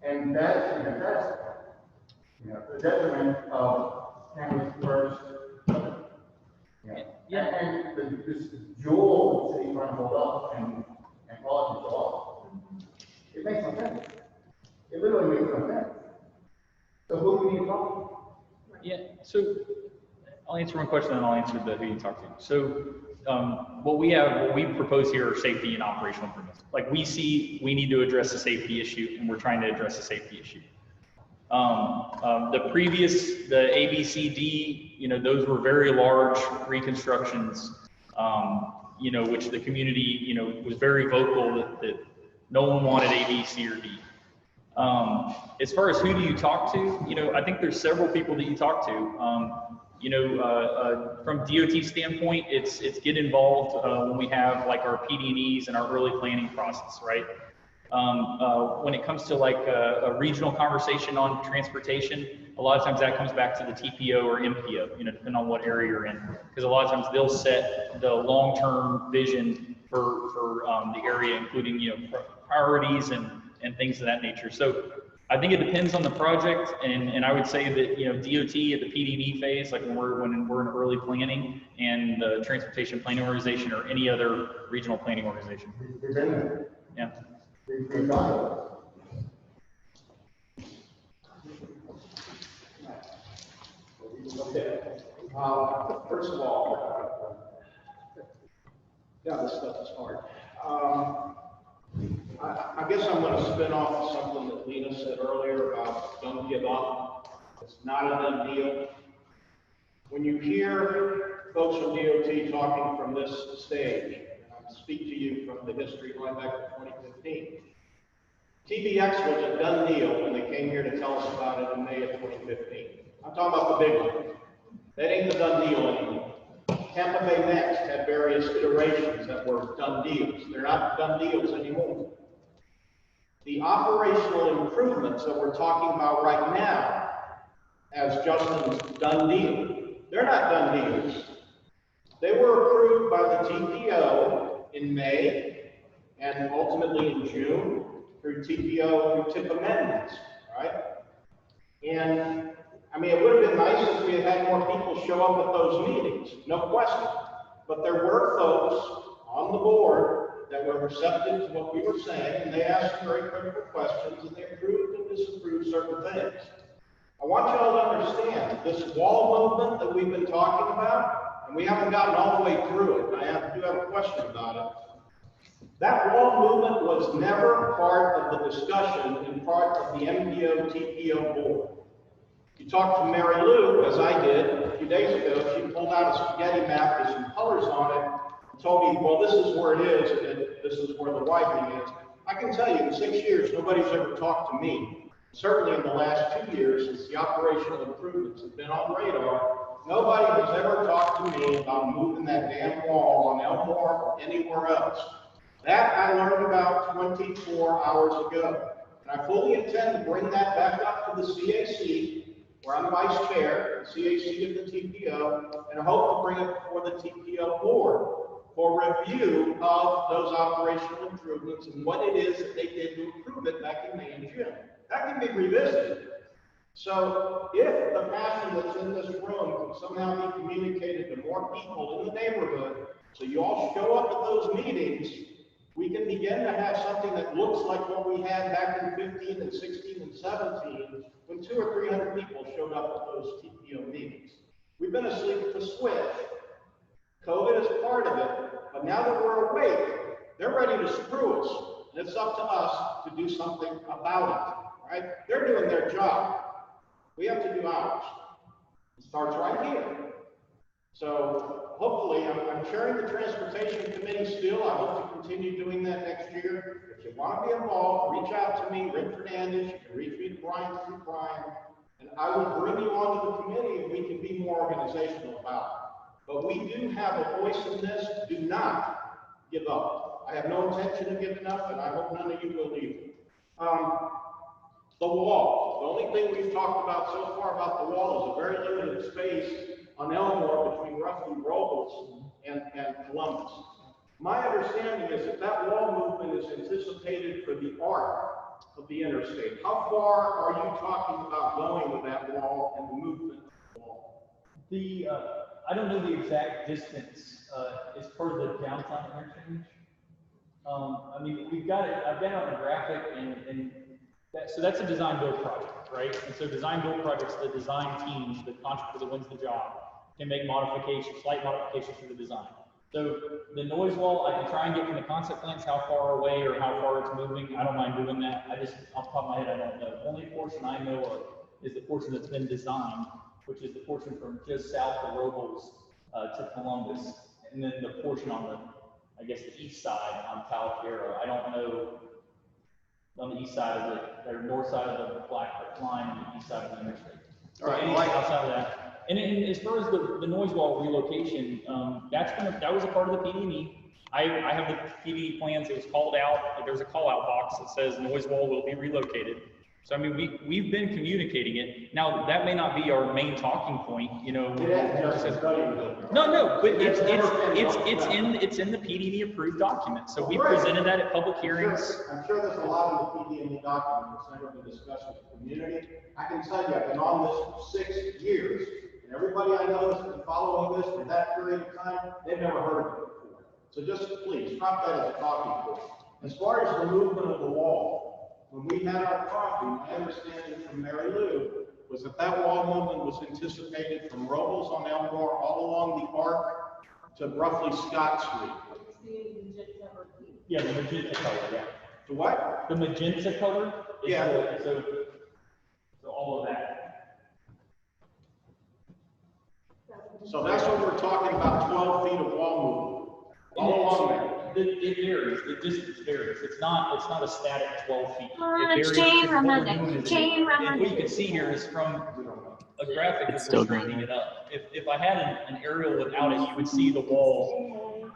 And that's, you know, the detriment of campus first. Yeah. And this jewel the city trying to hold up and call it off. It makes no sense. It literally makes no sense. So who do we need to talk to? Yeah, so I'll answer one question and I'll answer the who you talk to. So what we propose here are safety and operational improvements. Like we see, we need to address the safety issue and we're trying to address the safety issue. The previous, the A, B, C, D, you know, those were very large reconstructions, you know, which the community, you know, was very vocal that no one wanted A, B, C, or D. As far as who do you talk to, you know, I think there's several people that you talk to. You know, from DOT standpoint, it's get involved when we have like our PD&Es and our early planning process, right? When it comes to like a regional conversation on transportation, a lot of times that comes back to the TPO or MPO, you know, depending on what area you're in. Because a lot of times they'll set the long-term vision for the area, including, you know, priorities and things of that nature. So I think it depends on the project, and I would say that, you know, DOT at the PD&E phase, like when we're in early planning, and the transportation planning organization or any other regional planning organization. Yeah. Okay. First of all, yeah, this stuff is hard. I guess I'm going to spin off something that Lena said earlier about don't give up. It's not a done deal. When you hear folks from DOT talking from this stage, and I speak to you from the history going back to 2015, TBX was a done deal when they came here to tell us about it in May of 2015. I'm talking about the big one. That ain't the done deal anymore. Tampa Bay Next had various iterations that were done deals. They're not done deals anymore. The operational improvements that we're talking about right now, as Justin's done deal, they're not done deals. They were approved by the TPO in May and ultimately in June through TPO through TIP amendments, right? And I mean, it would have been nice if we had more people show up at those meetings, no question. But there were folks on the board that were receptive to what we were saying, and they asked very critical questions, and they approved and disapproved certain things. I want you all to understand this wall movement that we've been talking about, and we haven't gotten all the way through it. I do have a question about it. That wall movement was never part of the discussion and part of the MPO TPO board. You talked to Mary Lou, as I did a few days ago. She pulled out a spaghetti map with some colors on it and told me, well, this is where it is, and this is where the widening is. I can tell you, in 6 years, nobody's ever talked to me. Certainly in the last 2 years, since the operational improvements have been on radar, nobody has ever talked to me about moving that damn wall on Elmore or anywhere else. That I learned about 24 hours ago. And I fully intend to bring that back up to the CAC, where I'm vice chair, the CAC of the TPO, and I hope to bring it before the TPO board for review of those operational improvements and what it is that they did to improve it back in May and June. That can be revisited. So if the passion that's in this room can somehow be communicated to more people in the neighborhood, so you all show up at those meetings, we can begin to have something that looks like what we had back in 15 and 16 and 17, when 200 or 300 people showed up at those TPO meetings. We've been asleep at the switch. COVID is part of it, but now that we're awake, they're ready to screw us. And it's up to us to do something about it, right? They're doing their job. We have to do ours. It starts right here. So hopefully, I'm chairing the transportation committee still. I hope to continue doing that next year. If you want to be involved, reach out to me, Rick Fernandez. You can reach me to Brian through Brian, and I will bring you onto the committee and we can be more organizational about it. But we do have a voice in this. Do not give up. I have no intention of giving up, and I hope none of you will either. The wall. The only thing we've talked about so far about the wall is a very limited space on Elmore between roughly Robles and Columbus. My understanding is that that wall movement is anticipated for the arc of the interstate. How far are you talking about going with that wall and the movement of the wall? I don't know the exact distance. It's part of the downtown interchange. I mean, we've got it. I've been on a graphic, and so that's a design build project, right? And so design build projects, the design teams, the contractor that wins the job, can make modifications, slight modifications to the design. So the noise wall, I can try and get from the concept plans how far away or how far it's moving. I don't mind doing that. I just, off the top of my head, I don't know. The only portion I know of is the portion that's been designed, which is the portion from just south of Robles to Columbus, and then the portion on the, I guess, the east side on Talavera. I don't know on the east side of the, or north side of the black line and the east side of the interstate. So anything outside of that. And as far as the noise wall relocation, that was a part of the PD&E. I have the PD plans. It was called out. There's a call out box that says noise wall will be relocated. So I mean, we've been communicating it. Now that may not be our main talking point, you know. No, but it's in the PD&E approved document. So we presented that at public hearings. I'm sure there's a lot in the PD&E document that's never been discussed with the community. I can tell you, I've been on this for 6 years, and everybody I know has been following this for that period of time. They've never heard of it before. So just please drop that as a talking point. As far as the movement of the wall, when we had our coffee, my understanding from Mary Lou was that that wall movement was anticipated from Robles on Elmore all along the arc to roughly Scott Street. Yeah, the magenta color, yeah. The what? The magenta color? Yeah. So all of that. So that's what we're talking about, 12 feet of wall movement. All along there. It varies. The distance varies. It's not a static 12 feet. Chain remnant. And what you can see here is from a graphic that's straightening it up. If I had an aerial without it, you would see the wall.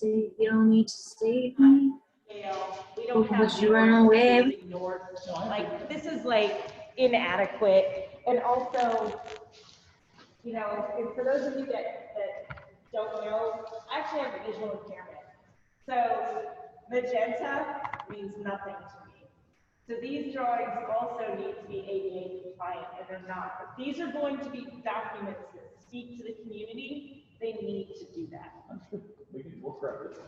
You don't need to save me. We don't have. You run away. Like, this is like inadequate, and also, you know, and for those of you that don't know, I actually have a visual impairment. So magenta means nothing to me. So these drawings also need to be ADA compliant, and they're not. If these are going to be documents that speak to the community, they need to do that. We'll correct it.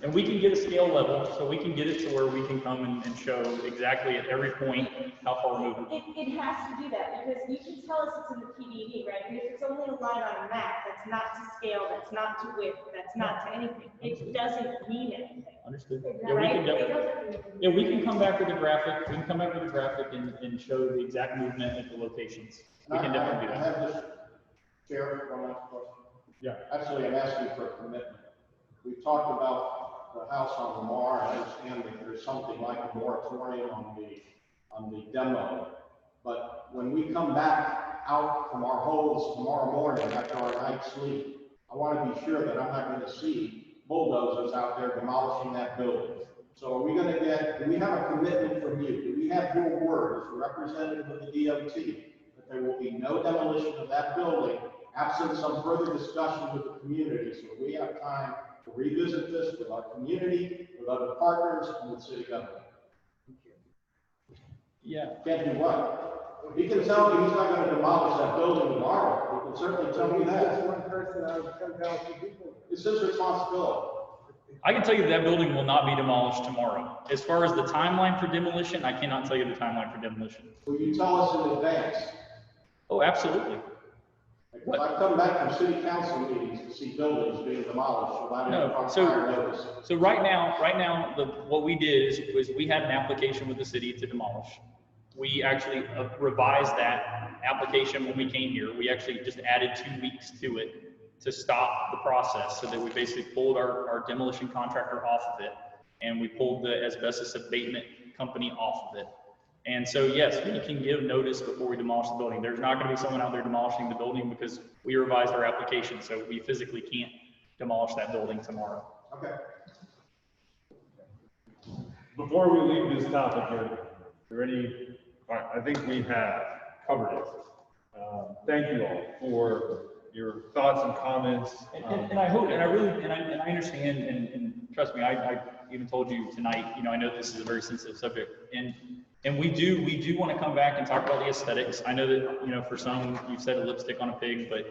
And we can get a scale level, so we can get it to where we can come and show exactly at every point how far we're moving. It has to do that, because you can tell us it's in the PD&E, right? But if it's only a line on a map, that's not to scale, that's not to width, that's not to anything. It doesn't mean anything. Understood. Yeah, we can definitely. Yeah, we can come back with a graphic. We can come back with a graphic and show the exact movement at the locations. We can definitely do that. I have this, Chair, one last question. Yeah. Actually, I'm asking for a commitment. We've talked about the house on Lamar. I understand that there's something like a moratorium on the demo. But when we come back out from our holes tomorrow morning after our night's sleep, I want to be sure that I'm not going to see bulldozers out there demolishing that building. So are we going to do we have a commitment from you? Do we have your word as a representative of the DOT that there will be no demolition of that building absent some further discussion with the community, so we have time to revisit this with our community, with other partners, and with city government? Yeah. Can't do what? He can tell me he's not gonna demolish that building tomorrow. He can certainly tell me That's that. one person out of 10,000 people. It's his responsibility. I can tell you that building will not be demolished tomorrow. As far as the timeline for demolition, I cannot tell you the timeline for demolition. Will you tell us in advance? Oh, absolutely. Because I've come back from city council meetings to see buildings being demolished without any prior notice. So right now, what we did was we had an application with the city to demolish. We actually revised that application when we came here. We actually just added 2 weeks to it to stop the process, so that we basically pulled our demolition contractor off of it, and we pulled the asbestos abatement company off of it. And so, yes, we can give notice before we demolish the building. There's not going to be someone out there demolishing the building because we revised our application, so we physically can't demolish that building tomorrow. Okay. Before we leave this topic, are there any, all right, I think we have covered it. Thank you all for your thoughts and comments. And I hope, and I understand, and trust me, I even told you tonight, you know, I know this is a very sensitive subject, and we do want to come back and talk about the aesthetics. I know that, you know, for some, you've said a lipstick on a pig, but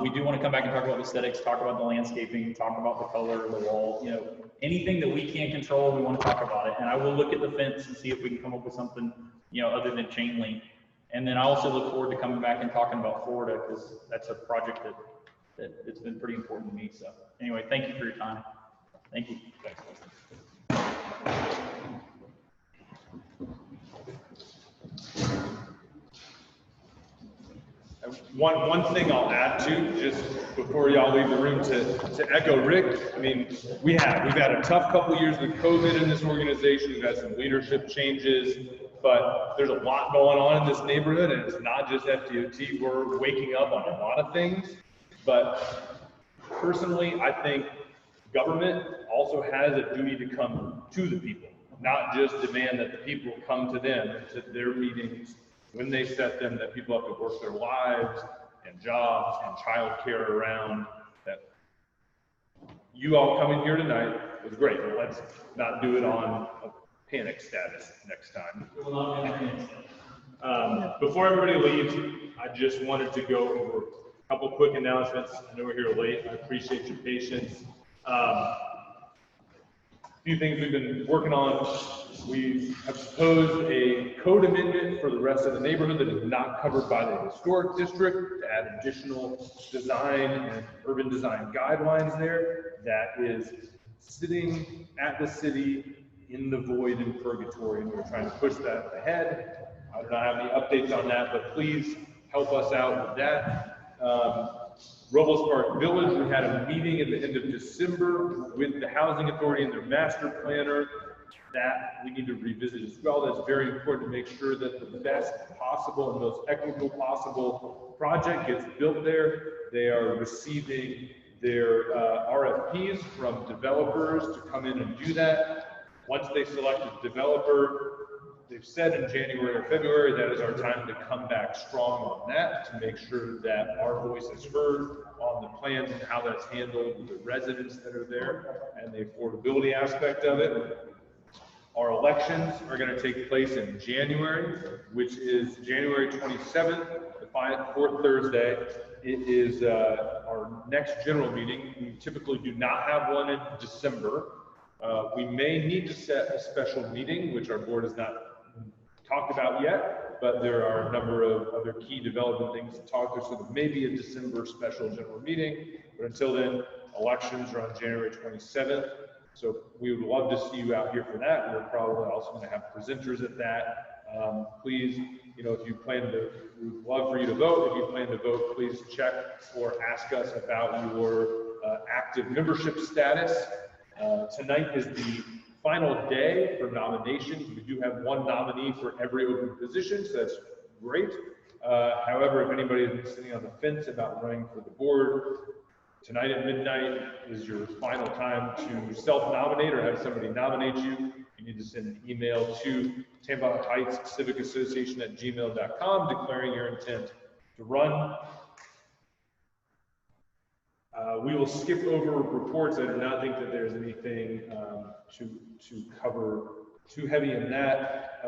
we do want to come back and talk about the aesthetics, talk about the landscaping, talk about the color of the wall, you know, anything that we can't control, we want to talk about it. And I will look at the fence and see if we can come up with something, you know, other than chain link. And then I also look forward to coming back and talking about Florida, because that's a project that it's been pretty important to me. So anyway, thank you for your time. Thank you. One thing I'll add to, just before y'all leave the room, to echo Rick, I mean, we've had a tough couple years with COVID in this organization. We've had some leadership changes, but there's a lot going on in this neighborhood, and it's not just FDOT. We're waking up on a lot of things, but personally, I think government also has a duty to come to the people, not just demand that the people come to them, to their meetings, when they set them, that people have to work their lives and jobs and childcare around. That you all coming here tonight was great, but let's not do it on a panic status next time. Before everybody leaves, I just wanted to go over a couple quick announcements. I know we're here late. I appreciate your patience. A few things we've been working on. We have proposed a code amendment for the rest of the neighborhood that is not covered by the historic district, to add additional design and urban design guidelines there. That is sitting at the city in the void in purgatory, and we're trying to push that ahead. I do not have any updates on that, but please help us out with that. Robles Park Village, we had a meeting at the end of December with the Housing Authority and their master planner. That we need to revisit as well. That's very important to make sure that the best possible and most equitable possible project gets built there. They are receiving their RFPs from developers to come in and do that. Once they select a developer, they've said in January or February, that is our time to come back strong on that, to make sure that our voice is heard on the plans and how that's handled with the residents that are there and the affordability aspect of it. Our elections are going to take place in January, which is January 27th, the fourth Thursday. It is our next general meeting. We typically do not have one in December. We may need to set a special meeting, which our board has not talked about yet, but there are a number of other key development things to talk through. So there may be a December special general meeting, but until then, elections are on January 27th. So we would love to see you out here for that. We're probably also going to have presenters at that. Please, you know, if you plan to, we would love for you to vote. If you plan to vote, please check or ask us about your active membership status. Tonight is the final day for nominations. We do have one nominee for every open position, so that's great. However, if anybody has been sitting on the fence about running for the board, tonight at midnight is your final time to self-nominate or have somebody nominate you. You need to send an email to Tampa Heights Civic Association at gmail.com declaring your intent to run. We will skip over reports. I do not think that there's anything to cover too heavy in that.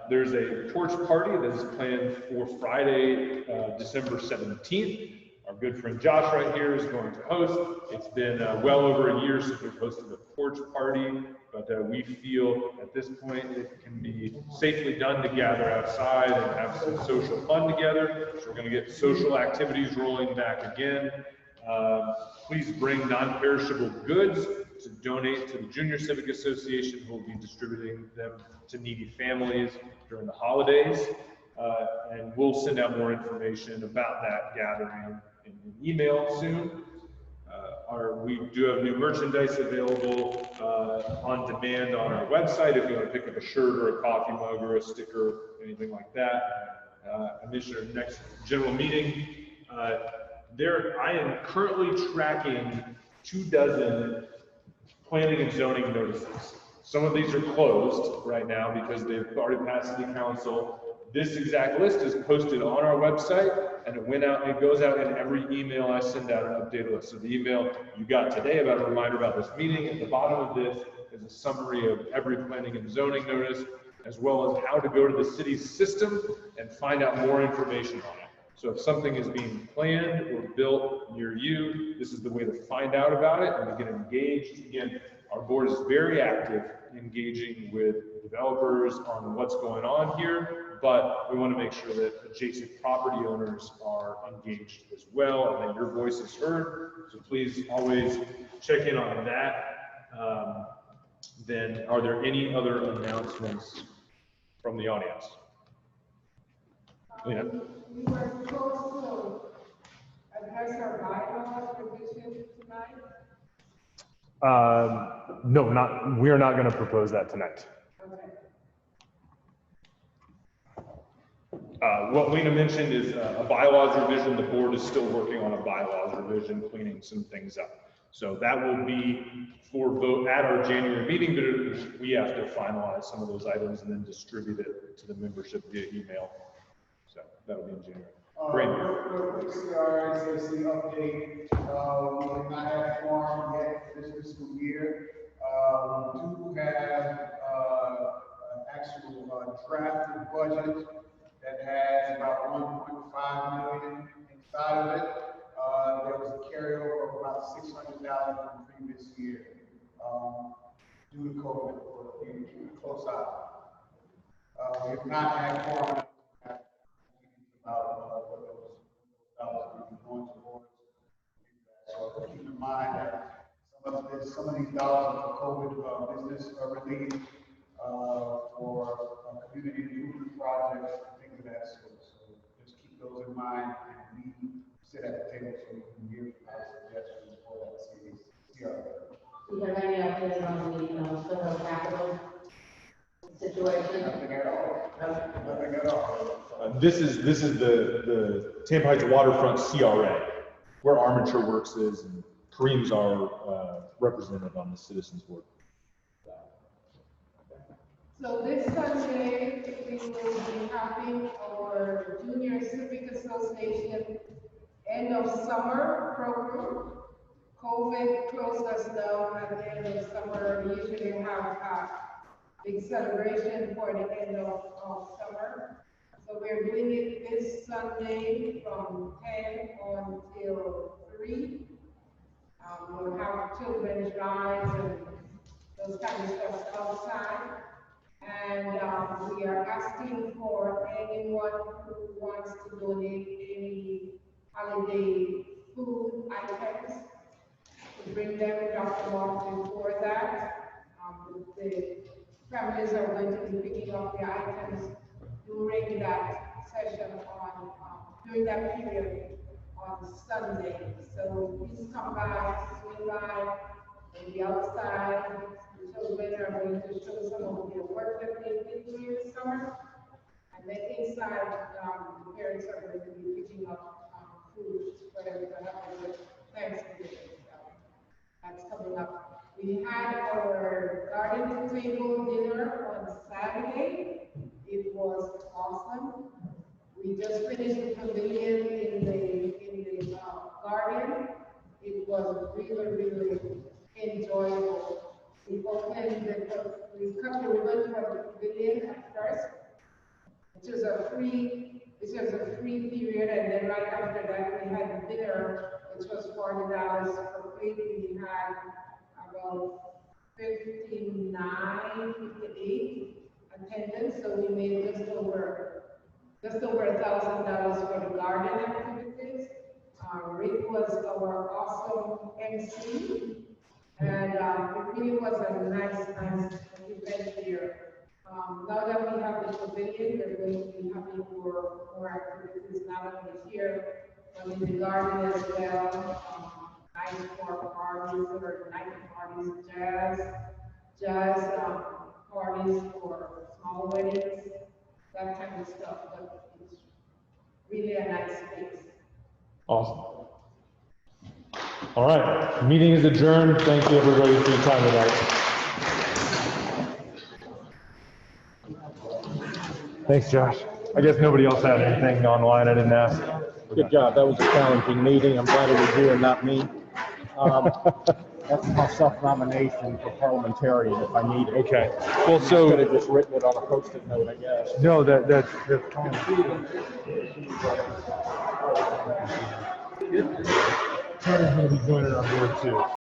There's a porch party that is planned for Friday, December 17th. Our good friend Josh right here is going to host. It's been well over a year since we've hosted a porch party, but we feel at this point it can be safely done to gather outside and have some social fun together. So we're going to get social activities rolling back again. Please bring non-perishable goods to donate to the Junior Civic Association, who will be distributing them to needy families during the holidays. And we'll send out more information about that gathering in an email soon. We do have new merchandise available on demand on our website if you want to pick up a shirt or a coffee mug or a sticker, anything like that. I mentioned our next general meeting. I am currently tracking 24 planning and zoning notices. Some of these are closed right now because they've already passed the council. This exact list is posted on our website, and it goes out in every email I send out, an updated list. So the email you got today about a reminder about this meeting, at the bottom of this is a summary of every planning and zoning notice, as well as how to go to the city's system and find out more information on it. So if something is being planned or built near you, this is the way to find out about it and to get engaged. Again, our board is very active engaging with developers on what's going on here, but we want to make sure that adjacent property owners are engaged as well and that your voice is heard. So please always check in on that. Then are there any other announcements from the audience? Yeah. We were supposed to address our bylaws revision tonight. No, we are not going to propose that tonight. Okay. What Lena mentioned is a bylaws revision. The board is still working on a bylaws revision, cleaning some things up. So that will be for vote at our January meeting, but we have to finalize some of those items and then distribute it to the membership via email. So that'll be in January. Great. Real quick, CRSAC update. We have not had a quorum yet this fiscal year. We do have an actual drafted budget that has about 1.5 million inside of it. There was a carryover of about 600,000 from previous year due to COVID. We're keeping a close eye. We have not had quorum. What those dollars will be going towards. So keep in mind that some of these dollars are for COVID business relief for community improvement projects and things of that sort. So just keep those in mind, and we sit at the table so we can give our suggestions for that CRA. Do you have any updates on the Soho Capital situation? Nothing at all. Nothing at all. This is the Tampa Heights Waterfront CRA, where Armature Works is, and Kareem's our representative on the Citizens Board. So this Sunday, we will be having our Junior Civic Association end of summer program. COVID closed us down at the end of summer. We usually have a big celebration for the end of summer. So we're doing it this Sunday from 10 until 3. We'll have children's rides and those kind of stuff outside. And we are asking for anyone who wants to donate any holiday food items to bring them, drop them off before that. The families are going to be picking up the items during that session during that period on Sunday. So please come by, swing by, and be outside. The children are going to show some of their work that they did during the summer. And then inside, the parents are going to be picking up food for them to have a good Thanksgiving. That's coming up. We had our garden table dinner on Saturday. It was awesome. We just finished the pavilion in the garden. It was really, really enjoyable. We opened attending we went to have the pavilion at first. It was a free period, and then right after that, we had the dinner, which was $40 per plate. We had about 58 attendance, so we made just over $1,000 for the garden activities. Rick was our awesome MC, and it really was a nice event here. Now that we have the pavilion, we're going to be having more activities, not only here, but in the garden as well. Night for parties or night parties, jazz parties for small weddings, that kind of stuff. But it's really a nice space. Awesome. All right, meeting is adjourned. Thank you everybody for your time tonight. Thanks, Josh. I guess nobody else had anything online I didn't ask. Good job. That was a challenging meeting. I'm glad it was you and not me. That's my self-nomination for parliamentarian if I need it. Okay. Well, so could have just written it on a post-it note, I guess. No, that's fine. Tony's going to be joining our board too.